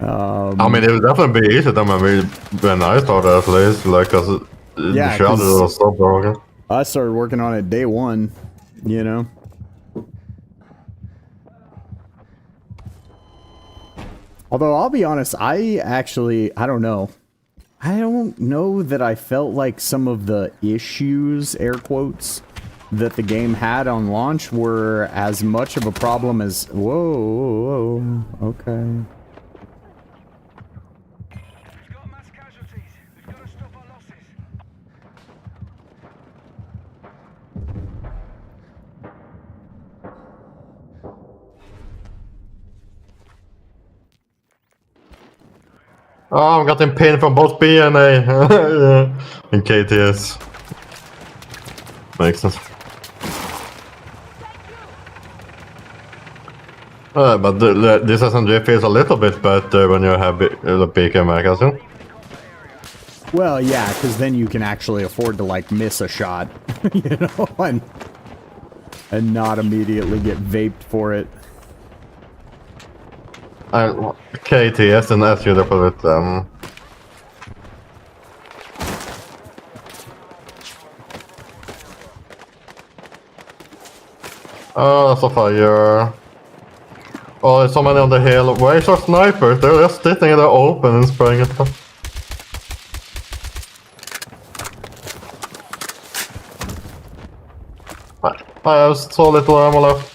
I mean, it would definitely be easier than when I started at least, like, cause Yeah, the shadows 'cause- are so broken. I started working on it day one, you know? Although, I'll be honest, I don't know. I don't know that I felt like some of the issues, air quotes, that the game had on launch were as much of a problem as... Whoa, okay. We've got mass casualties. We've got to stop our losses. Oh, I'm getting pain from both B and A. Yeah. And KTS. Makes sense. But this SMG feels a little bit better when you have the PK magazine. Well, yeah, because then you can actually afford to, like, miss a shot, you know, and not immediately get vaped for it. KTS and SU a little bit, Oh, that's a fire. Oh, there's so many on the hill. Where's our snipers? They're just sitting in the open and spraying at them. I have so little ammo left.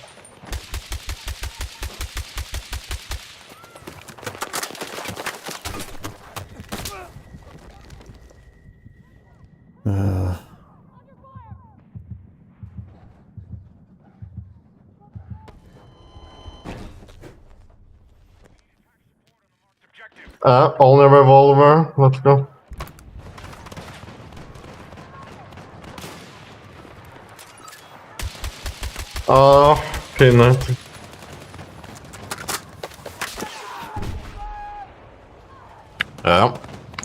Only a revolver. Let's go. Peanut. Yeah.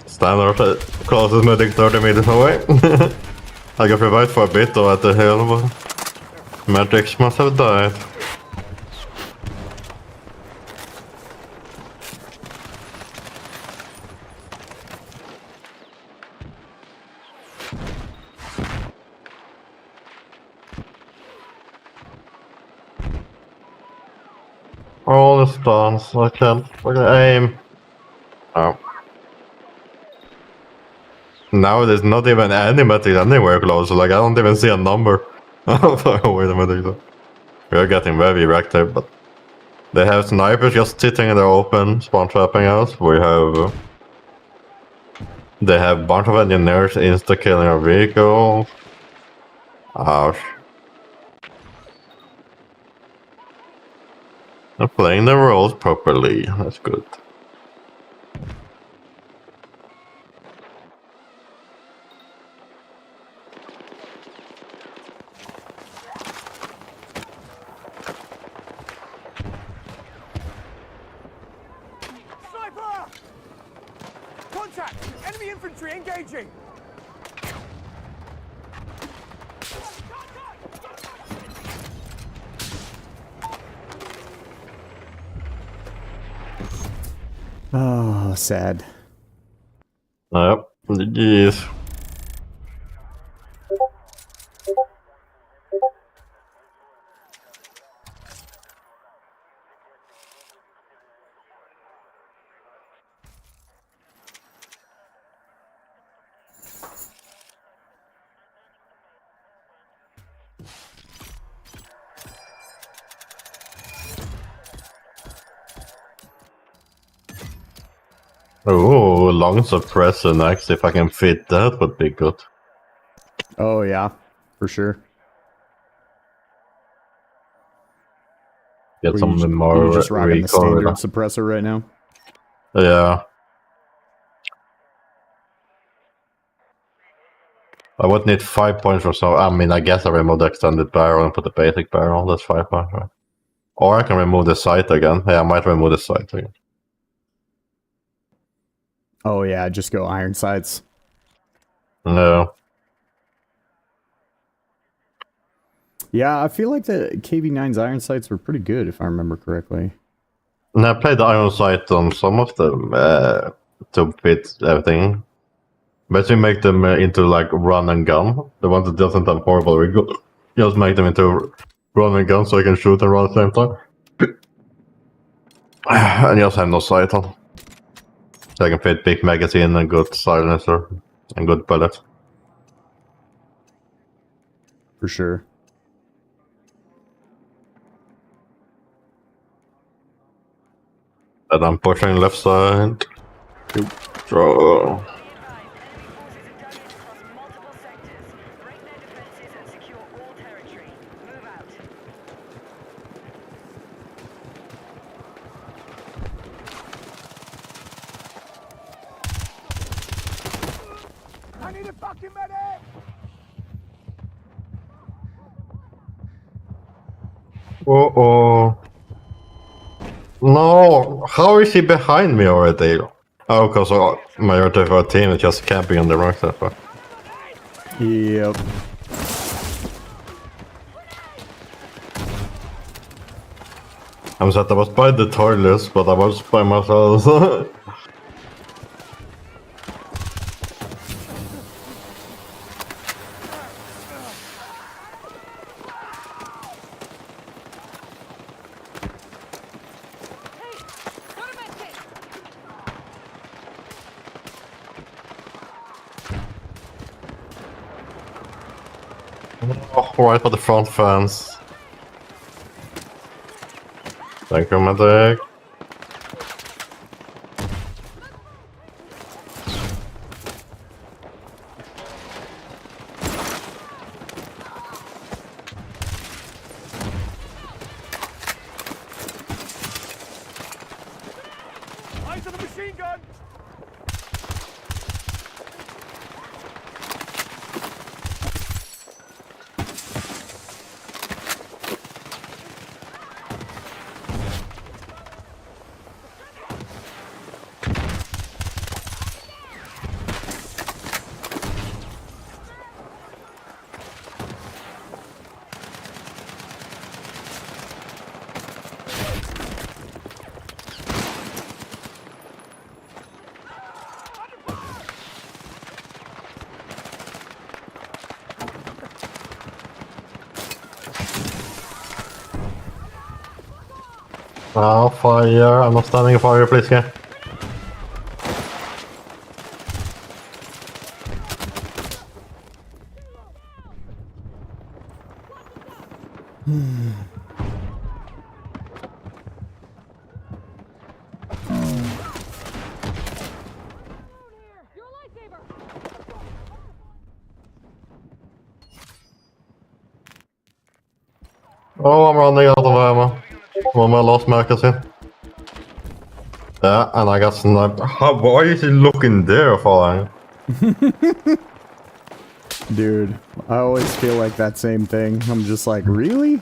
Standard closest medic 30 meters away. I got revived for a bit though at the hill, but medics must have died. All the stuns, I can't fucking aim. Oh. Now there's not even any medics anywhere close, like I don't even see a number. Where the medics are. We're getting very wrecked there, but they have snipers just sitting in the open, spawn trapping us. We have... they have a bunch of engineers insta-killing our vehicle. Ouch. They're playing the roles properly, that's good. Sniper! Contact! Enemy infantry engaging! Oh, sad. Yep, GG's. Oh, long suppressor next. If I can fit that, would be good. Oh, yeah, for sure. Get Were some you more just rocking the Recon. standard suppressor right now? Yeah. I would need 5 points or so. I mean, I guess I remove the extended barrel and put the basic barrel. That's 5 points, right? Or I can remove the sight again. Yeah, I might remove the sight again. Oh yeah, just go iron sights. No. Yeah, I feel like the KV9's iron sights were pretty good, if I remember correctly. And I played the iron sight on some of them to fit everything. Basically make them into like run and gun. The one that doesn't have horrible recoil. Just make them into run and gun so I can shoot and run at the same time. And just have no sight on. So I can fit big magazine and good silencer and good bullets. For sure. And I'm pushing left side. Yep. So I need a fucking medic! oh. No, how is he behind me already? Oh, because majority of our team is just camping on the rock that far. Yep. I was by the toilets, but I was by myself. Oh, right by the front fence. Thank you, medic. Eyes on the machine gun! Oh, fire. I'm not standing fire, please, guy. Oh, I'm running out of ammo. One my last magazine. Yeah, and I got sniped. Why is he looking there for? Dude, I always feel like that same thing. I'm just like, really?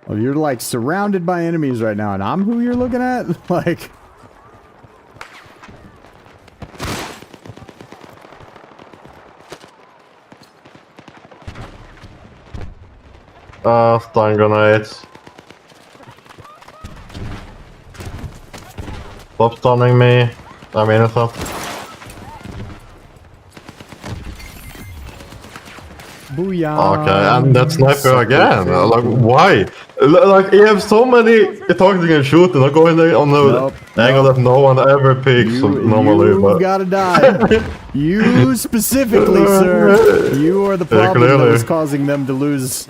Oh, you're like surrounded by enemies right now, and I'm who you're looking at? Like... Stun grenades. Stop stunning me. I'm innocent. Booyah! Okay, and that sniper again. Like, why? Like, you have so many targeting and shooting. I'm going there on the angle that no one ever picks normally. You've gotta die. You specifically, sir. You are the problem that is causing them to lose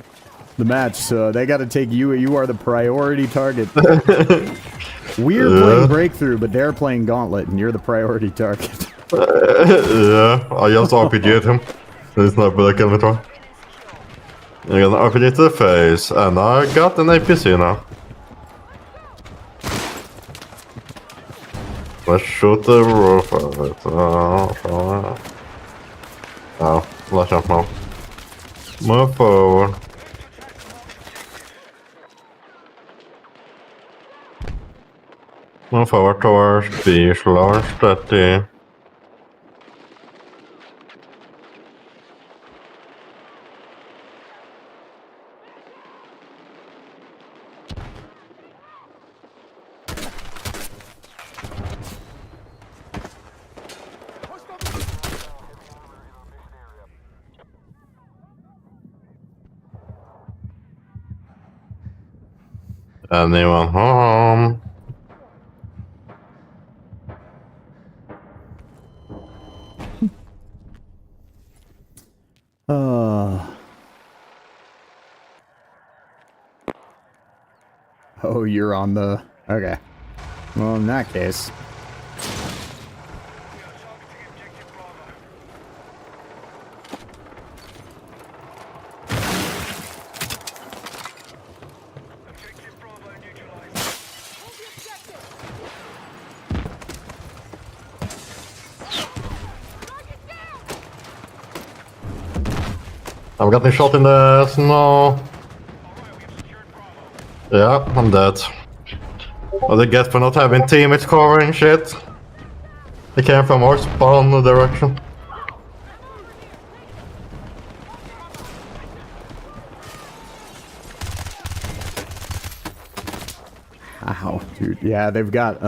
the match, so they gotta take you. You are the priority target. We're playing Breakthrough, but they're playing Gauntlet, and you're the priority target. Yeah, I just RPG'd him. It's not better kill me try. I got an RPG to the face, and I got an APC now. Let's shoot the roof of it. Oh. Let's jump now. Move forward. Move forward towards these large steady. Anyone home? Oh, you're on the... Okay. Well, in that case... I'm getting shot in the snow. Yeah, I'm dead. What they get for not having teammates covering shit. They came from our spawn direction. Ow, dude. Yeah, they've got,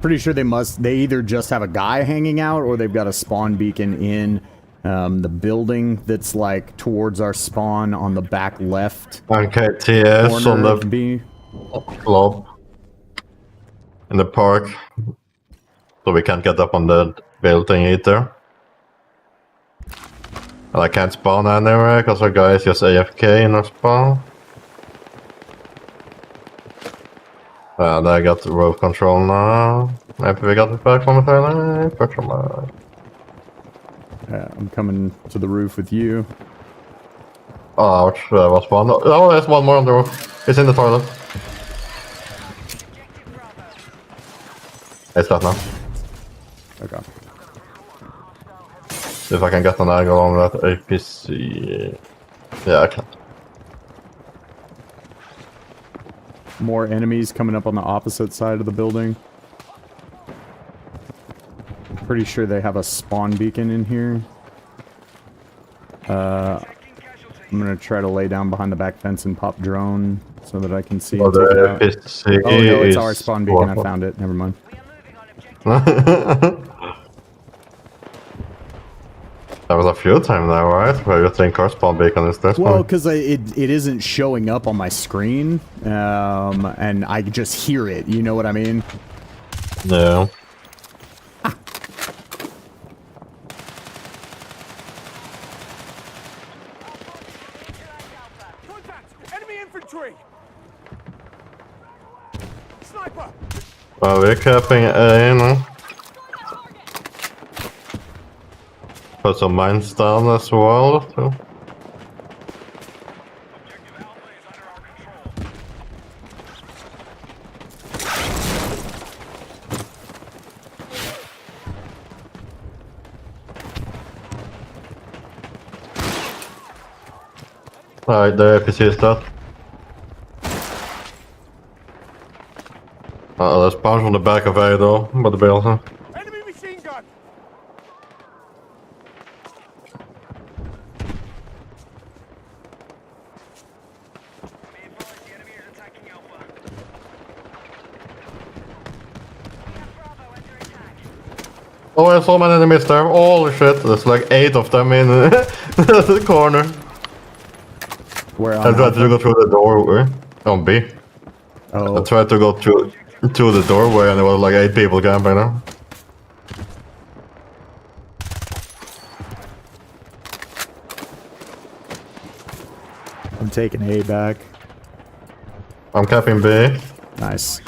pretty sure they either just have a guy hanging out or they've got a spawn beacon in the building that's like towards our spawn on the back left AKTS on corner of the B. club. In the park. So we can't get up on the building either. And I can't spawn anywhere because our guy is just AFK in our spawn. And I got the road control now. Maybe we got it back momentarily. I'm coming to the roof with you. Oh, ouch, that was one. Oh, there's one more on the roof. It's in the toilet. It's that now. Okay. See if I can get an angle on that APC. Yeah, I can. More enemies coming up on the opposite side of the building. I'm pretty sure they have a spawn beacon in here. I'm gonna try to lay down behind the back fence and pop drone so that I can see and take it out. APC Oh no, it's our spawn beacon. I found it. Never mind. That was a few times now, right? Where you think our spawn beacon is this Well, one? because it isn't showing up on my screen, and I just hear it. You know what I mean? Yeah. Contact! Enemy infantry! Sniper! Well, we're capping A now. Put some mines down as well, too. Alright, the APC is dead. There's bounce on the back of A though, by the building. Enemy machine gun! Oh, there's so many enemies there. Holy shit, there's like 8 of them in the corner. Where I tried to go through the doorway on B. Oh, I tried to go through the doorway and there was like 8 people camping there. I'm taking A back. I'm capping B. Nice.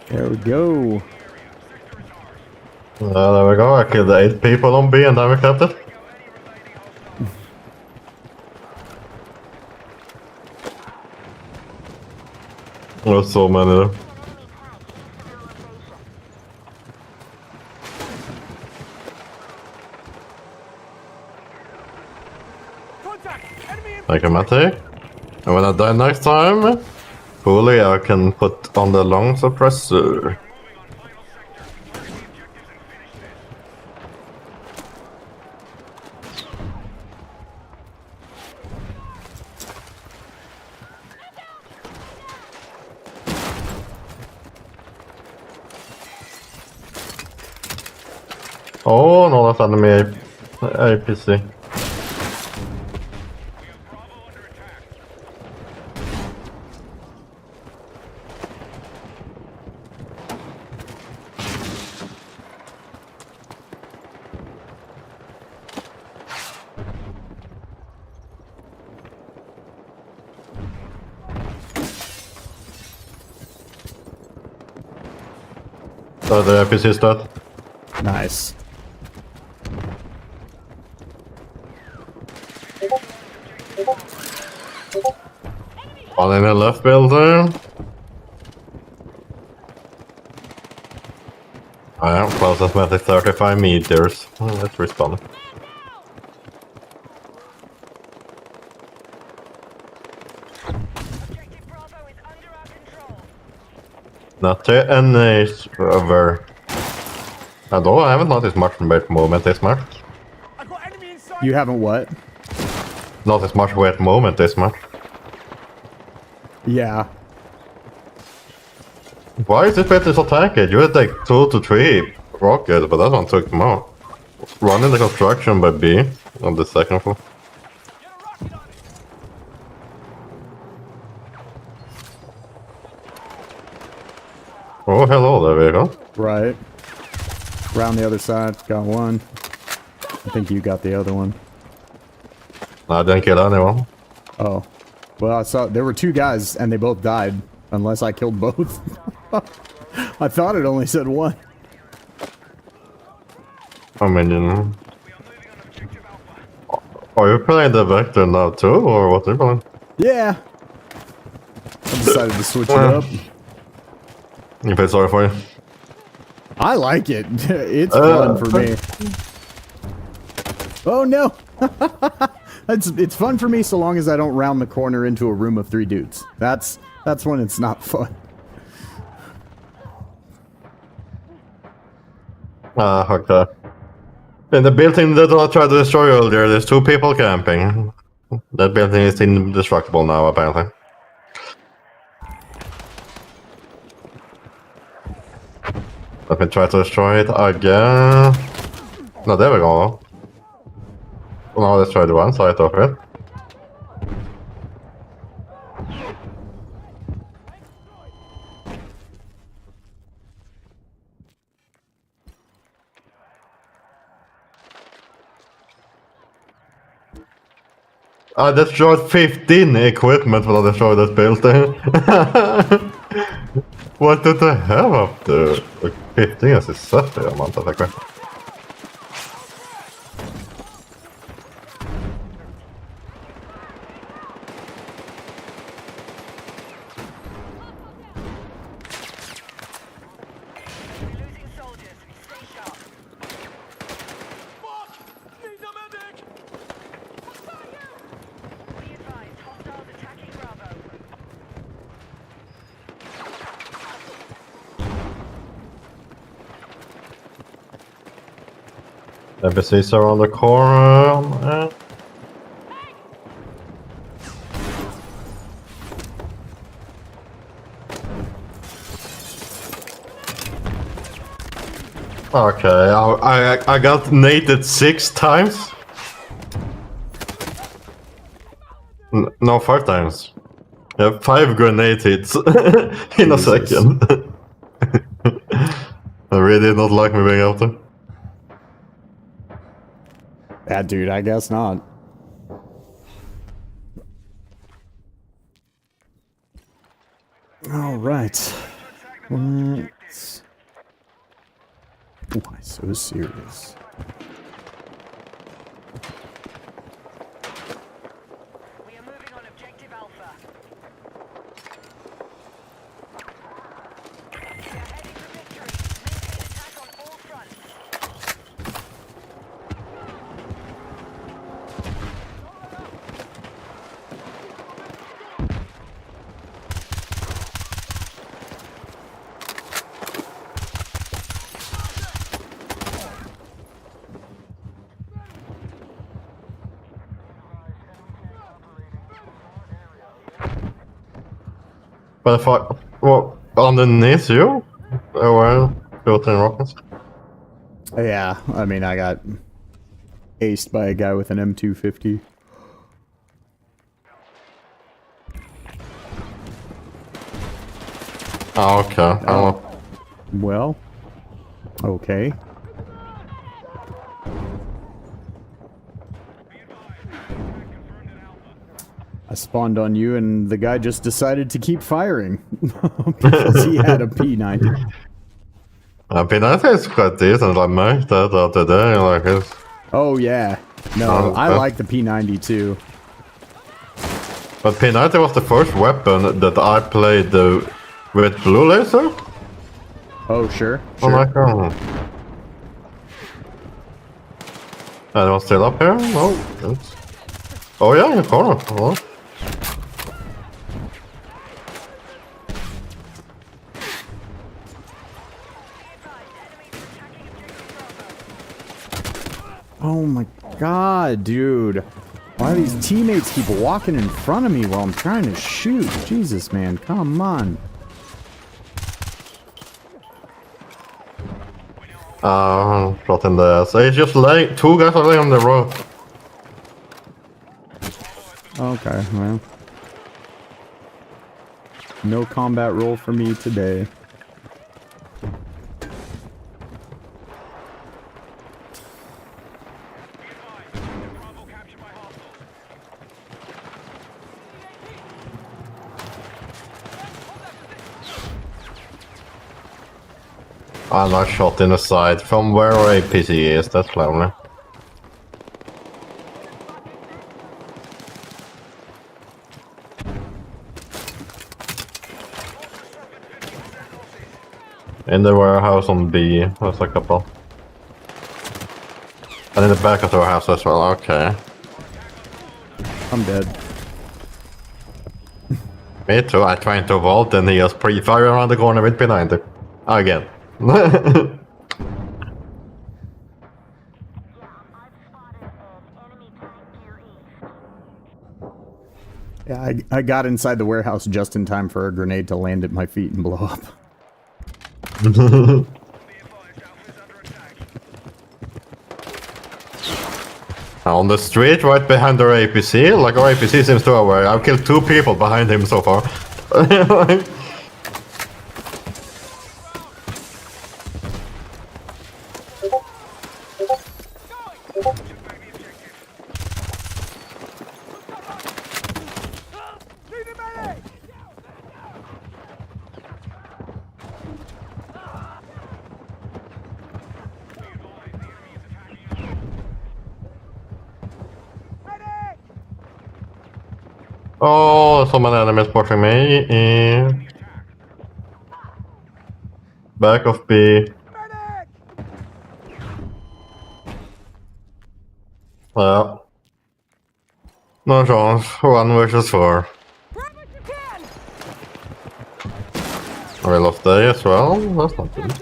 There we go. There we go, I killed 8 people on B and then we kept it. There's so many there. Contact! Enemy in Like a medic. And when I die next time, hopefully I can put on the long suppressor. Oh, no, that's enemy APC. So the APC is dead. Nice. One in the left building. I am closest method 35 meters. Let's respawn. Objective Bravo is under our control. Not the NA's over. Although I haven't noticed much weight movement this much. I got enemy inside! You haven't what? Not as much weight movement this much. Yeah. Why is this better so tanky? You had like 2 to 3 rockets, but that one took them out. Running the construction by B on the second floor. Get a rocket on it! Oh, hello there, Recon. Right. Around the other side. Got one. I think you got the other one. I didn't kill anyone. Oh. Well, I saw there were 2 guys and they both died. Unless I killed both. I thought it only said 1. I mean, you know. Are you playing the Vector now too, or what are you playing? Yeah. I decided to switch it up. You feel sorry for you? I like it. It's fun for me. Oh no! It's fun for me so long as I don't round the corner into a room of 3 dudes. That's when it's not fun. Ah, okay. In the building that I tried to destroy earlier, there's 2 people camping. That building is indestructible now, apparently. Let me try to destroy it again. No, there we go. Now let's try the one side of it. I destroyed 15 equipment when I destroyed that building. What did I have up there? Like 15 is exactly the amount of equipment. We're losing soldiers. Stay sharp. Fuck! Need a medic! Be advised, hostiles attacking Bravo. NPCs are on the corner. Okay, I got nated 6 times. No, 5 times. Yeah, 5 grenade hits in a second. I really did not like me being out there. Yeah, dude, I guess not. All right. Let's... Why so serious? We are moving on objective Alpha. But if I... Well, underneath you? There were built-in rockets. Yeah, I mean, I got aced by a guy with an M250. Oh, okay. Oh. Well, okay. I spawned on you and the guy just decided to keep firing because he had a P90. P90 is quite decent, like most that the other day, like it's... Oh yeah. No, Oh, I okay. like the P90 too. But P90 was the first weapon that I played with blue laser? Oh, sure. Oh my god. Anyone still up here? No. It's... Oh yeah, in the corner. Oh. Oh my god, dude. Why do these teammates keep walking in front of me while I'm trying to shoot? Jesus, man, come on. Shot in the ass. He's just laying... Two guys are laying on the road. Okay, well. No combat roll for me today. I'm not shot in the side. From where APC is, that's lovely. In the warehouse on B, there's a couple. And in the back of the warehouse as well, okay. I'm dead. Me too, I tried to vault and he just pre-fire around the corner with P90. Again. Yeah, I got inside the warehouse just in time for a grenade to land at my feet and blow up. On the street right behind our APC, like our APC seems to aware. I've killed 2 people behind him so far. Need a medic! Medic! Oh, so many enemies pushing me. Back of B. Medic! Yeah. No chance. 1 versus 4. Grab what you can! We lost A as well. That's not good.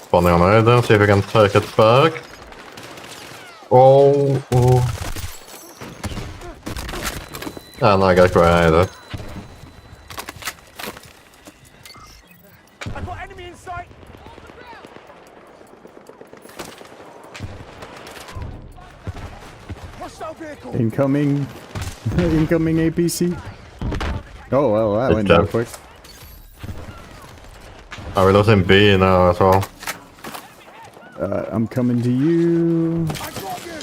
Spawning on A then, see if we can take it back. Oh. And I got grenaded. I've got enemy in sight! Hostile vehicle! Incoming... incoming APC. Oh, well, that went down quick. Are we losing B now as well? I'm coming to you. I got you!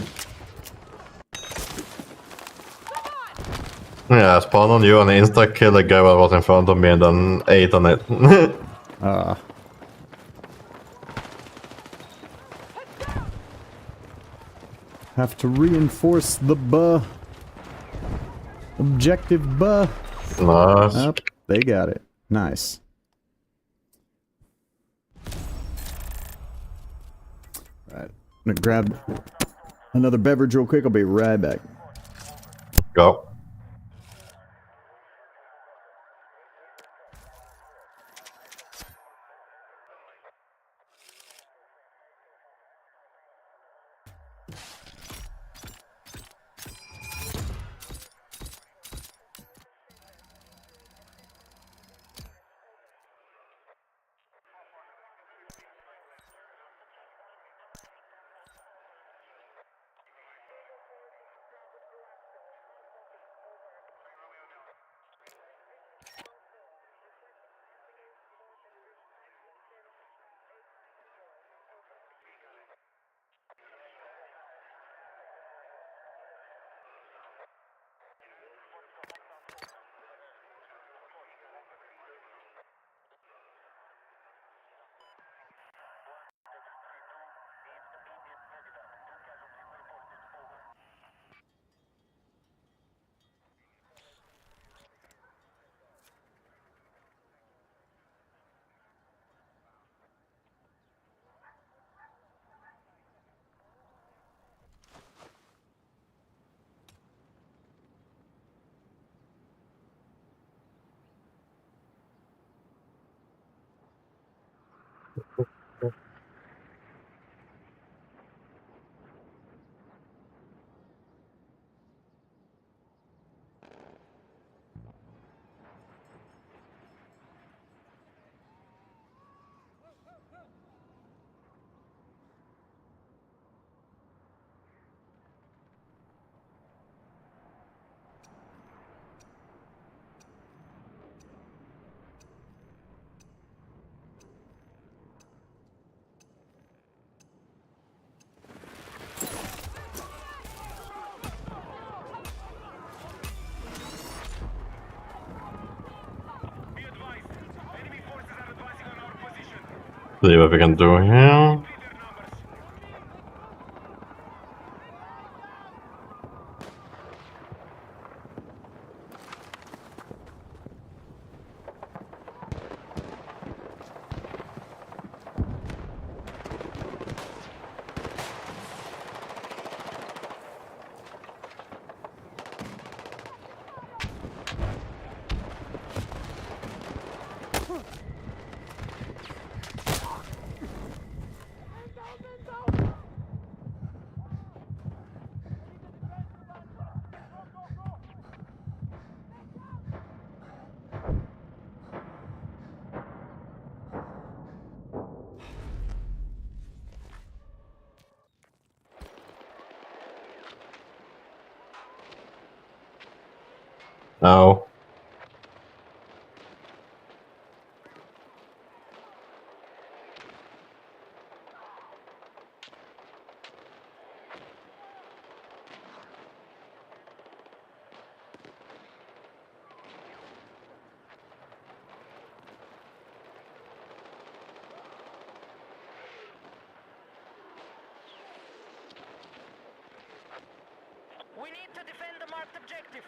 Yeah, I spawned on you and insta-kill the guy that was in front of me and then ate on it. Have to reinforce the objective Nice. Up, they got it. Nice. Right, I'm gonna grab another beverage real quick. I'll be right back. Go. Be advised, enemy forces are advancing on our position. See what we can do here. Their numbers. Oh. We need to defend the marked objective.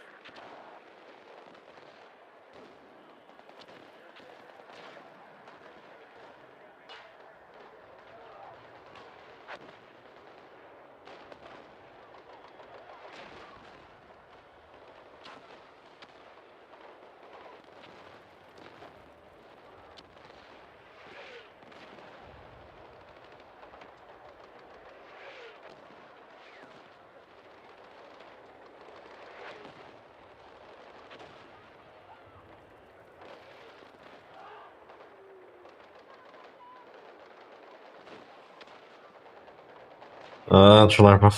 Sniper.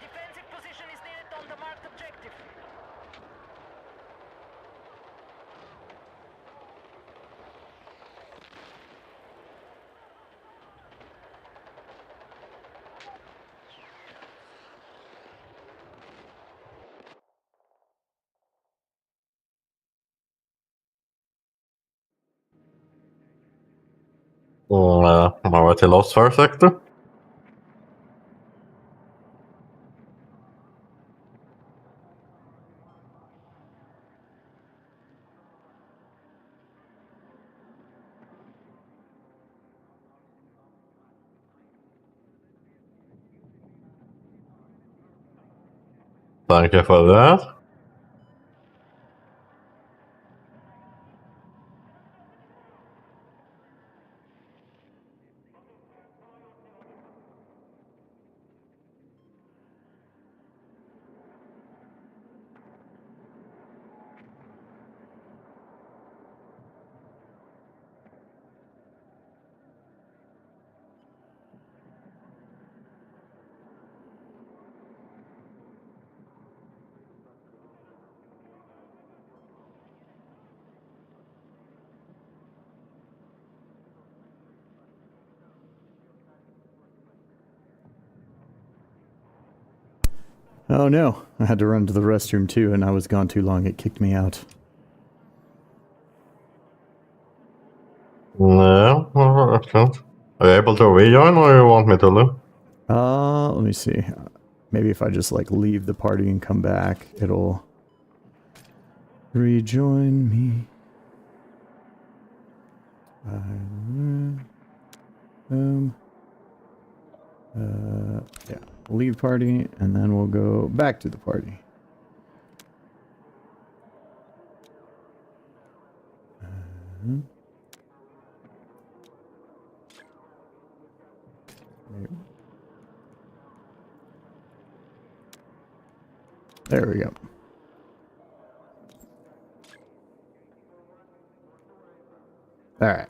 Defensive position is needed on the marked objective. Am I already lost for a sector? Thank you for that. Oh no, I had to run to the restroom too, and I was gone too long. It kicked me out. No, I can't. Are you able to rejoin or you want me to leave? Let me see. Maybe if I just like leave the party and come back, it'll rejoin me. Yeah, leave party, and then we'll go back to the party. There we go. All right,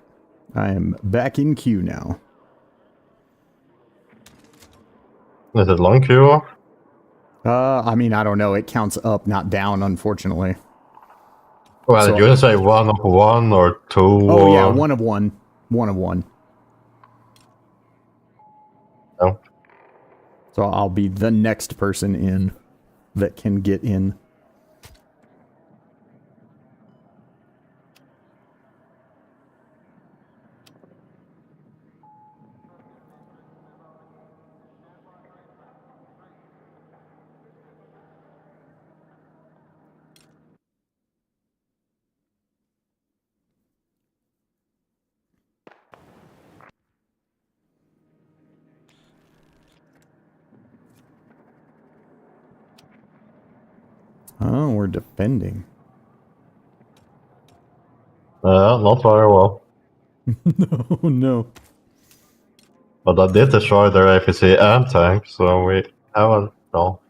I am back in queue now. Is it long queue? I mean, I don't know. It counts up, not down, unfortunately. Well, So- you can say 1 of 1 or 2. Oh yeah, 1 of 1. 1 of 1. Oh. So I'll be the next person in that can get in. Oh, we're defending. Not very well. Oh no. But I did destroy their APC and tank, so we haven't. No.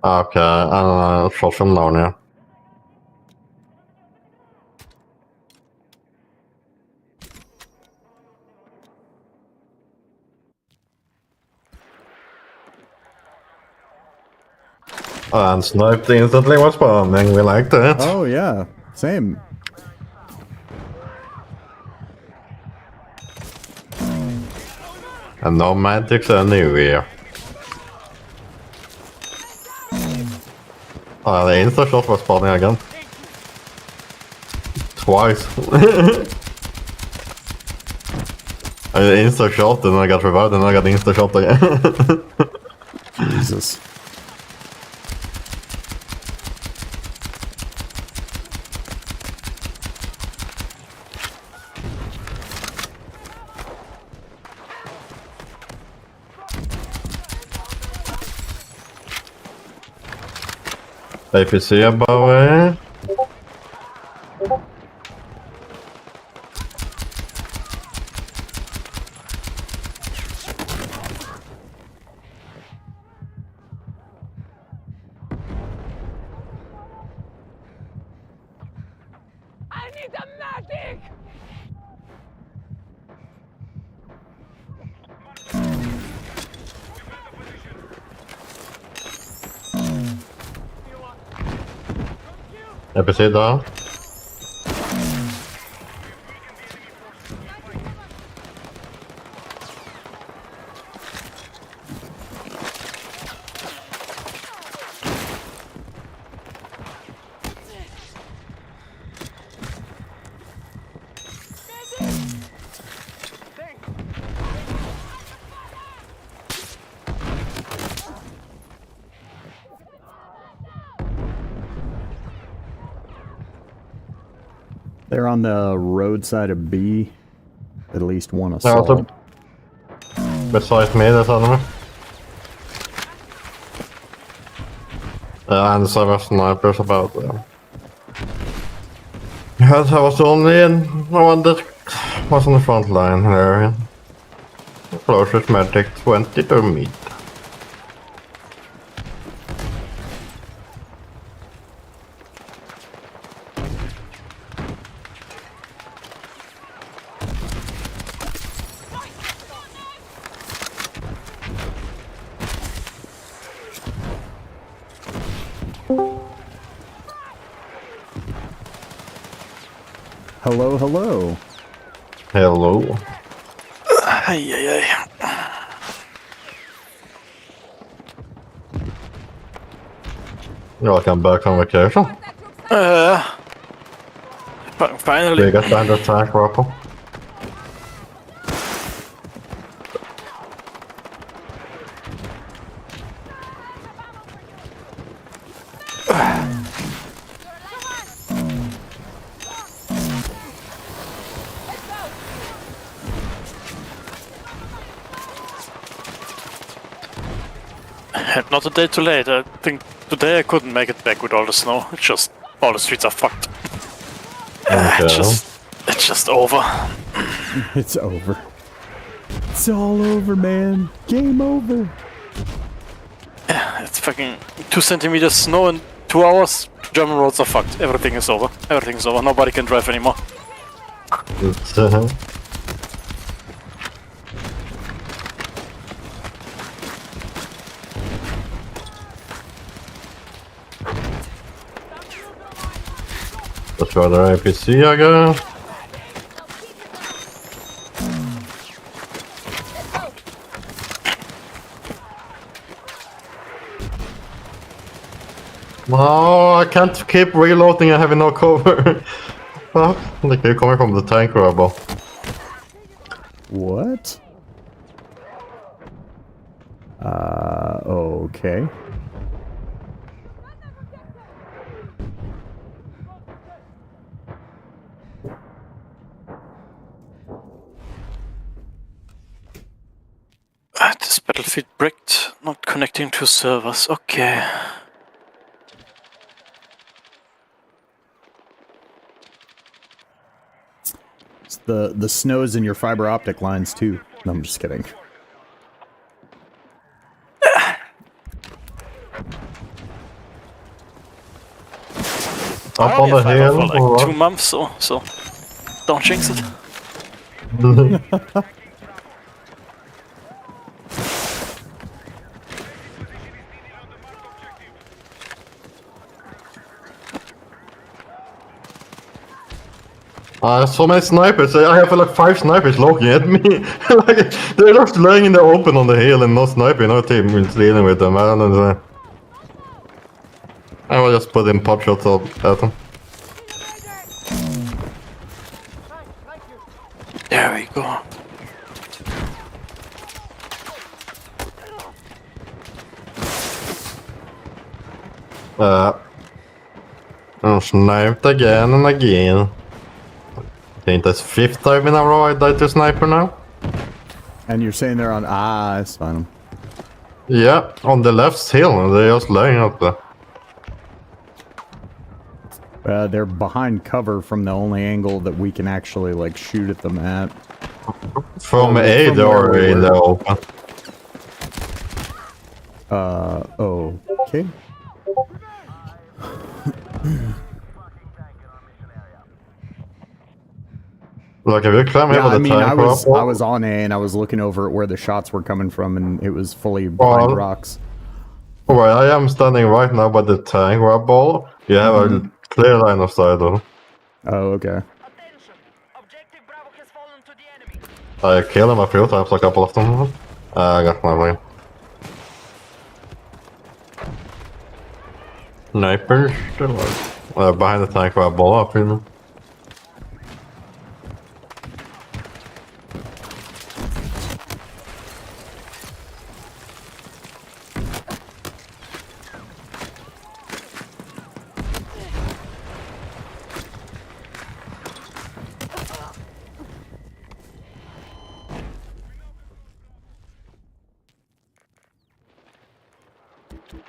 Okay, shot from down here. And sniped instantly was bombing, we liked it. Oh yeah, same. And no magics anywhere. The insta shot was spawning again. Twice. I insta shot and I got revived and I got insta shot again. Jesus. APC above it. I need a medic! APC down. They're on the roadside of B. At least one Yeah, assault. also, besides me, there's enemy. And several snipers about them. Yes, I was the only one that was on the front line there. Closest medic 22 meter. Hello, hello. Hello. Aj, aj, aj. Welcome back from vacation. Finally. They got behind the tank rifle. Not a day too late. I think today I couldn't make it back with all the snow. It's just all the streets are fucked. It's just over. It's over. It's all over, man. Game over. It's fucking 2 centimeters snow in 2 hours. German roads are fucked. Everything is over. Everything is over. Nobody can drive anymore. That's rather APC, I guess. No, I can't keep reloading and having no cover. Fuck, they keep coming from the tank rubble. What? Okay. This battlefield bricked, not connecting to servers. Okay. It's the snow's in your fiber optic lines too. No, I'm just kidding. Up on the hill. For like or 2 what? months, so don't jinx it. So many snipers. I have like 5 snipers looking at me. Like, they're just laying in the open on the hill and not sniping. No team is dealing with them. I don't understand. I will just put in pop shots at them. There we go. I'm sniped again and again. I think that's 5th time in a row I died to sniper now. And you're saying they're on I spot them. Yeah, on the left hill, they're just laying up there. They're behind cover from the only angle that we can actually like shoot at them at. From A, from they're where we already in were. the open. Okay. Like, if you climb Yeah, here with I a mean, tank I was rifle- on A and I was looking over at where the shots were coming from, and it was fully behind Well, rocks. Where I am standing right now by the tank rubble, you have a clear line of sight though. Oh, okay. Attention! Objective Bravo has fallen to the enemy. I killed him a few times, a couple of them. I got my way. Snipers still behind the tank rubble up in.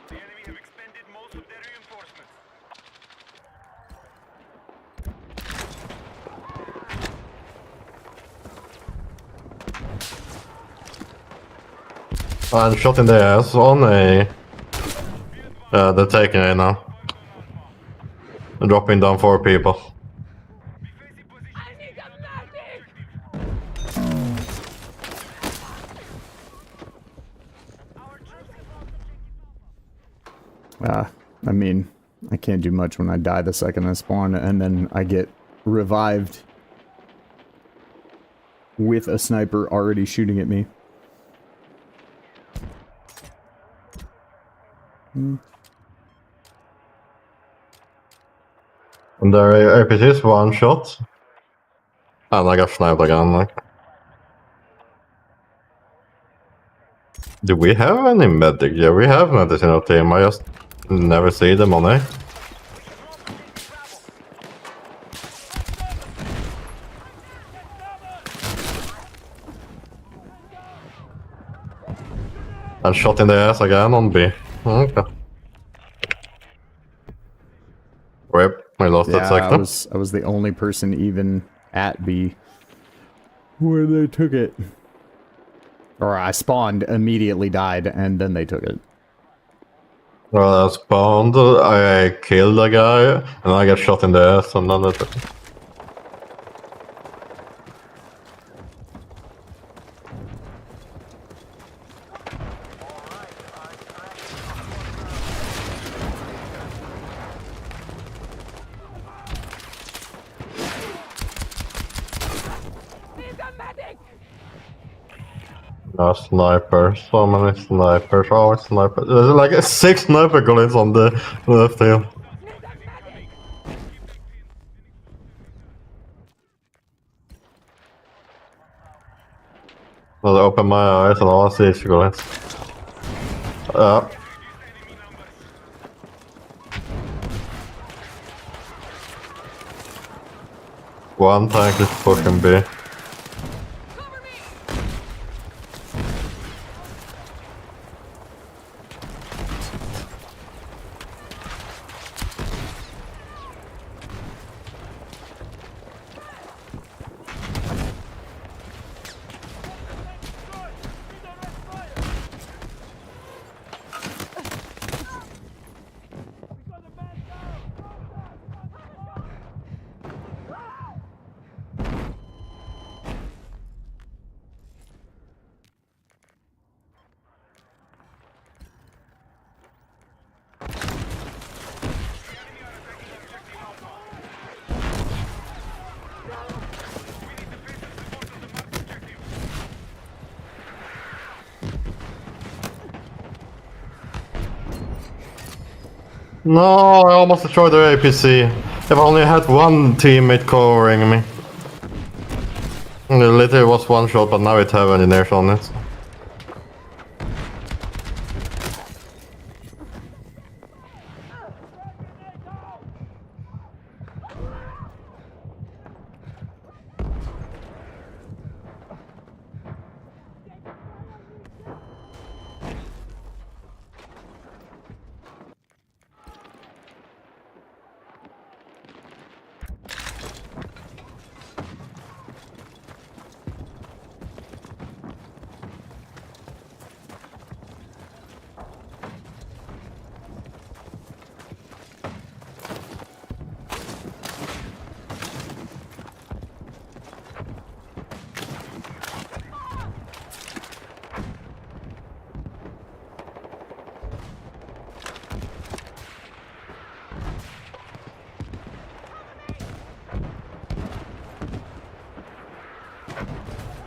The enemy have expended most of their reinforcements. I'm shot in the ass on A. They're taking A now. They're dropping down 4 people. I mean, I can't do much when I die the second I spawn, and then I get revived with a sniper already shooting at me. And their APCs one shot. And I got sniped again, like. Do we have any medic? Yeah, we have medics in our team. I just never see them on it. And shot in the ass again on B. Okay. Rip, I lost that Yeah, sector. I was the only person even at B where they took it. Or I spawned, immediately died, and then they took it. Well, I spawned, I killed a guy, and I got shot in the ass, and then it. A sniper, so many snipers, oh sniper. There's like 6 sniper bullets on the left here. I'll open my eyes and all I see is bullets. One tank is fucking B. No, I almost destroyed their APC. If I only had one teammate covering me. And it literally was one shot, but now it have engineers on it.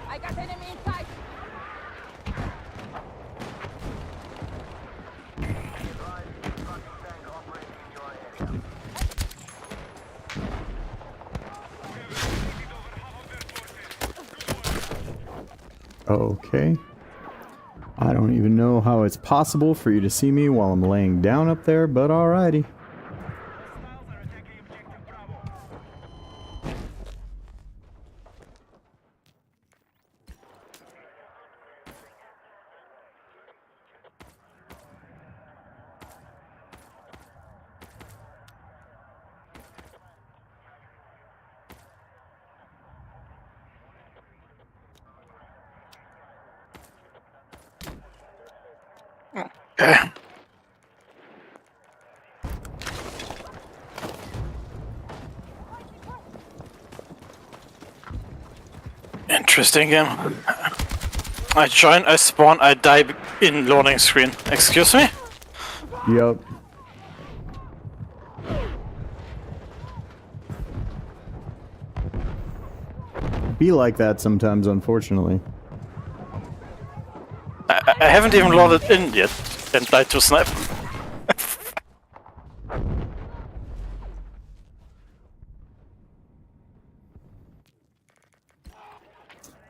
I got enemy in sight. Okay. I don't even know how it's possible for you to see me while I'm laying down up there, but alrighty. Okay. Interesting game. I join, I spawn, I die in loading screen. Excuse me? Yup. Be like that sometimes, unfortunately. I haven't even loaded in yet and died to sniper.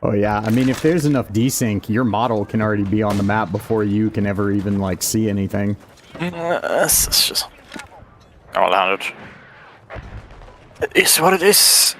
Oh yeah, I mean, if there's enough desync, your model can already be on the map before you can ever even, like, see anything. It's just... All 100. It is what it is.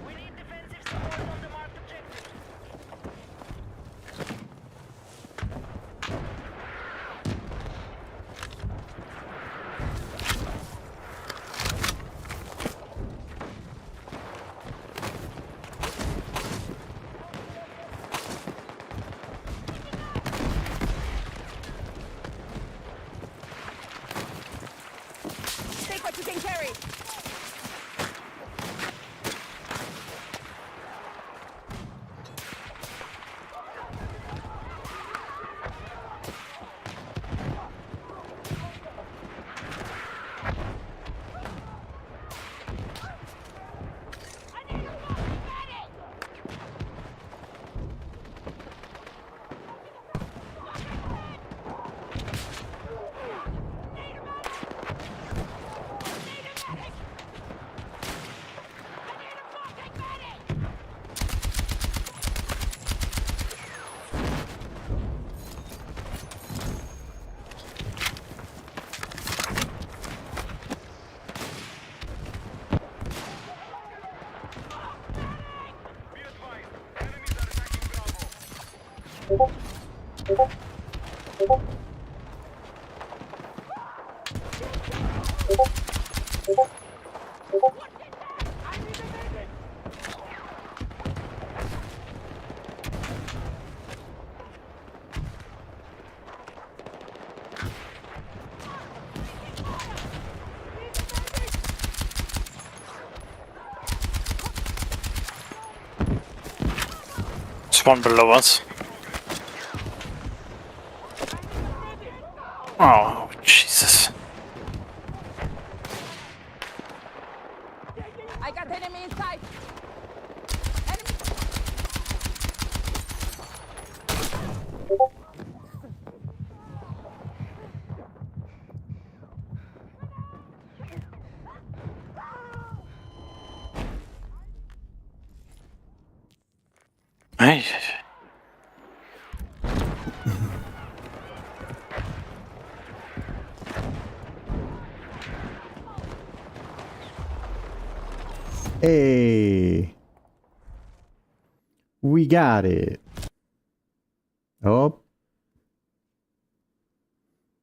We need defensive support on the marked objective. Take what you can carry. Be advised, enemies are attacking Bravo. There's one below us. Oh, Jesus. I got enemy inside. Enemy. Hey. Hey. We got it. Oh.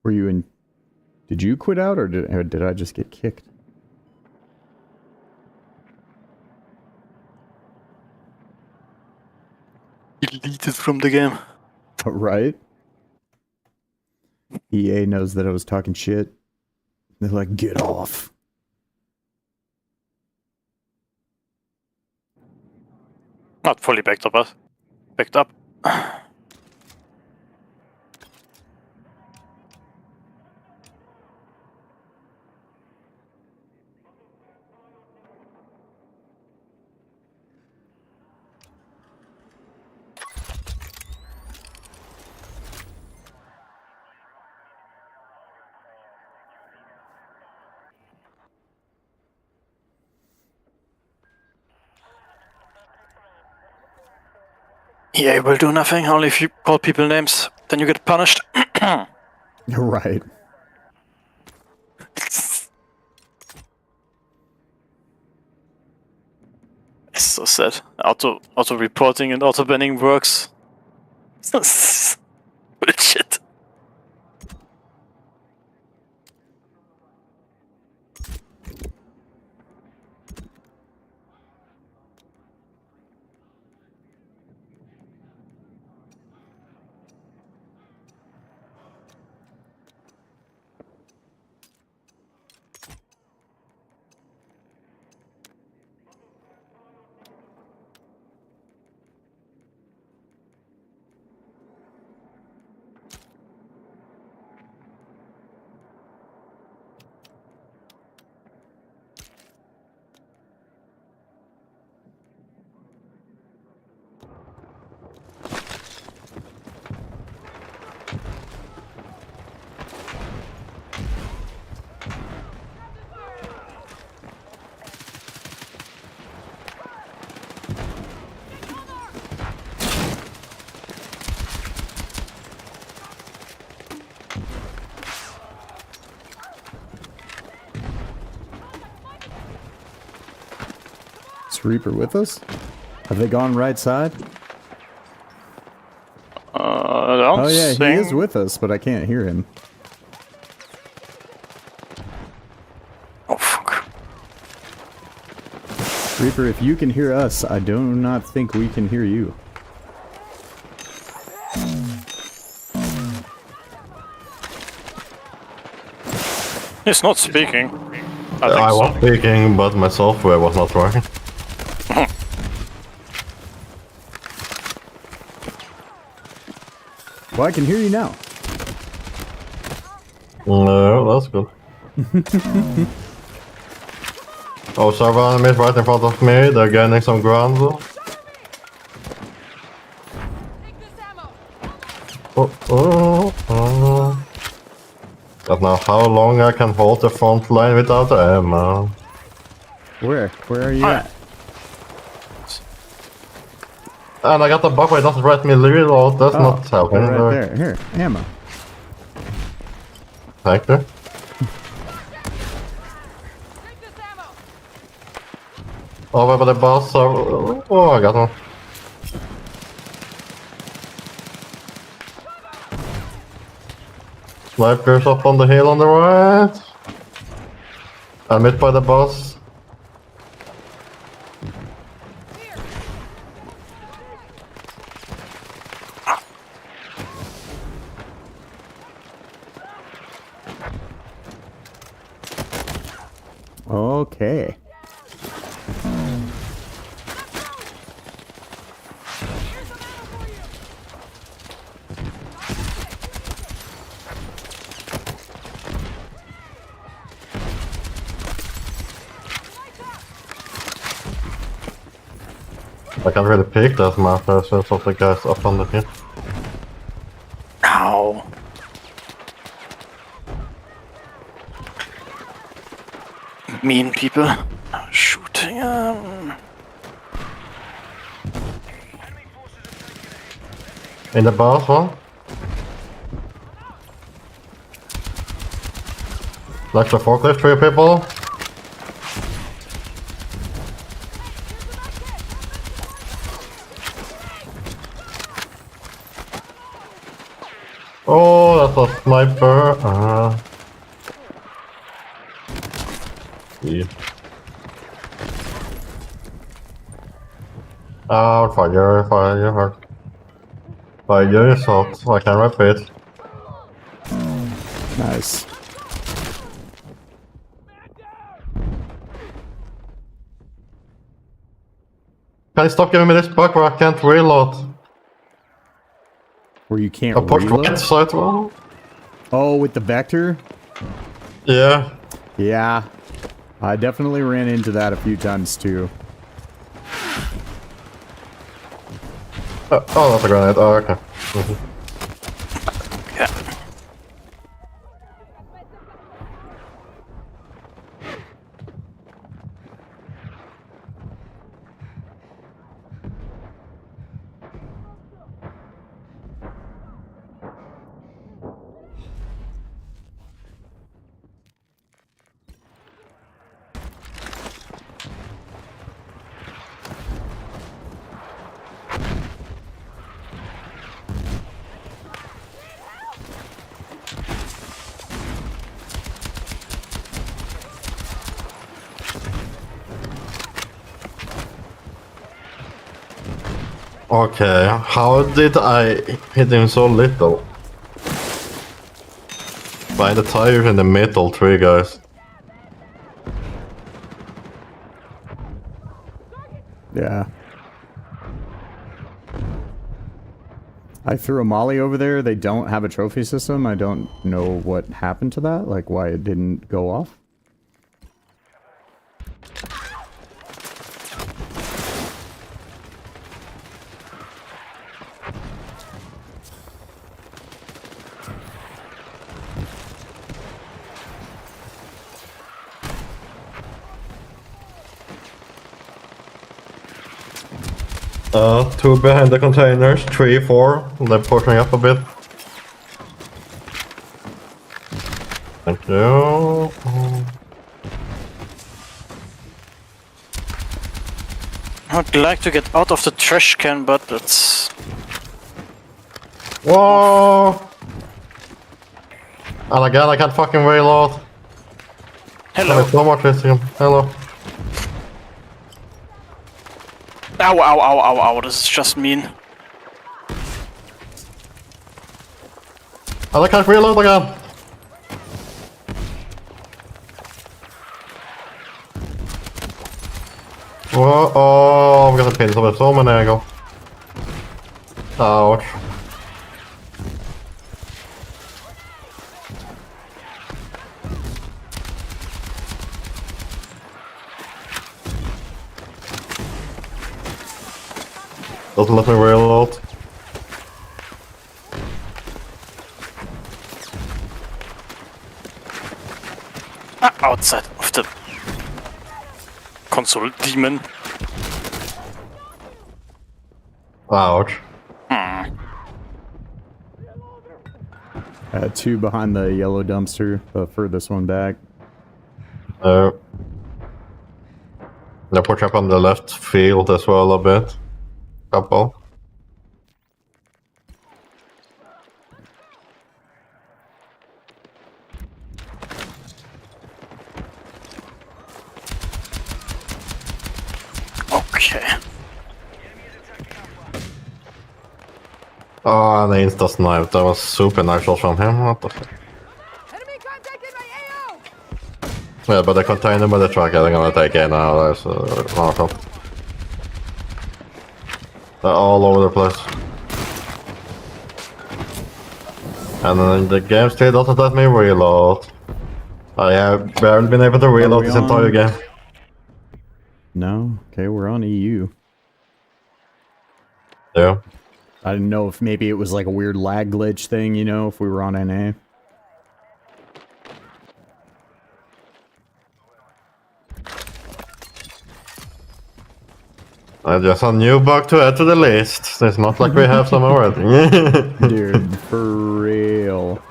Were you in... Did you quit out, or did I just get kicked? Deleted from the game. Right? EA knows that I was talking shit. They're like, get off. Not fully backed up, but backed up. EA will do nothing, only if you call people names, then you get punished. Right. It's so sad. Auto reporting and auto banning works. Bullshit. Is Reaper with us? Have they gone right side? I don't Oh yeah, he think- is with us, but I can't hear him. Oh fuck. Reaper, if you can hear us, I do not think we can hear you. He's not speaking. I think I so. was speaking, but my software was not working. Well, I can hear you now. No, that's good. Oh, several enemies right in front of me. They're gaining some ground. Take this ammo. Oh. Don't know how long I can hold the front line without ammo. Where? Where are you Hi. at? And I got the bug where it doesn't let me reload. That's not helping. right there. Here, ammo. Thank you. Take this ammo. Over by the boss. Oh, I got one. Snipers up on the hill on the right. I'm hit by the boss. Okay. I can't really pick that map since of the guys up on the hill. Ow. Mean people shooting him. In the boss one. Like the forklift, 3 people. Oh, that's a sniper. Yeah. Fire, fire. Fire assault, I can repeat. Nice. Can you stop giving me this bug where I can't reload? Where you can't I pushed reload? right side one. Oh, with the vector? Yeah. Yeah. I definitely ran into that a few times too. Oh, that's a grenade. Oh, okay. Yeah. Okay, how did I hit him so little? Find the tires in the middle, 3 guys. Yeah. I threw a molly over there. They don't have a trophy system. I don't know what happened to that, like why it didn't go off. Two behind the containers, 3, 4. They're pushing up a bit. Thank you. I'd like to get out of the trash can, but it's... Whoa! And again, I can't fucking reload. Hello. There's so much missing. Hello. Ow, ow, ow, ow, ow, this is just mean. And I can't reload again. Whoa, oh, I'm gonna pin some so many angle. Ouch. Doesn't let me reload. Ah, outside of the console demon. Ouch. Two behind the yellow dumpster, the furthest one back. They push up on the left field as well a bit. Couple. Okay. Oh, and the insta snipe. That was super nice shot from him. What the fuck? Enemy contacted by AO! Yeah, but the container by the truck, I'm gonna take it now. There's no shot. They're all over the place. And then the game still doesn't let me reload. I have barely been able to reload this entire game. No? Okay, we're on EU. Yeah. I didn't know if maybe it was like a weird lag glitch thing, you know, if we were on NA. Just a new bug to add to the list. It's not like we have some already. Dude, for real.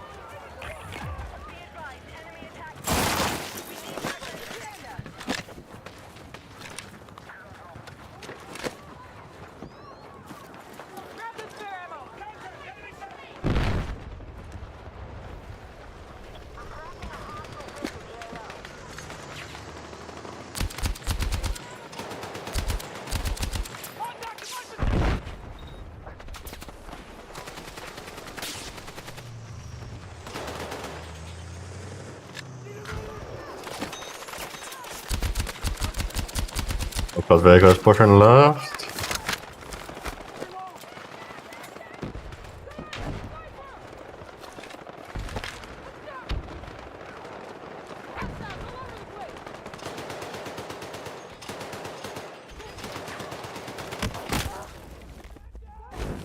Because Vega is pushing left.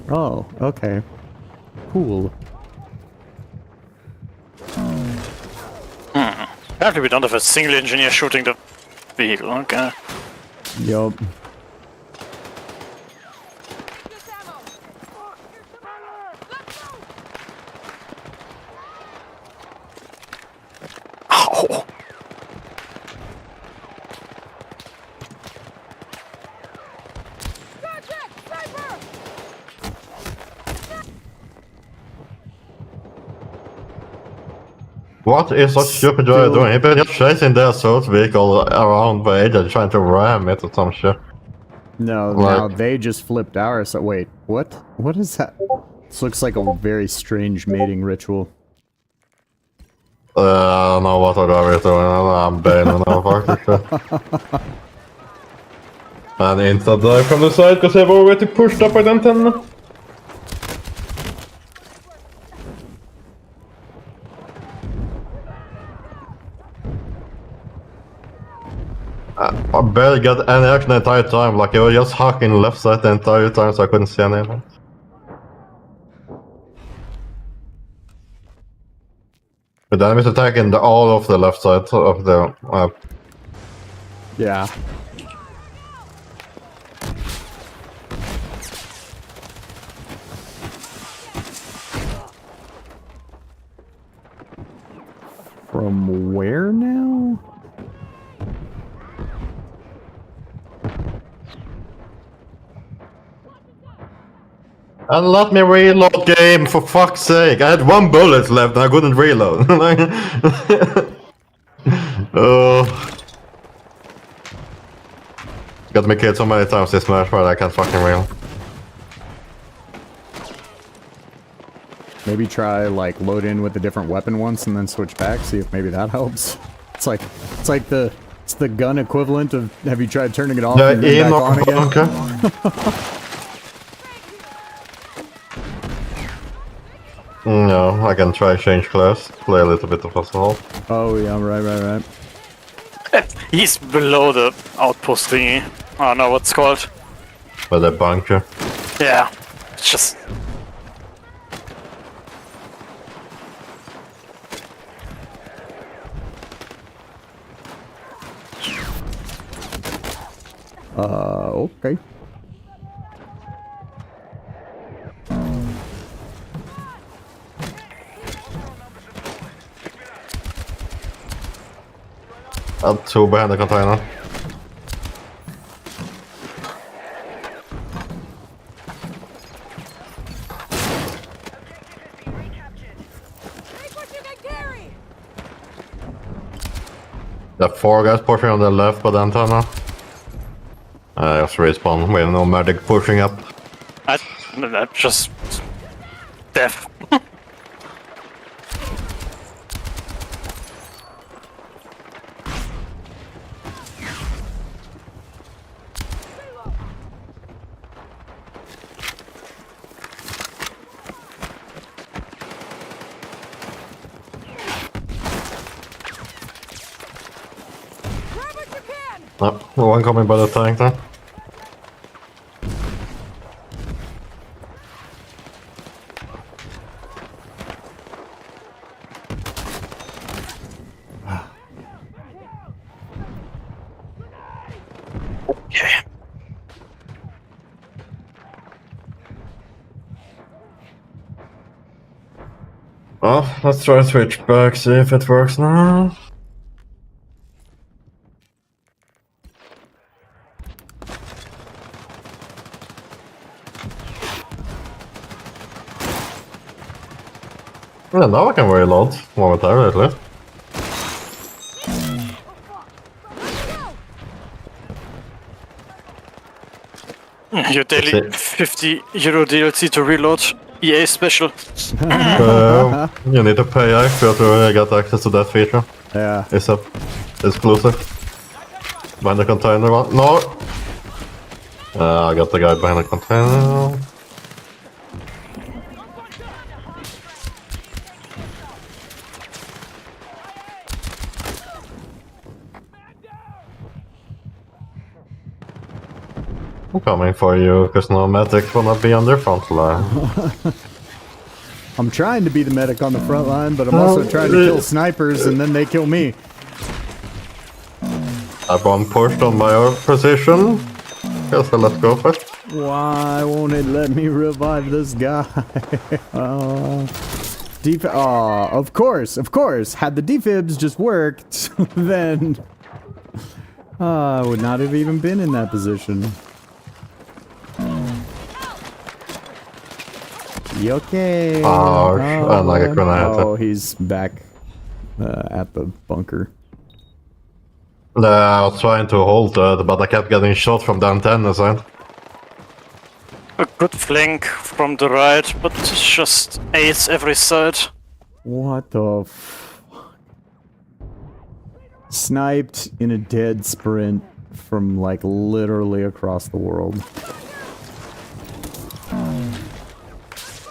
Oh, okay. Cool. Apparently we don't have a single engineer shooting the vehicle, okay. Yup. This ammo! Here's some ammo! Let's go! Ow! Contact! Sniper! What is that stupid guy doing? He been just chasing their assault vehicle around the edge and trying to ram it or some shit. No, Like- now they just flipped ours. So wait, what? What is that? This looks like a very strange mating ritual. I don't know what I'm doing. I'm bailing now, fuck this shit. And insta dive from the side because I've already pushed up by the antenna. I barely got any action the entire time, like I was just hacking left side the entire time so I couldn't see anything. But the enemy's attacking all of the left side of the Yeah. From where now? And let me reload, game, for fuck's sake. I had 1 bullet left and I couldn't reload. Oh. Got me killed so many times this match, but I can't fucking reload. Maybe try like load in with a different weapon once and then switch back. See if maybe that helps. It's like the gun equivalent of have you tried turning it off and then back on again? Okay. No, I can try change class, play a little bit of assault. Oh yeah, right. He's below the outpost thingy. I don't know what's it called. But the bunker. Yeah, it's just... Okay. Up 2 behind the container. Take what you can carry! There are 4 guys pushing on the left by the antenna. Just respawn, we have no medic pushing up. I just... death. Grab what you can! No, no one coming by the tank then. Yeah. Well, let's try to switch back, see if it works now. Yeah, now I can reload momentarily at least. Your daily That's it. 50 euro DLC to reload. EA special. You need to pay extra to get access to that feature. Yeah. It's a exclusive. Behind the container one. No! I got the guy behind the container. I'm coming for you, because no medic will not be on their front line. I'm trying to be the medic on the front line, but I'm also trying to kill snipers and then they kill me. I've been pushed on my own position. Guess I'll let's go first. Why won't it let me revive this guy? Of course. Had the defibs just worked, then I would not have even been in that position. You okay? Ouch, and like a grenade. Oh, he's back at the bunker. I was trying to hold it, but I kept getting shot from the antenna side. A good flank from the right, but it's just ace every side. What the fuck? Sniped in a dead sprint from like literally across the world.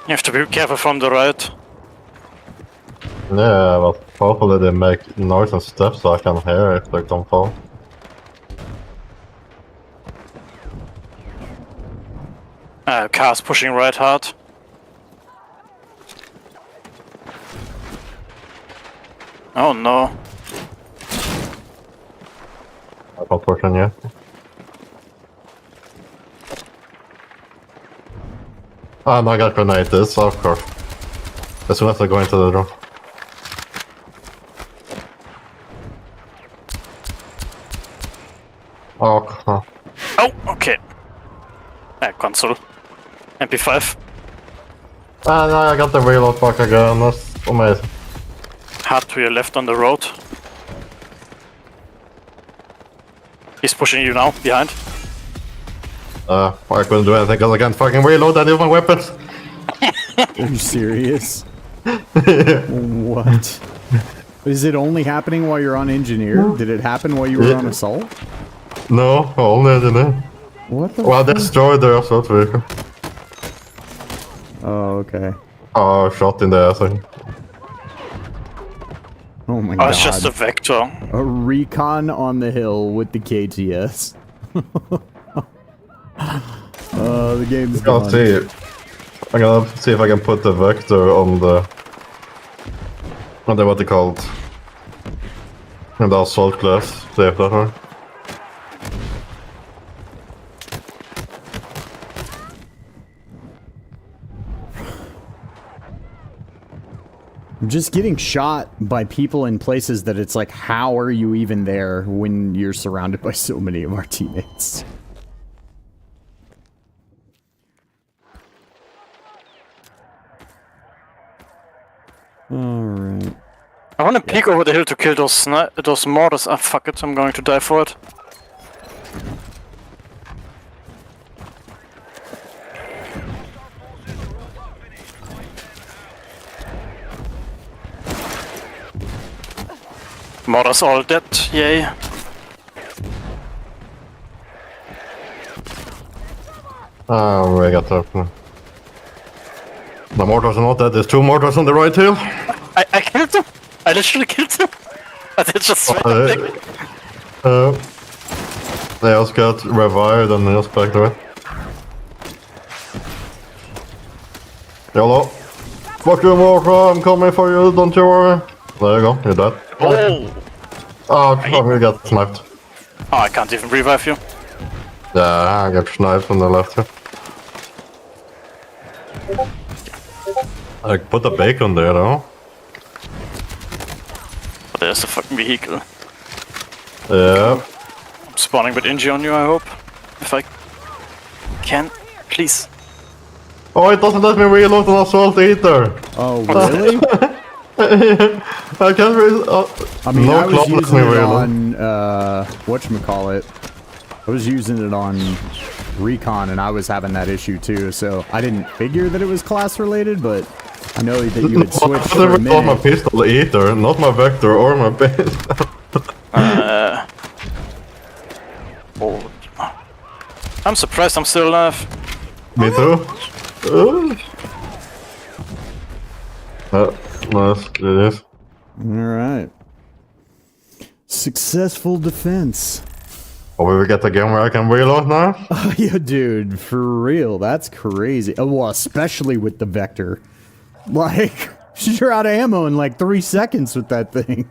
You have to be careful from the right. Yeah, but hopefully they make noise and stuff so I can hear if they don't fall. Car's pushing right hard. Oh no. I'm not pushing yet. Oh, no, I got grenade this, of course. As soon as I go into the room. Oh, Oh, okay. Console. MP5. And I got the reload back again. That's amazing. Hard to your left on the road. He's pushing you now, behind. I couldn't do anything because I can't fucking reload any of my weapons. Are you serious? What? Is it only happening while you're on engineer? Did it happen while you were on assault? No, only engineer. What the? Well, destroyed the assault vehicle. Oh, okay. Oh, shot in the ass. I think. Oh my Oh, god. it's just a vector. A recon on the hill with the KTS. The game's I'll gone. see. I'm gonna see if I can put the vector on the what they called. And the assault class. See if that works. I'm just getting shot by people in places that it's like, how are you even there when you're surrounded by so many of our teammates? Alright. I want to peek over the hill to kill those mortars. Ah, fuck it, I'm going to die for it. Mortars all dead, yay. Oh, we got up. The mortars are not dead. There's 2 mortars on the right hill. I killed them! I literally killed them! But they just sweating. They just got revived and they just back away. YOLO. Fuck you, mortar. I'm coming for you. Don't you worry. There you go. You're dead. Oh! Oh, we got sniped. Oh, I can't even revive you. Yeah, I got sniped on the left here. I put the bacon there though. But there's the fucking vehicle. Yeah. I'm spawning with Inji on you, I hope. If I can, please. Oh, it doesn't let me reload an assault either. Oh, really? I can't reload. I mean, no I was clock lets using me it reload. on, whatchamacallit. I was using it on Recon, and I was having that issue too, so I didn't figure that it was class-related, but I know that you would switch I for a didn't reload my minute. pistol either, not my vector or my base. Oh. I'm surprised I'm still alive. Me too. Nice, it is. Alright. Successful defense. Oh, we get a game where I can reload now? Oh, yeah, dude, for real, that's crazy. Oh, well, especially with the vector. Like, you're out of ammo in like 3 seconds with that thing.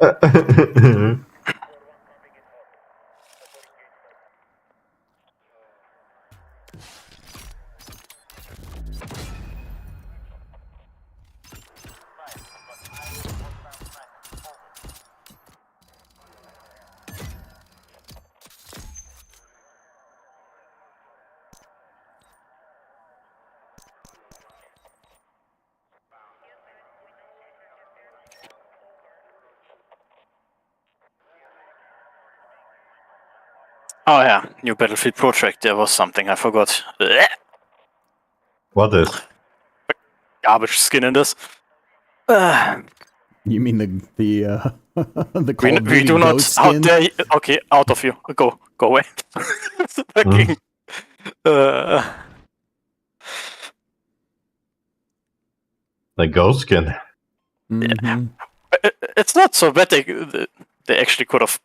Oh yeah, new Battlefield project. There was something I forgot. Blech. What is? Garbage skin in this. You mean the the Call of We Duty do not. ghost How skin? dare you? Okay, out of you. Go away. Fucking. The ghost skin. Mhm. It's not so bad. They actually could have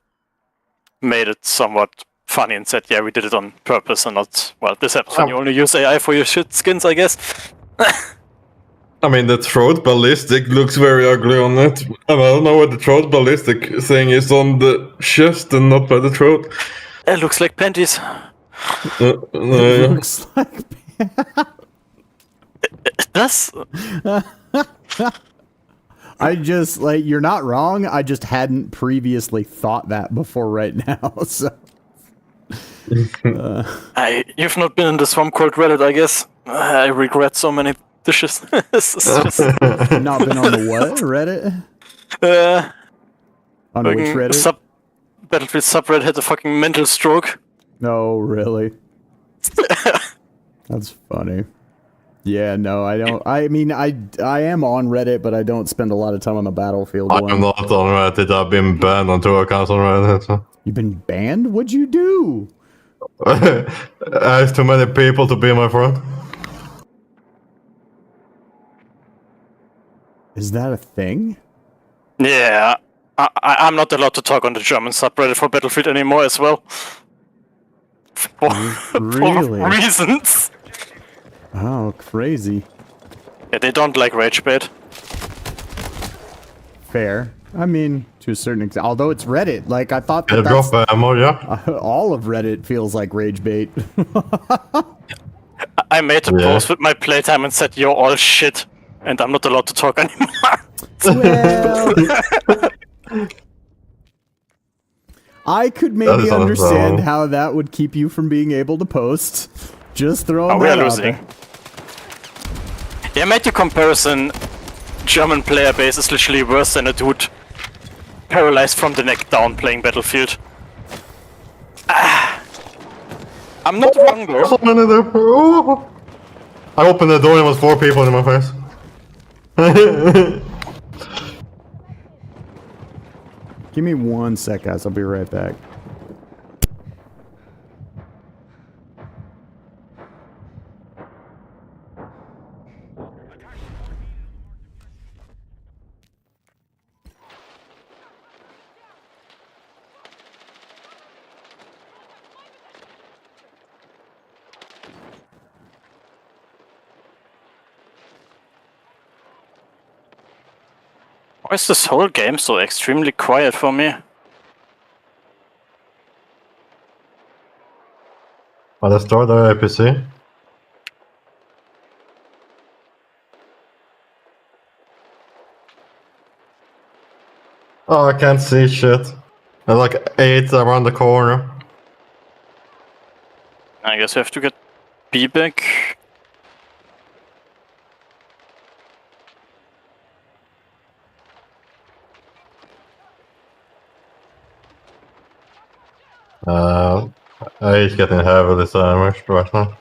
made it somewhat funny and said, yeah, we did it on purpose and not, well, this happens when you only use AI for your shit skins, I guess. I mean, the throat ballistic looks very ugly on it. And I don't know what the throat ballistic thing is on the chest and not by the throat. It looks like panties. Looks like It does. I just like you're not wrong. I just hadn't previously thought that before right now. So You've not been in the swamp called Reddit, I guess. I regret so many dishes. It's just, Not been on the what? Reddit? On which fucking Reddit? Battlefield subreddit had a fucking mental stroke. No, really? That's funny. Yeah, no, I don't. I mean, I am on Reddit, but I don't spend a lot of time on the Battlefield I'm one. not on Reddit. I've been banned on 2 accounts on Reddit. So. You've been banned? What'd you do? I have too many people to be my friend. Is that a thing? Yeah, I'm not allowed to talk on the German subreddit for Battlefield anymore as well. For, Really? for reasons. Oh, crazy. Yeah, they don't like rage bait. Fair. I mean, to a certain extent. Although it's Reddit. Like, I thought Can that you drop ammo, yeah? all of Reddit feels like rage bait. I made a Yeah. post with my playtime and said, "You're all shit," and I'm not allowed to talk anymore. Well, I could That maybe is understand understandable. how that would keep you from being able to post. Just throwing Oh, we are that out losing. there. Yeah, I made the comparison. German player base is literally worse than a dude paralyzed from the neck down playing Battlefield. I'm not wrong though. So many there. Oh. I opened the door and there was 4 people in my face. Give me 1 sec, guys. I'll be right back. Why is this whole game so extremely quiet for me? I destroyed the APC. Oh, I can't see shit. There's like 8 around the corner. I guess I have to get B back. He's getting heavily damaged right now.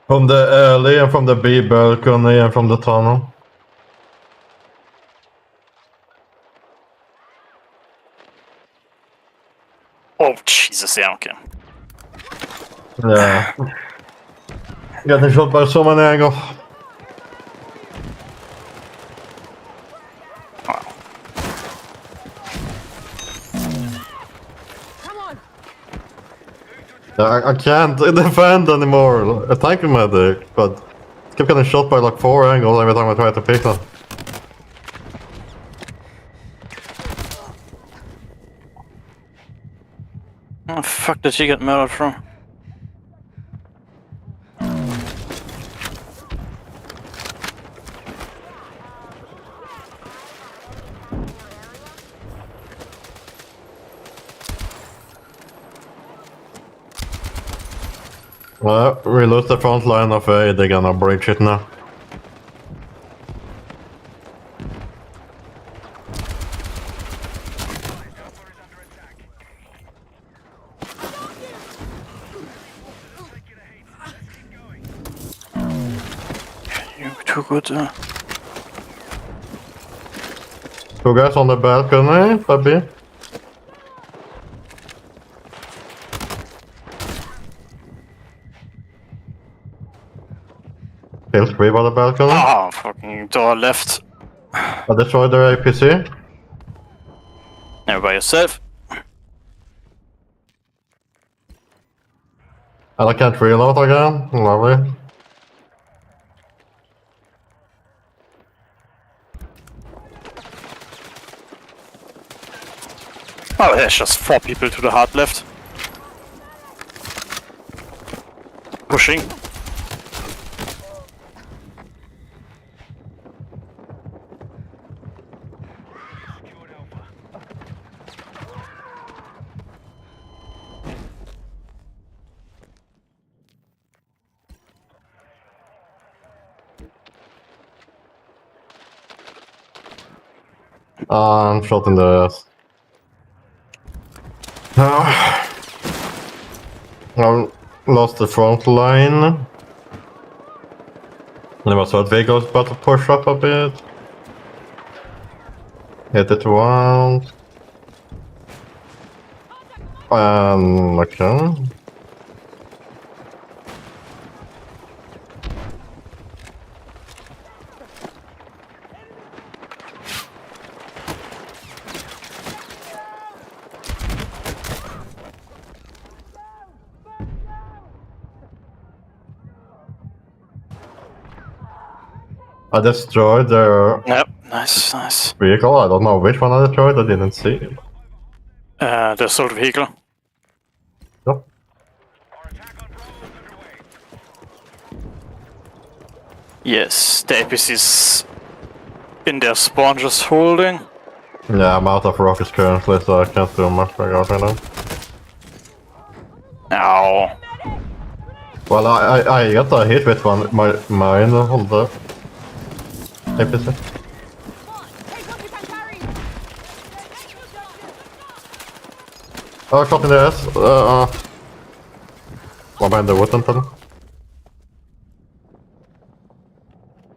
From the alley and from the B balcony and from the tunnel. Oh Jesus, yeah, okay. Yeah. Getting shot by so many angles. Come on. I can't defend anymore. Thank you, medic, but I keep getting shot by like 4 angles every time I try to pick them. Oh, fuck did she get murdered from? We lose the front line of A, they're gonna breach it now. You're too good. 2 guys on the balcony, Fabi. Kill 3 by the balcony. Ah, fucking door left. I destroyed their APC. Now by yourself. And I can't reload again. Lovely. Oh, there's just 4 people to the hard left. Pushing. I'm shot in the ass. I lost the front line. There was third vehicles about to push up a bit. Hit it once. And okay. I destroyed their Yep, nice. vehicle. I don't know which one I destroyed. I didn't see. The assault vehicle. Yep. Our attack on Bravo is underway. Yes, the APC's in their spawn just holding. Yeah, I'm out of rockets currently, so I can't do much regarding that. Ow. Well, I got a hit with one mine on the APC. Come on, take what you can carry. Oh, shot in the ass. One behind the wooden tunnel.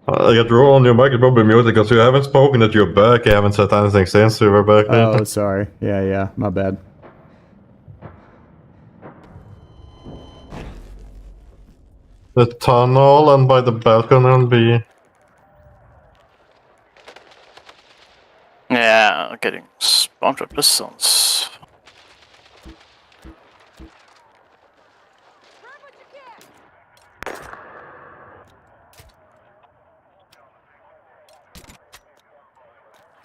I got roll on your mic, it's probably muted because you haven't spoken that you're back. You haven't said anything since you were back. Oh, sorry. Yeah, my bad. The tunnel and by the balcony and B. Yeah, getting spawn trap. This sounds.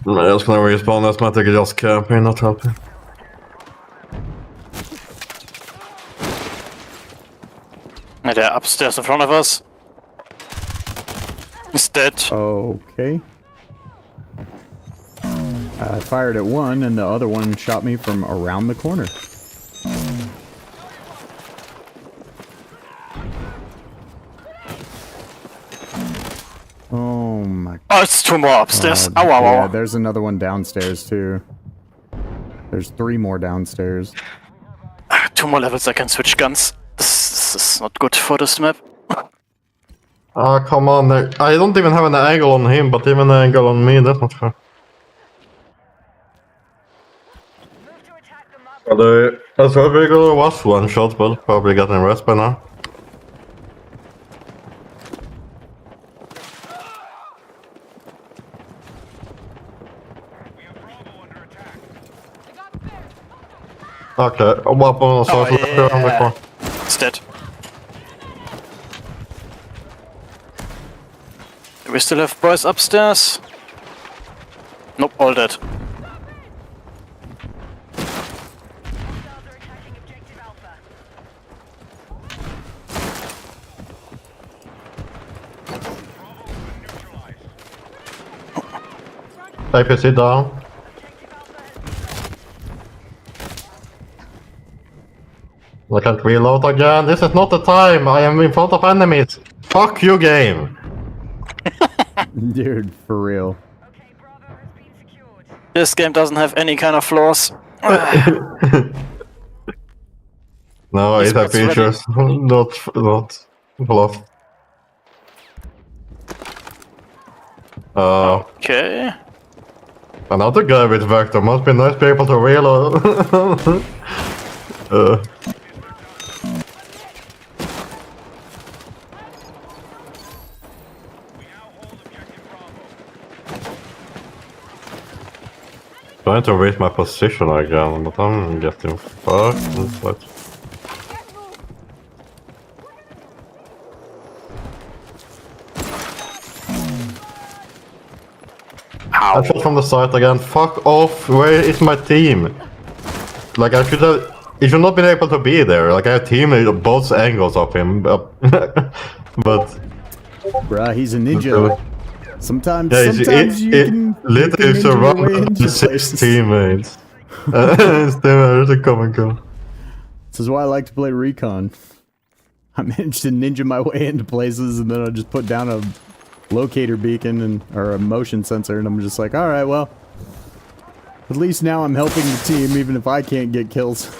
Nej, jag ska nog respawna som att jag just camping, not helping. They're upstairs in front of us. He's dead. Okay. I fired at one, and the other one shot me from around the corner. Oh my Oh, it's two more upstairs. god. Ow, ow, Yeah, ow. there's another one downstairs, too. There's 3 more downstairs. 2 more levels, I can switch guns. This is not good for this map. Ah, come on. I don't even have an angle on him, but even an angle on me, that's not fair. Move to attack the mark. The assault vehicle was one shot, but probably getting rest by now. We have Bravo under attack. I got there. Okay, a weapon on assault vehicle on the corner. It's dead. Do we still have boys upstairs? Nope, all dead. Hostiles are attacking objective Alpha. APC down. I can't reload again. This is not the time. I am in front of enemies. Fuck you, game. Dude, for real. Okay, Bravo has been secured. This game doesn't have any kind of flaws. No, it has It's ready. features, not fluff. Okay. Another guy with Vector. Must be nice to be able to reload. We now hold objective Bravo. Trying to raise my position again, but I'm getting fucked. But I shot from the side again. Fuck off. Where is my team? Like, I should have. He should not been able to be there. Like, I have team at both angles of him. But. Bruh, he's a ninja. Really? Sometimes, Yeah, sometimes you can literally ninja your way surrounded into the 6 places. teammates. There's a come and go. This is why I like to play Recon. I managed to ninja my way into places, and then I just put down a locator beacon or a motion sensor, and I'm just like, all right, well, At least now I'm helping the team, even if I can't get kills.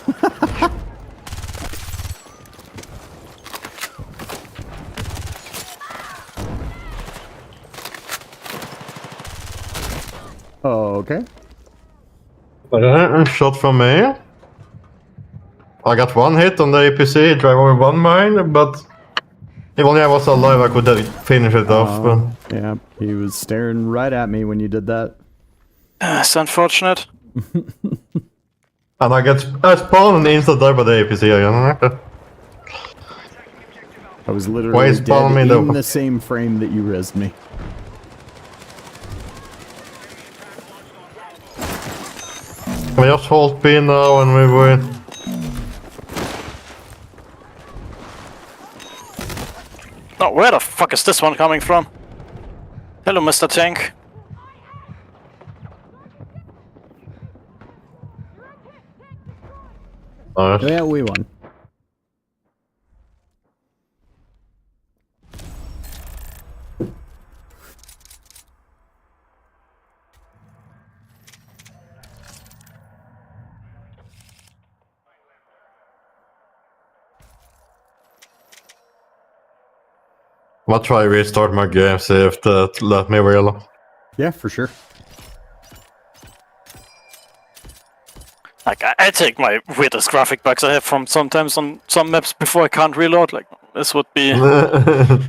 Okay. Shot from me. I got one hit on the APC, drive over one mine, but if only I was alive, I could finish it off. But Yeah, he was staring right at me when you did that. It's unfortunate. and I spawned and insta died by the APC again. I was Why literally is dead spawn me in though? the same frame that you rezzed me. Can we just hold P now and we win? Oh, where the fuck is this one coming from? Hello, Mr. Tank. Nice. Yeah, we won. I'll try restart my game, see if that let me wheel. Yeah, for sure. Like, I take my weirdest graphic bugs I have from sometimes on some maps before I can't reload. Like, this would be... This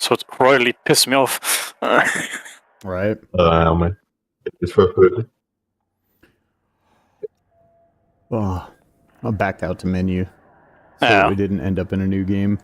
would royally piss me off. Right. Man. It's for food. Oh, I backed out to menu. So Yeah. we didn't end up in a new game.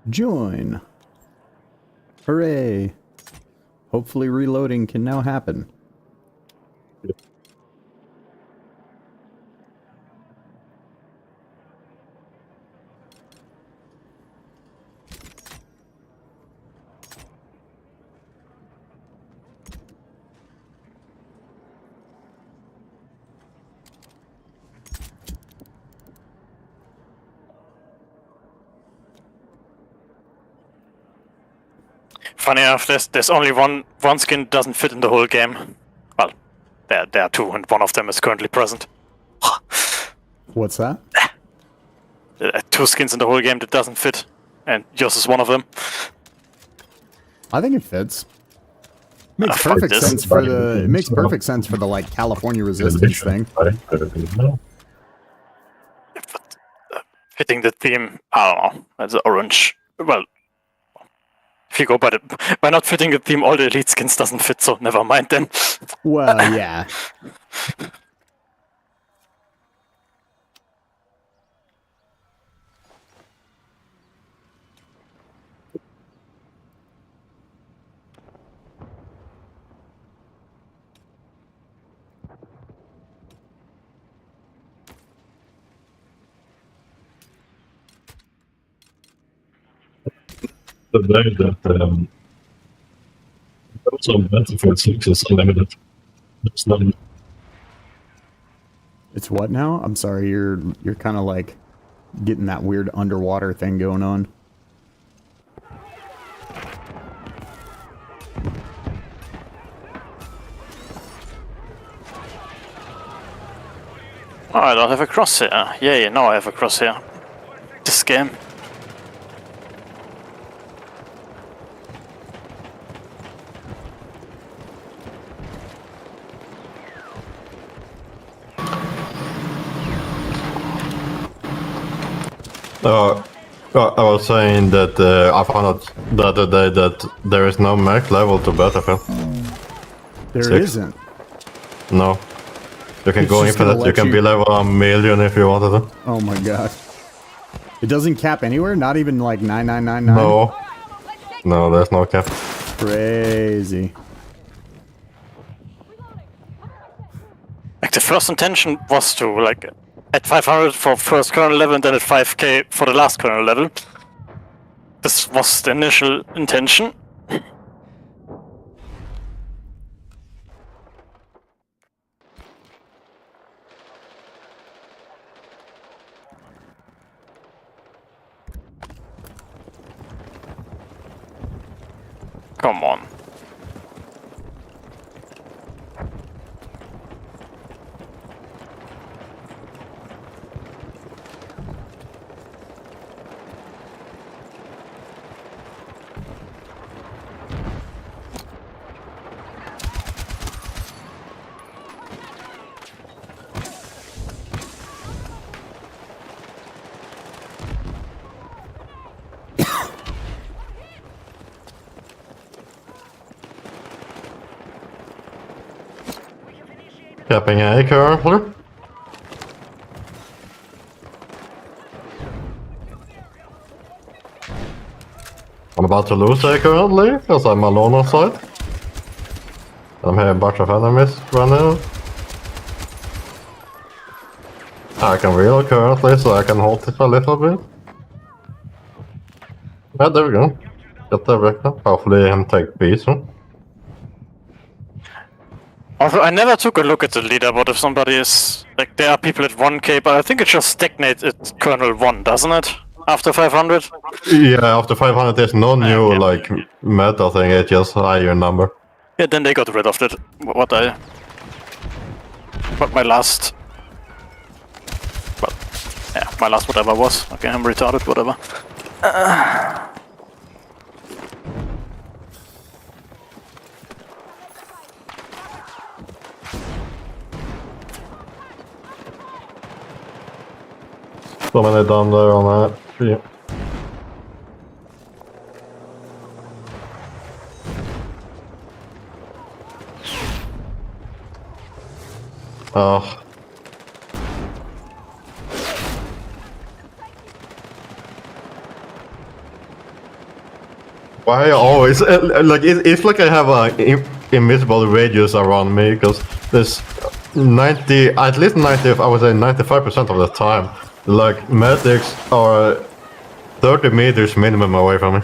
Join. Hooray. Hopefully reloading can now happen. Funny enough, there's only one skin doesn't fit in the whole game. Well, there are two, and one of them is currently present. What's that? There are two skins in the whole game that doesn't fit, and yours is one of them. I think it fits. Makes fuck perfect this. sense for the. It makes perfect sense for the like California resistance thing. But, fitting the theme, I don't know. That's orange. Well, if you go by not fitting the theme, all the elite skins doesn't fit. So never mind then. Well, yeah. The day that also Battlefield 6 is unlimited. It's not. It's what now? I'm sorry, you're kind of like getting that weird underwater thing going on. Oh, I don't have a crosshair. Yay, now I have a crosshair. this game. I was saying that I found out the other day that there is no max level to Battlefield. There 6. not No. You can It's go just gonna infinite, you let can you- be level 1,000,000 if you wanted to. Oh my god. It doesn't cap anywhere? Not even like 9999? No. No, there's no cap. Crazy. Like the first intention was to like at 500 for first kernel level and then at 5k for the last kernel level. This was the initial intention. Come on. Capping A currently. I'm about to lose A currently, because I'm alone on site. I'm hearing a bunch of enemies running. I can reload currently, so I can hold it a little bit. Yeah, there we go. Get the Recon. Hopefully I can take B soon. Also, I never took a look at the leaderboard if somebody is... Like, there are people at 1k, but I think it just stagnates at kernel 1, doesn't it? After 500? Yeah, after 500 there's no new, yeah. like, meta thing, it's just higher number. Yeah, then they got rid of it. What my last... Well, yeah, my last whatever was. Okay, I'm retarded, whatever. So many down there on that. Yeah. Oh. Why always like it's like I have a invisible radius around me because there's 90, at least 90, I would say 95% of the time, like medics are 30 meters minimum away from me.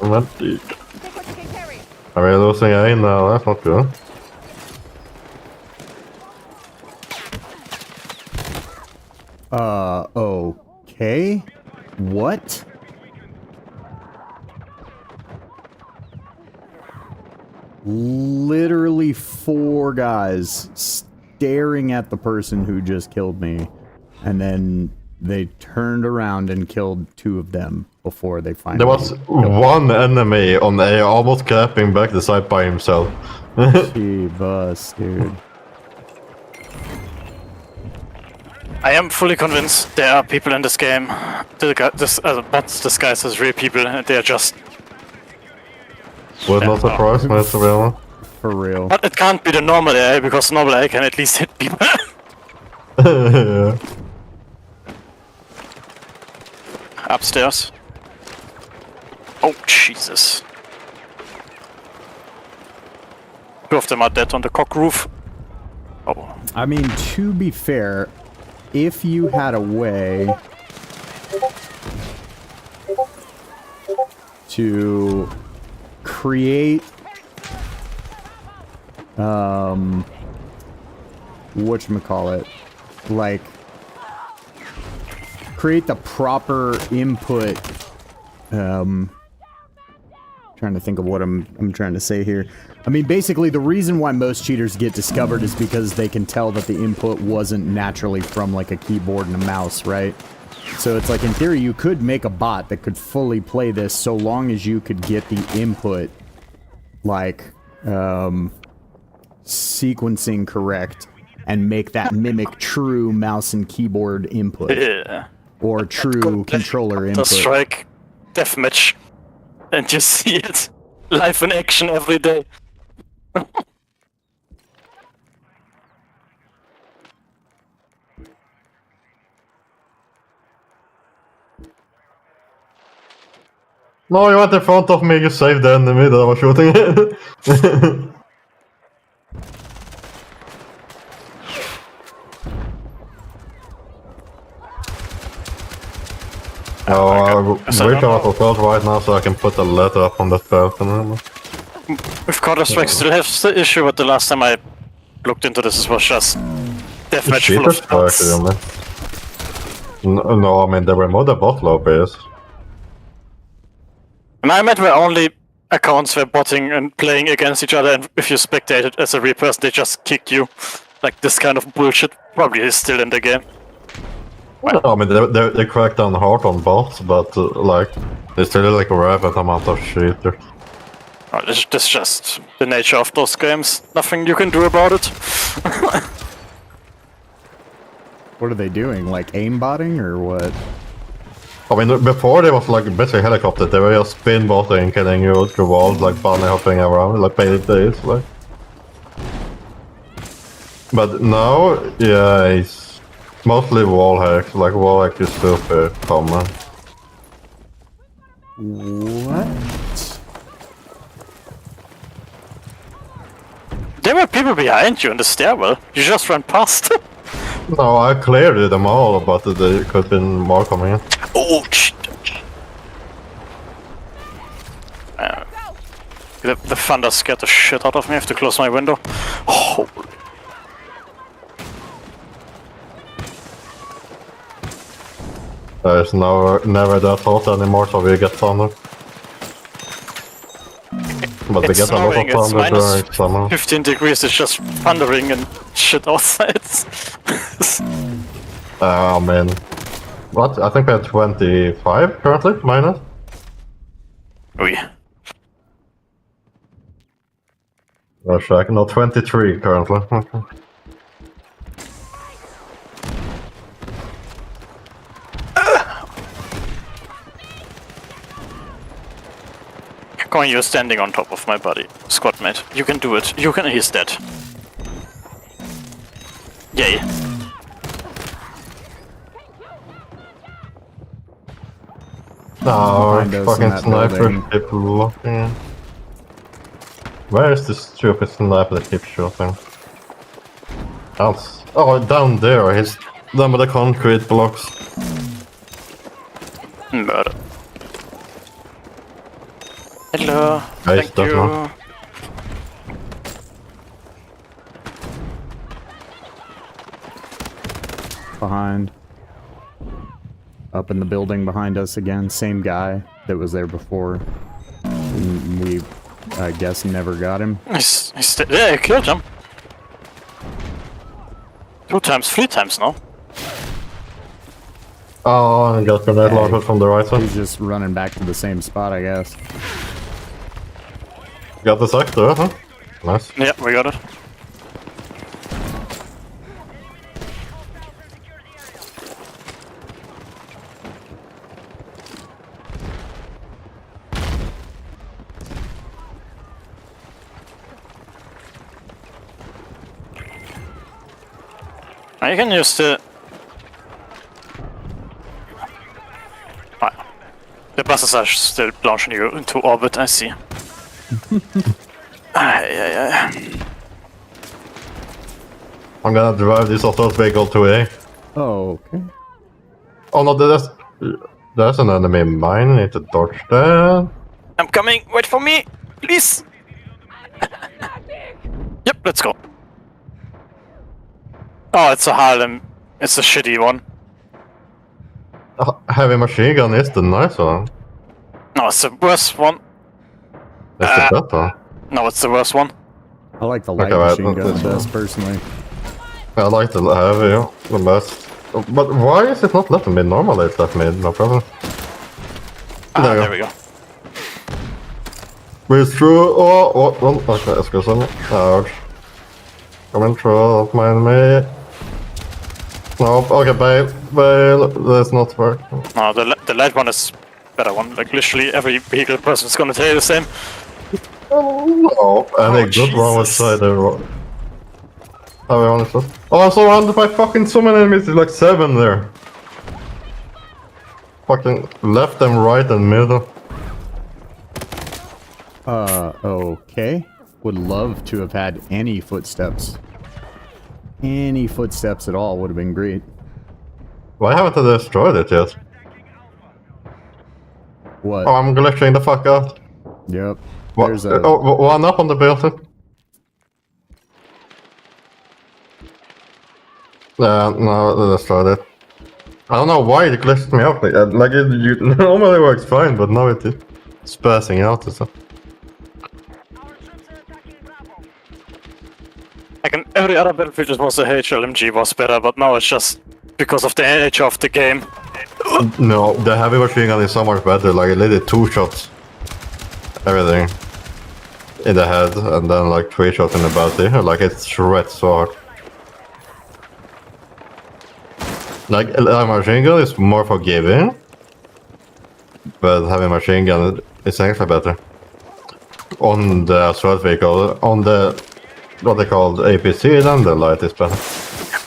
Medic. Take what you can carry. Are we losing A now? That's not good. Okay. What? Literally 4 guys staring at the person who just killed me, and then they turned around and killed 2 of them before they finally... There was one enemy on A almost capping back the site by himself. Bus, dude. I am fully convinced there are people in this game. Bots disguised as real people, and they are just... Was not surprised, man, to be honest. For real. But it can't be the normal AI, because normal AI can at least hit people. Yeah. Upstairs. Oh, Jesus. 2 of them are dead on the cock roof. Oh. I mean, to be fair, if you had a way to create whatchamacallit, like create the proper input, trying to think of what I'm trying to say here. I mean, basically, the reason why most cheaters get discovered is because they can tell that the input wasn't naturally from, like, a keyboard and a mouse, right? So it's like, in theory, you could make a bot that could fully play this so long as you could get the input, like, sequencing correct and make that mimic true mouse and keyboard input. Yeah. Or true controller input. Strike deathmatch. And you see it live in action every day. No, you went in front of me, you saved the enemy that I was shooting at. Recon up a belt right now so I can put a letter up on that belt. With Counter-Strike still has the issue, but the last time I looked into this, it was just deathmatch full of bots. No, I mean, there were more than bot lobbies. And I met where only accounts were botting and playing against each other, and if you spectated as a real person, they just kick you. Like, this kind of bullshit probably is still in the game. Well, I mean, they crack down hard on bots, but, like, there's still, like, a rapid amount of cheaters. Oh, this is just the nature of those games. Nothing you can do about it. What are they doing? Like aimbotting or what? I mean, before they was like basically helicopter, they were just spin botting, killing you with the walls, like bunny hopping around, like painted days, like. But now, yeah, it's mostly wall hacks. Like wall hack is super common. What? There were people behind you in the stairwell. You just ran past. No, I cleared them all, but there could have been more coming in. Oh, shit. The thunder scared the shit out of me. I have to close my window. Holy. There's never that hot anymore, so we get thunder. But we get a lot of thunder during summer. 15 degrees, it's just thundering and shit outside. Oh man. What? I think we're at 25 currently, minus? Oh yeah. Oh, check. No, 23 currently. Okay. Come on, you're standing on top of my body, squad mate. You can do it. You can. He's dead. Yay. No, Behind us in fucking that sniper building. keep looking. Where is this stupid sniper that keeps shooting? Oh, down there. He's down by the concrete blocks. Murder. Hello. Nice, Thank you. one. Behind. Up in the building behind us again. Same guy that was there before. And we, I guess, never got him. Yeah, you killed him. 2 times, 3 times now. Oh, I got grenade Yeah, launcher from the right side. He's just running back to the same spot, I guess. Got the sector, huh? Nice. Yeah, we got it. Now you can use the... The buses are still launching you into orbit, I see. I'm gonna drive this assault vehicle to A. Oh, okay. Oh no, there's an enemy mine. I need to dodge that. I'm coming! Wait for me! Please! Yep, let's go. Oh, it's a Harlem. It's a shitty one. Heavy machine gun is the nice one. No, it's the worst one. That's the better. No, it's the worst one. I like the light Okay, right, machine gun that's the best, personally. I like the heavy, yeah, the best. But why is it not letting me? Normally it's let me, no problem. There we go. Breathe through. Oh, okay, excuse me. Ouch. Coming through, don't mind me. Nope, okay, bail, that's not work. No, the light one is better one. Like literally every vehicle person is gonna tell you the same. Oh, and a good one was Jesus. side there. I'll be honest. Oh, I'm surrounded by fucking so many enemies, there's like 7 there. Fucking left and right and middle. Okay. Would love to have had any footsteps. Any footsteps at all would have been great. Why haven't I destroyed it yet? What? Oh, I'm glitching the fuck out. Yep. What? There's a... Oh, one up on the building. No, I destroyed it. I don't know why it glitched me out. Like it normally works fine, but now it is spazzing out or something. Our troops are attacking Bravo. Like in every other battlefield, it was the HLMG was better, but now it's just because of the nature of the game. No, the heavy machine gun is so much better. Like it did 2 shots, everything in the head, and then like 3 shots in the body. Like it shreds so hard. Like a machine gun is more forgiving, but heavy machine gun is actually better. On the assault vehicle, on the what they call the APC, then the light is better.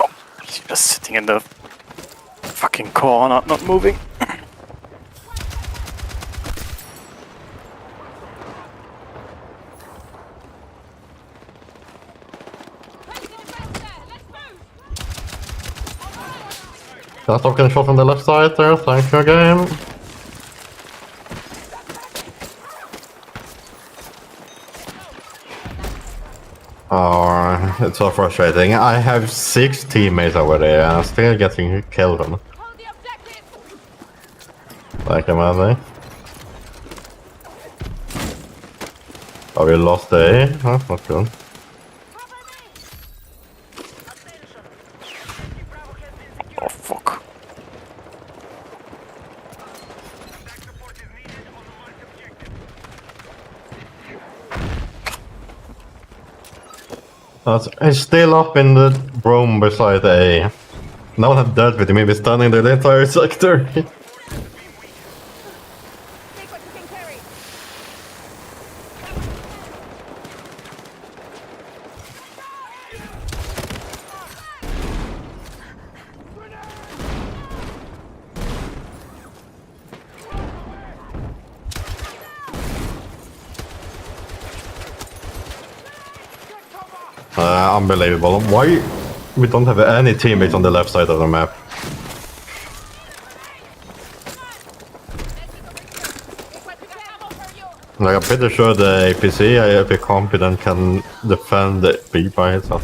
Oh, he's just sitting in the fucking corner, not moving. That's not getting shot from the left side there, thank you game. Oh, it's so frustrating. I have 6 teammates over there and I'm still getting killed on. Hold the objective! Like am I? Oh, we lost A? Huh, not good. Oh fuck. He's still up in the room beside A. No one had dealt with him, he was standing there the entire sector. Take what you can carry! Unbelievable. Why we don't have any teammates on the left side of the map? Like I'm pretty sure the APC, I feel confident, can defend the B by itself.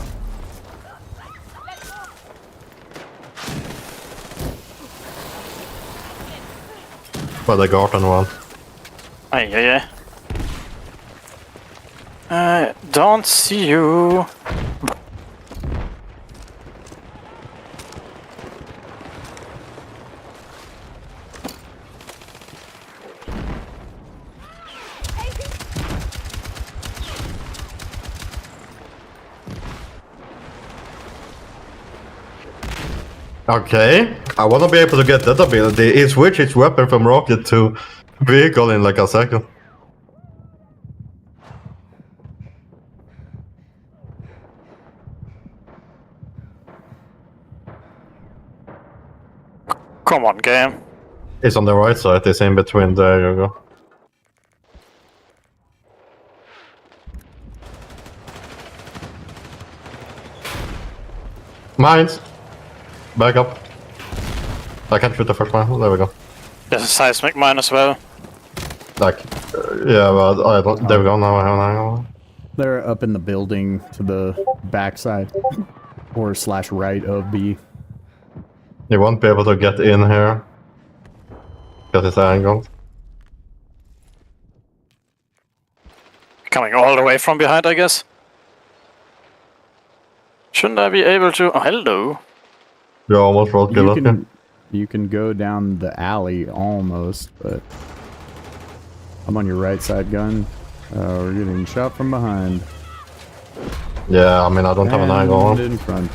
But the garden one. Ay. Don't see you. Okay, I wanna be able to get that ability. It switches its weapon from rocket to vehicle in like a second. Come on, game. It's on the right side, it's in between, there you go. Mines! Back up. I can't shoot the first one, there we go. There's a seismic mine as well. Like, yeah, but I don't, there we go, now I have an angle. They're up in the building to the backside. Or slash right of B. You won't be able to get in here. Because it's angled. coming all the way from behind, I guess. Shouldn't I be able to? Oh, hello. You almost rolled You good can, you can go down the alley almost, but I'm on your right side, gun. We're getting shot from behind. Yeah, I mean, I don't have an angle And on. in front.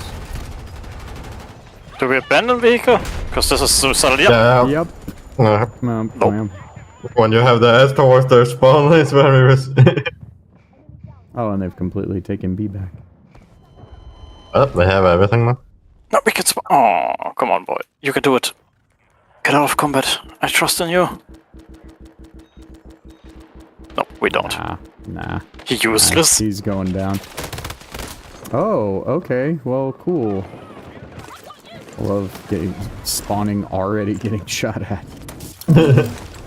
Do we abandon vehicle? Because this is suicidal. Yep. Yeah. Yep. When you have the S towards their spawn, it's very risky. Oh, and they've completely taken B back. Oh, they have everything now. No, we can. Oh, come on, boy. You can do it. Get out of combat. I trust in you. No, we don't. Nah. He useless. He's going down. Oh, okay. Well, cool. I love spawning already getting shot at.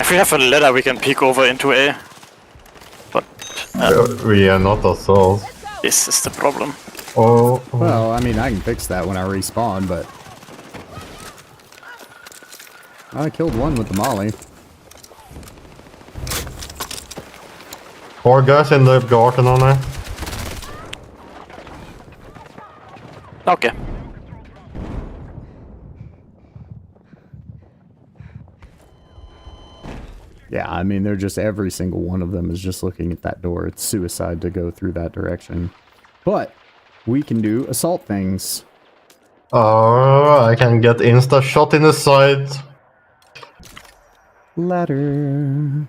If we have a ladder, we can peek over into A. But We are not assaults. this is the problem. Oh. Well, I mean, I can fix that when I respawn, but... I killed one with the molly. 4 guys in the garden on there. Okay. Yeah, I mean, they're just... Every single one of them is just looking at that door. It's suicide to go through that direction. But we can do assault things. Oh, I can get insta shot in the side. Ladder.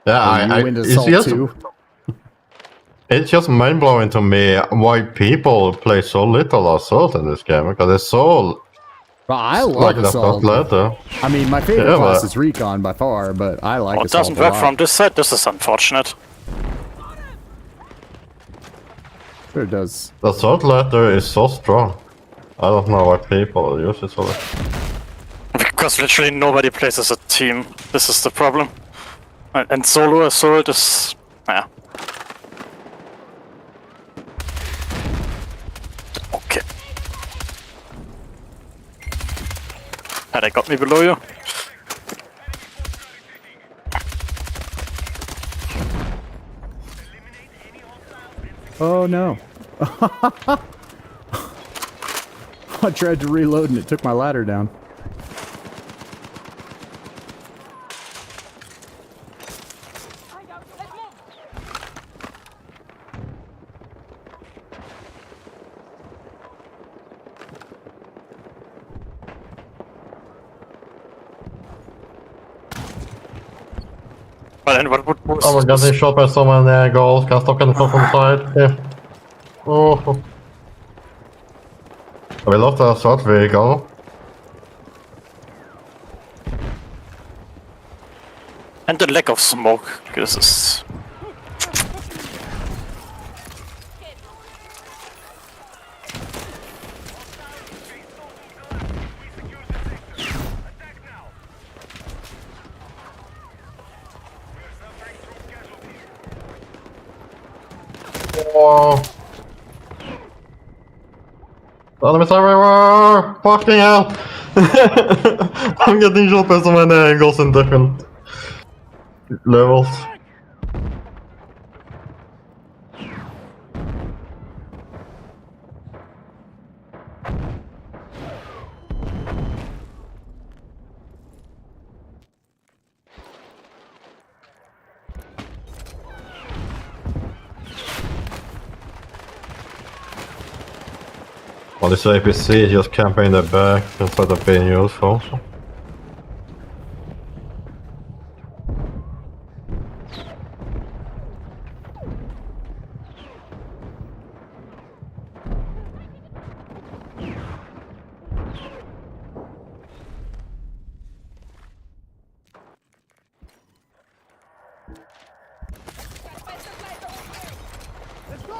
Yeah, You win it's assault just too. it's just mind blowing to me why people play so little assault in this game, because it's so Well, I love like assault. letter. I mean, my favorite Yeah, class but- is Recon by far, but I like Oh, it assault doesn't a work lot. from this side. This is unfortunate. Sure it does. The assault letter is so strong. I don't know why people use it so much. Because literally nobody plays as a team. This is the problem. And solo assault is... yeah. Okay. They got me below you. Oh no. I tried to reload and it took my ladder down. Let's move. But then what would boost Oh my god, they shot by so many goals. Can I stop getting shot on the side? Yeah. Oh. We lost the assault vehicle. And the lack of smoke. This is... Whoa. Enemies everywhere! Fucking hell! I'm getting shot by so many angles in different levels. Well, this APC just camping in the back instead of being useful. So.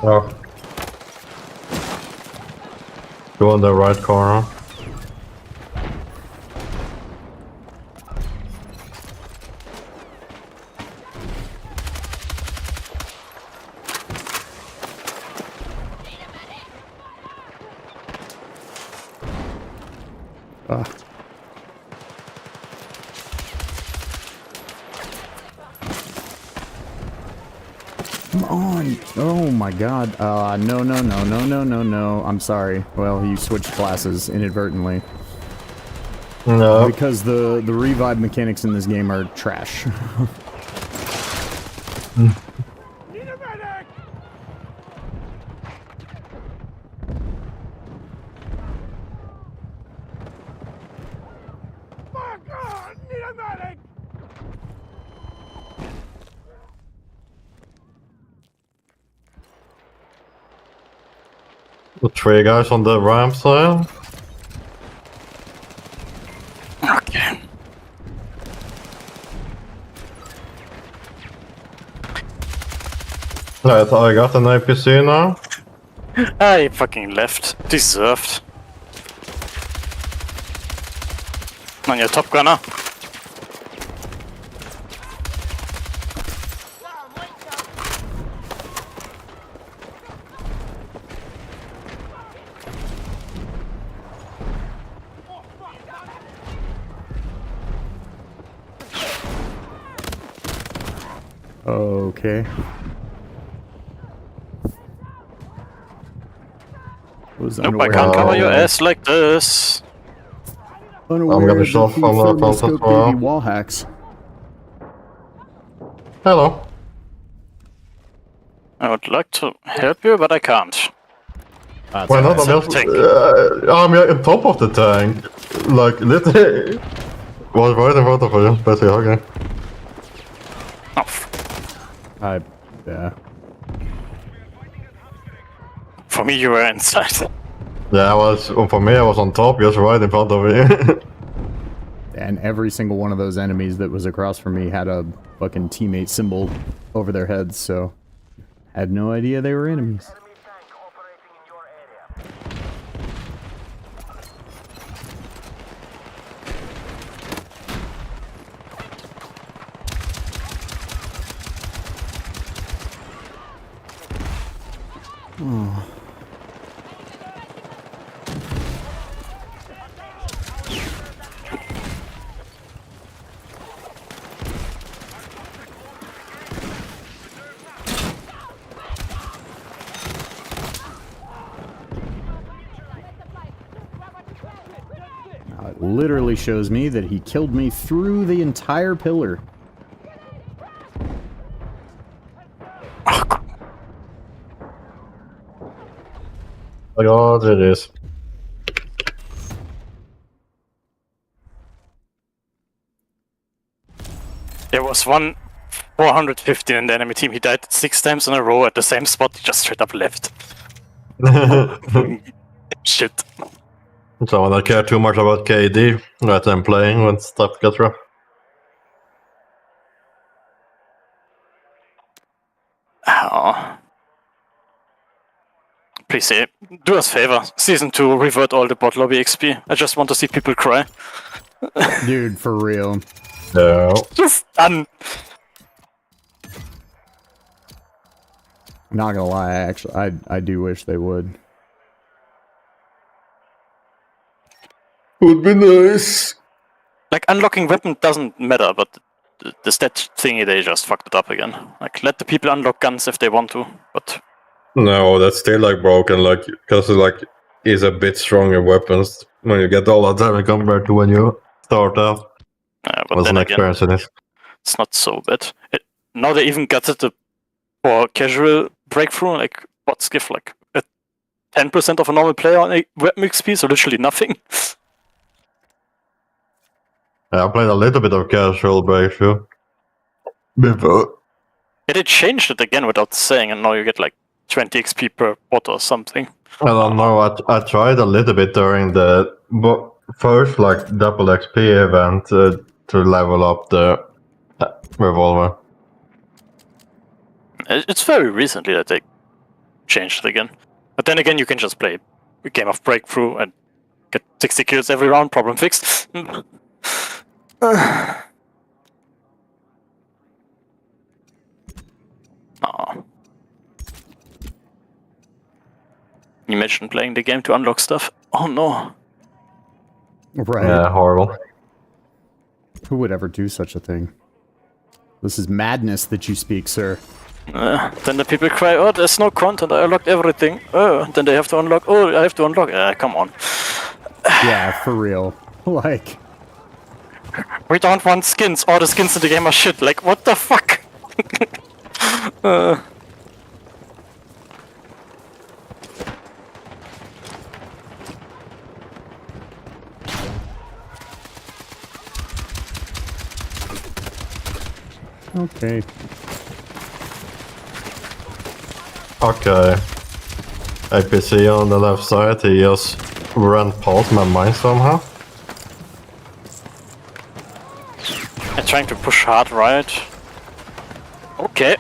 Oh. Go in the right corner. Ah. Come on. Oh my god. No. I'm sorry. Well, you switched classes inadvertently. No. Because the revive mechanics in this game are trash. Need a medic! Fuck! Need a medic! The 3 guys on the ramp side. Okay. Right, I got an APC now. I fucking left. Deserved. On your top gunner. Okay. Was Nope, I can't cover your ass like this. Unaware I'm gonna that shove the on that thermal as scope well. gave me wall hacks. Hello. I would like to help you, but I can't. Why not? I'm just, tank. I'm on top of the tank. Like, literally. Was right in front of you, basically, okay. Oh, Yeah. for me, you were inside. Yeah, for me, I was on top, just right in front of me. And every single one of those enemies that was across from me had a fucking teammate symbol over their heads, so had no idea they were enemies. Enemy tank operating in your area. Now it literally shows me that he killed me through the entire pillar. My god, it is. There was one 415 in the enemy team. He died 6 times in a row at the same spot. He just straight up left. Shit. So I don't care too much about KD that I'm playing when stuff gets rough. Oh. Please do us a favor. Season 2, revert all the bot lobby XP. I just want to see people cry. Dude, for real. No. Just done. Not gonna lie, I do wish they would. Would be nice. Like, unlocking weapon doesn't matter, but the stat thingy, they just fucked it up again. Like, let the people unlock guns if they want to, but... No, that's still like broken, like, because like, is a bit stronger weapons when you get all that damage compared to when you start out. but Was then an again, experience in it. it's not so bad. Now they even got it for casual breakthrough, like, bots give like a 10% of a normal player on a weapon XP, so literally nothing. Yeah, I played a little bit of casual breakthrough before. Yeah, they changed it again without saying, and now you get like 20 XP per bot or something. I don't know. I tried a little bit during the first like double XP event to level up the revolver. It's very recently that they changed it again. But then again, you can just play a game of breakthrough and get 60 kills every round, problem fixed. Oh. Imagine playing the game to unlock stuff. Oh no. Right. Yeah, horrible. Who would ever do such a thing? This is madness that you speak, sir. Then the people cry, oh, there's no content, I unlocked everything. Then they have to unlock, oh, I have to unlock. Come on. Yeah, for real. Like, We don't want skins. All the skins in the game are shit. Like, what the fuck? okay. Okay. APC on the left side, he just ran past my mine somehow. I'm trying to push hard right. Okay.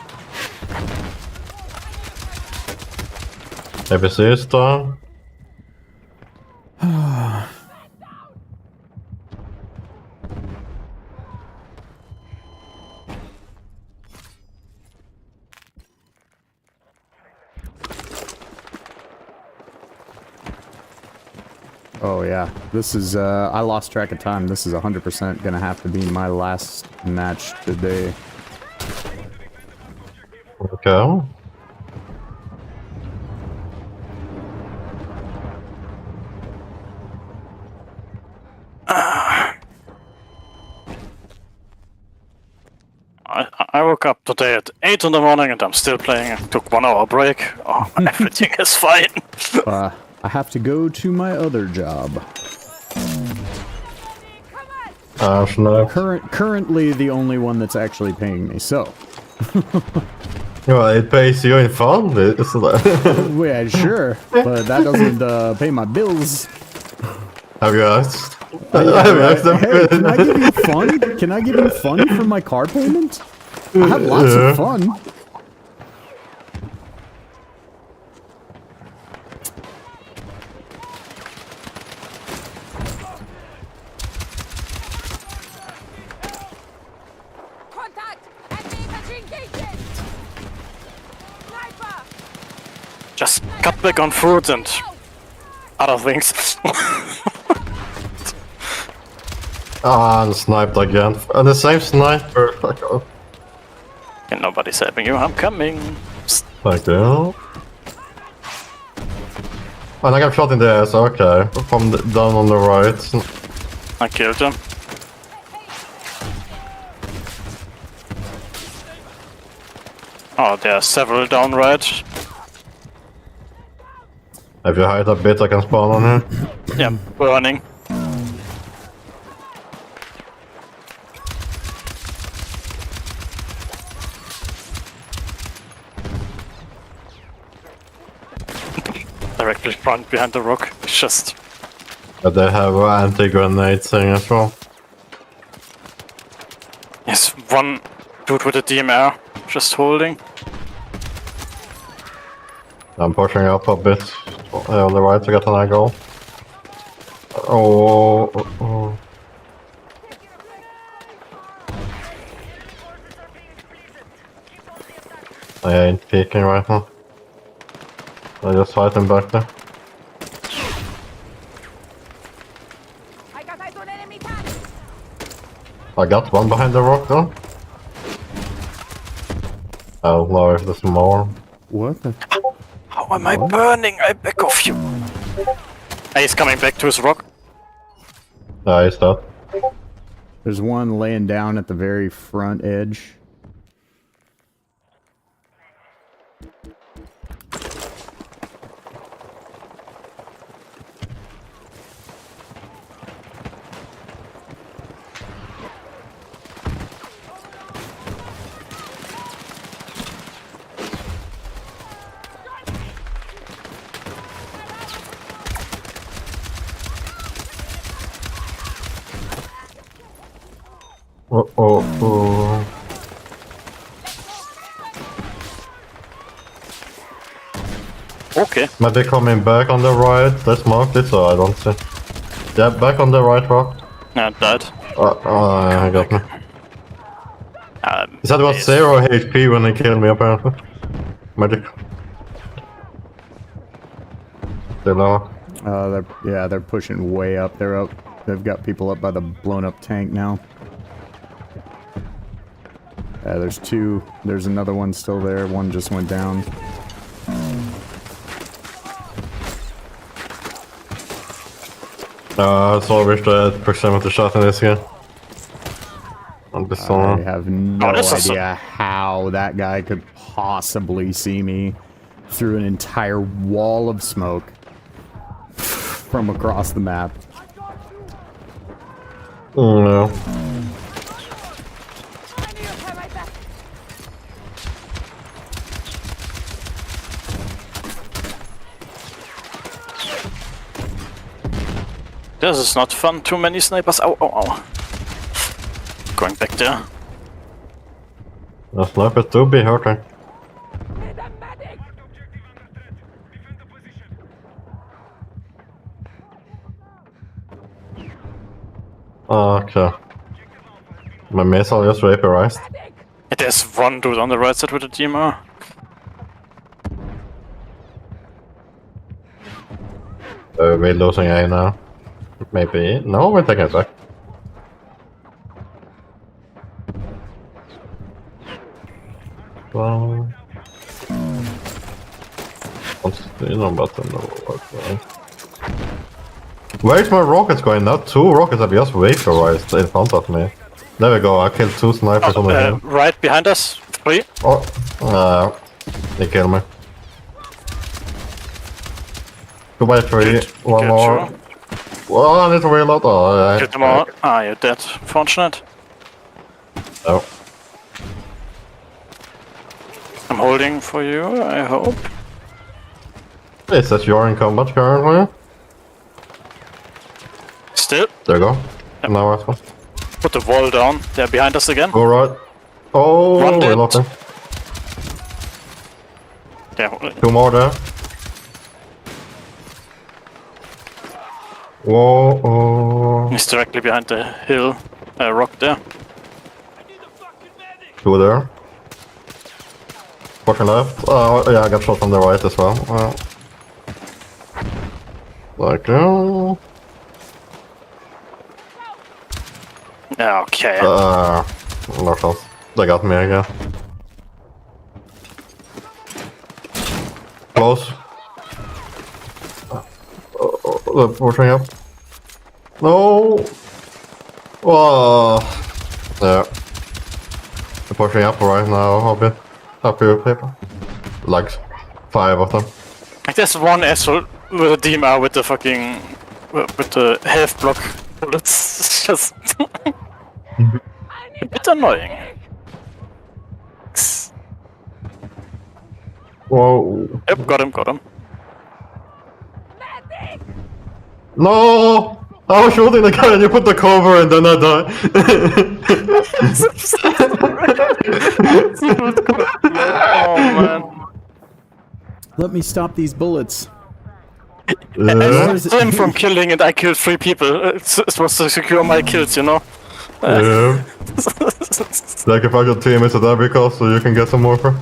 APC is down. Oh yeah, this is, I lost track of time. This is 100% gonna have to be my last match today. Okay. I woke up today at 8 in the morning and I'm still playing. I took 1 hour break. Oh, everything is fine. I have to go to my other job. No. Currently the only one that's actually paying me, so. Well, it pays you in fun, isn't it? Yeah, sure, but that doesn't pay my bills. Have you asked? Yeah, Have you right. asked them? Hey, can I give you fun? Can I give you fun for my car payment? I have lots of fun. Contact! Enemy infantry engaging! Sniper! Just cut back on food and other things. Ah, and sniped again. And the same sniper. And nobody's helping you. I'm coming. Thank you. And I got shot in the ass, okay. From down on the right. I killed him. Oh, there are several down right. If you hide a bit, I can spawn on him. Yeah, burning. Directly front behind the rock. It's just But they have an anti-grenade thing as well. yes, one dude with a DMR just holding. I'm pushing up a bit on the right to get an angle. Oh. I ain't peeking right now. I just fight him back there. I got eyes on enemy tanks! I got one behind the rock though. I don't know if there's more. What the? How am I burning? I back off you. He's coming back to his rock. Yeah, he's dead. There's one laying down at the very front edge. Oh. Okay. Maybe coming back on the right. Let's mark it so I don't see. Yeah, back on the right rock. Yeah, dead. I got me. He said it was 0 HP when he killed me apparently. Magic. Still lower. They're pushing way up. They're up. They've got people up by the blown up tank now. There's two. There's another one still there. One just went down. Så visste proximity shot in this game. On this I one. have no this is idea how that guy could possibly see me through an entire wall of smoke from across the map. No. I need to have my back. This is not fun. Too many snipers. Ow, ow, ow. Going back there. The sniper do be hurting. Need a medic. Okay. My missile just vaporized. There's one dude on the right side with a DMR. We're losing A now. Maybe. No, we're taking it back. Well. What's the button? Where's my rockets going now? 2 rockets have just vaporized in front of me. There we go, I killed 2 snipers on the hill. Right behind us. 3. Oh, they killed me. Goodbye 3, Good. one Good, more. sure. Oh, I need to reload. Oh, Get them all. Ah, you're dead. Fortunate. Oh. I'm holding for you, I hope. It says you're in combat currently. Still. There you go. Now I Put the wall down. They're behind us again. go right. Oh, One dead. reloading. They're holding. 2 more there. Whoa, oh. He's directly behind the hill. Rock there. 2 there. Pushing left. Oh, yeah, I got shot from the right as well. Like, Okay. no shots. They got me again. Close. They're pushing up. No! Oh! Yeah. They're pushing up right now, a bit. Up here, people. Like 5 of them. There's one asshole with a DMR with the fucking... with the health block bullets. It's just... a bit annoying. Whoa. Yep, got him. No! I was shooting the guy and you put the cover and then I die. Oh man. Let me stop these bullets. Yeah. I him from killing and I killed 3 people. It was to secure my kills, you know? Yeah. Like if I got teammates at every cost so you can get some more for.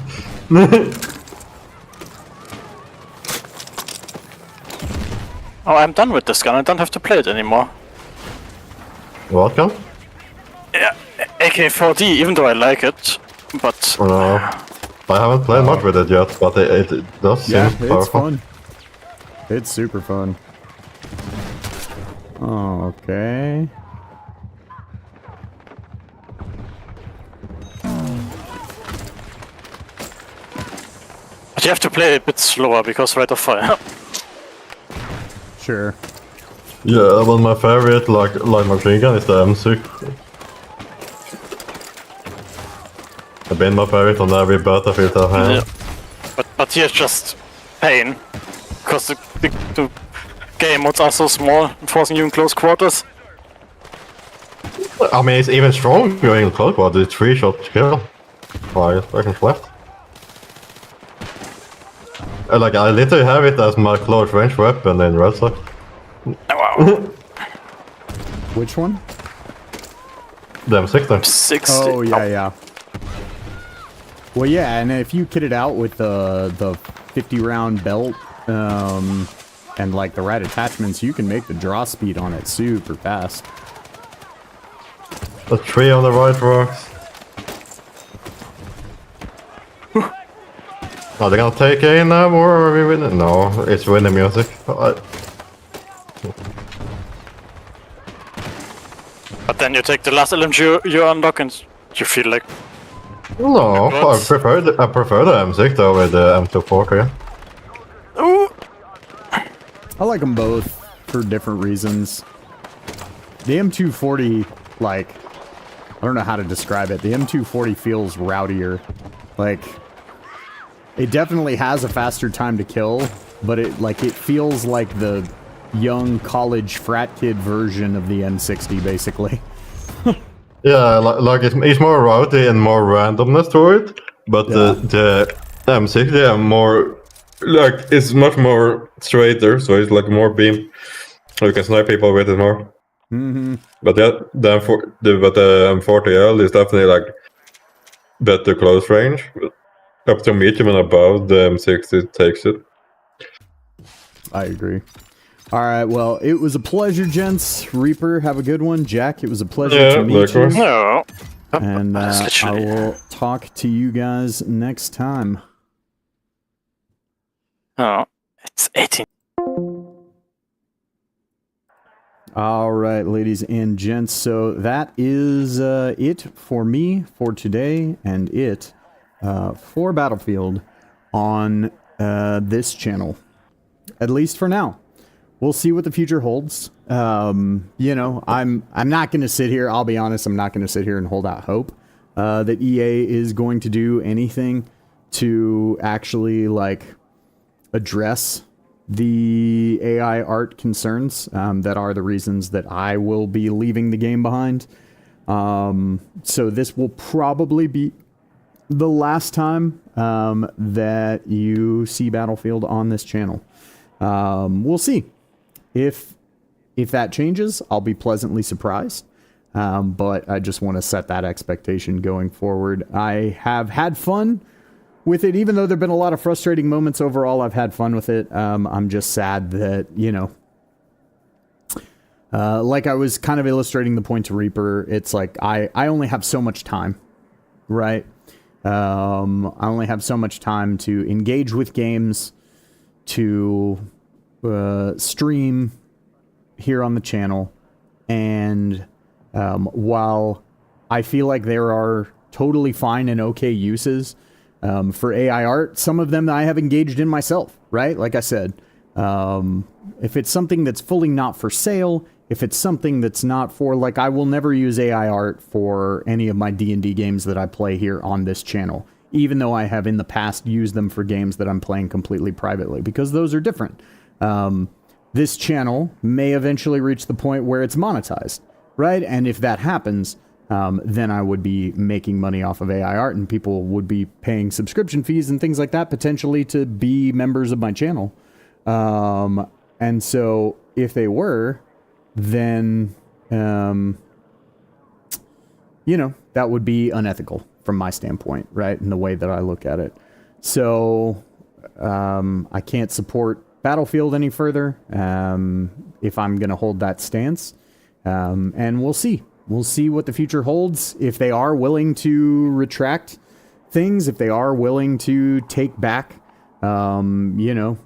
Oh, I'm done with this gun. I don't have to play it anymore. What gun? Yeah, AK4D, even though I like it. But... I haven't played much with it yet, but it does seem Yeah, powerful. it's fun. It's super fun. Okay. But you have to play a bit slower because rate of fire. Sure. Yeah, but my favorite like machine gun is the M6. It's been my favorite on every battlefield I have. Yeah. But here's just pain. Because the game modes are so small, forcing you in close quarters. I mean, it's even stronger in close quarters. It's 3-shot kill. 5 seconds left. Like, I literally have it as my close range weapon in Red Sox. Wow. Which one? The M6 60. Oh, yeah. Well, yeah, and if you kit it out with the 50-round belt, and like the right attachments, you can make the draw speed on it super fast. The tree on the right works. Are they gonna take A now, or are we winning? No, it's winning music. But then you take the last LMG you unlock and you feel like... No, I prefer the M6 over the M240. Ooh! I like them both for different reasons. The M240, like, I don't know how to describe it. The M240 feels rowdier. Like, it definitely has a faster time to kill, but it feels like the young college frat kid version of the M60, basically. Yeah, like it's more rowdy and more randomness to it, but the M60 are more like it's much more straighter, so it's like more beam. So you can snipe people with it more. Mm-hmm. But the M40L is definitely like better close range. Up to medium and above, the M60 takes it. I agree. All right, well, it was a pleasure, gents. Reaper, have a good one. Jack, it was a pleasure to meet you. No. And I will talk to you guys next time. Oh, it's 18. All right, ladies and gents. So that is it for me for today, and it for Battlefield on this channel, at least for now. We'll see what the future holds. You know, I'm not going to sit here. I'll be honest. I'm not going to sit here and hold out hope that EA is going to do anything to actually like address the AI art concerns that are the reasons that I will be leaving the game behind. So this will probably be the last time that you see Battlefield on this channel. We'll see. If that changes, I'll be pleasantly surprised. But I just want to set that expectation going forward. I have had fun with it, even though there have been a lot of frustrating moments overall. I've had fun with it. I'm just sad that, you know, like I was kind of illustrating the point to Reaper, it's like I only have so much time, right? I only have so much time to engage with games, to stream here on the channel, and while I feel like there are totally fine and okay uses for AI art, some of them I have engaged in myself, right? Like I said, if it's something that's fully not for sale, if it's something that's not for, like, I will never use AI art for any of my D&D games that I play here on this channel, even though I have in the past used them for games that I'm playing completely privately, because those are different. This channel may eventually reach the point where it's monetized, right? And if that happens, then I would be making money off of AI art, and people would be paying subscription fees and things like that, potentially, to be members of my channel. And so if they were, then, you know, that would be unethical from my standpoint, right? In the way that I look at it. So, I can't support Battlefield any further, if I'm going to hold that stance. And we'll see. We'll see what the future holds. If they are willing to retract things, if they are willing to take back, you know,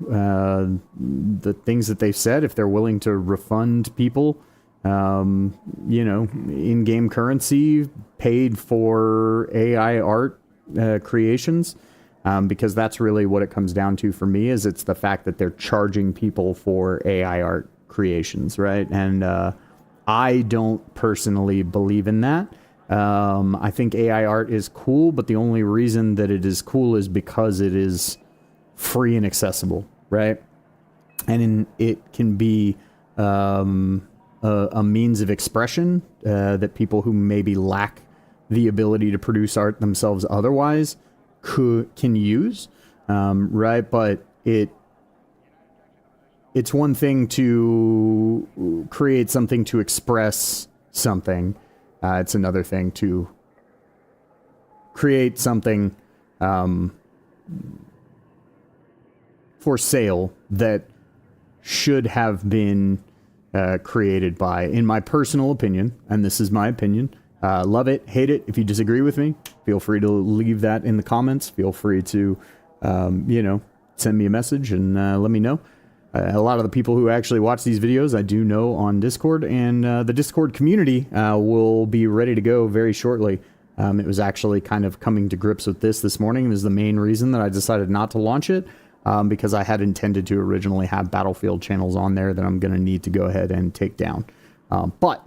the things that they've said, if they're willing to refund people, you know, in-game currency paid for AI art creations, because that's really what it comes down to for me, is it's the fact that they're charging people for AI art creations, right? And I don't personally believe in that. I think AI art is cool, but the only reason that it is cool is because it is free and accessible, right? And it can be a means of expression that people who maybe lack the ability to produce art themselves otherwise can use, right? But it's one thing to create something to express something. It's another thing to create something for sale that should have been created by, in my personal opinion, and this is my opinion, love it, hate it. If you disagree with me, feel free to leave that in the comments. Feel free to you know, send me a message and let me know. A lot of the people who actually watch these videos I do know on Discord, and the Discord community will be ready to go very shortly. It was actually kind of coming to grips with this morning. It was the main reason that I decided not to launch it, because I had intended to originally have Battlefield channels on there that I'm going to need to go ahead and take down. But,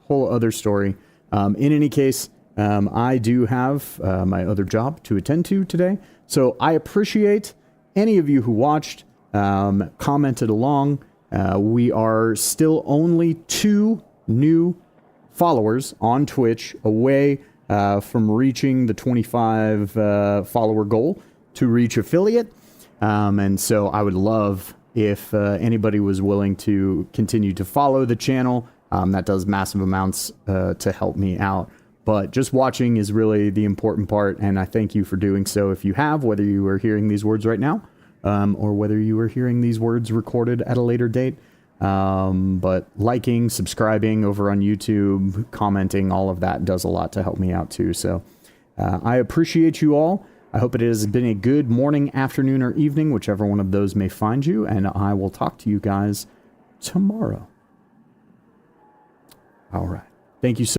whole other story. In any case, I do have my other job to attend to today, so I appreciate any of you who watched, commented along. We are still only 2 new followers on Twitch away from reaching the 25 follower goal to reach affiliate. And so I would love if anybody was willing to continue to follow the channel. That does massive amounts to help me out. But just watching is really the important part, and I thank you for doing so if you have, whether you are hearing these words right now, or whether you are hearing these words recorded at a later date. But liking, subscribing over on YouTube, commenting, all of that does a lot to help me out too. So I appreciate you all. I hope it has been a good morning, afternoon, or evening, whichever one of those may find you, and I will talk to you guys tomorrow. All right. Thank you so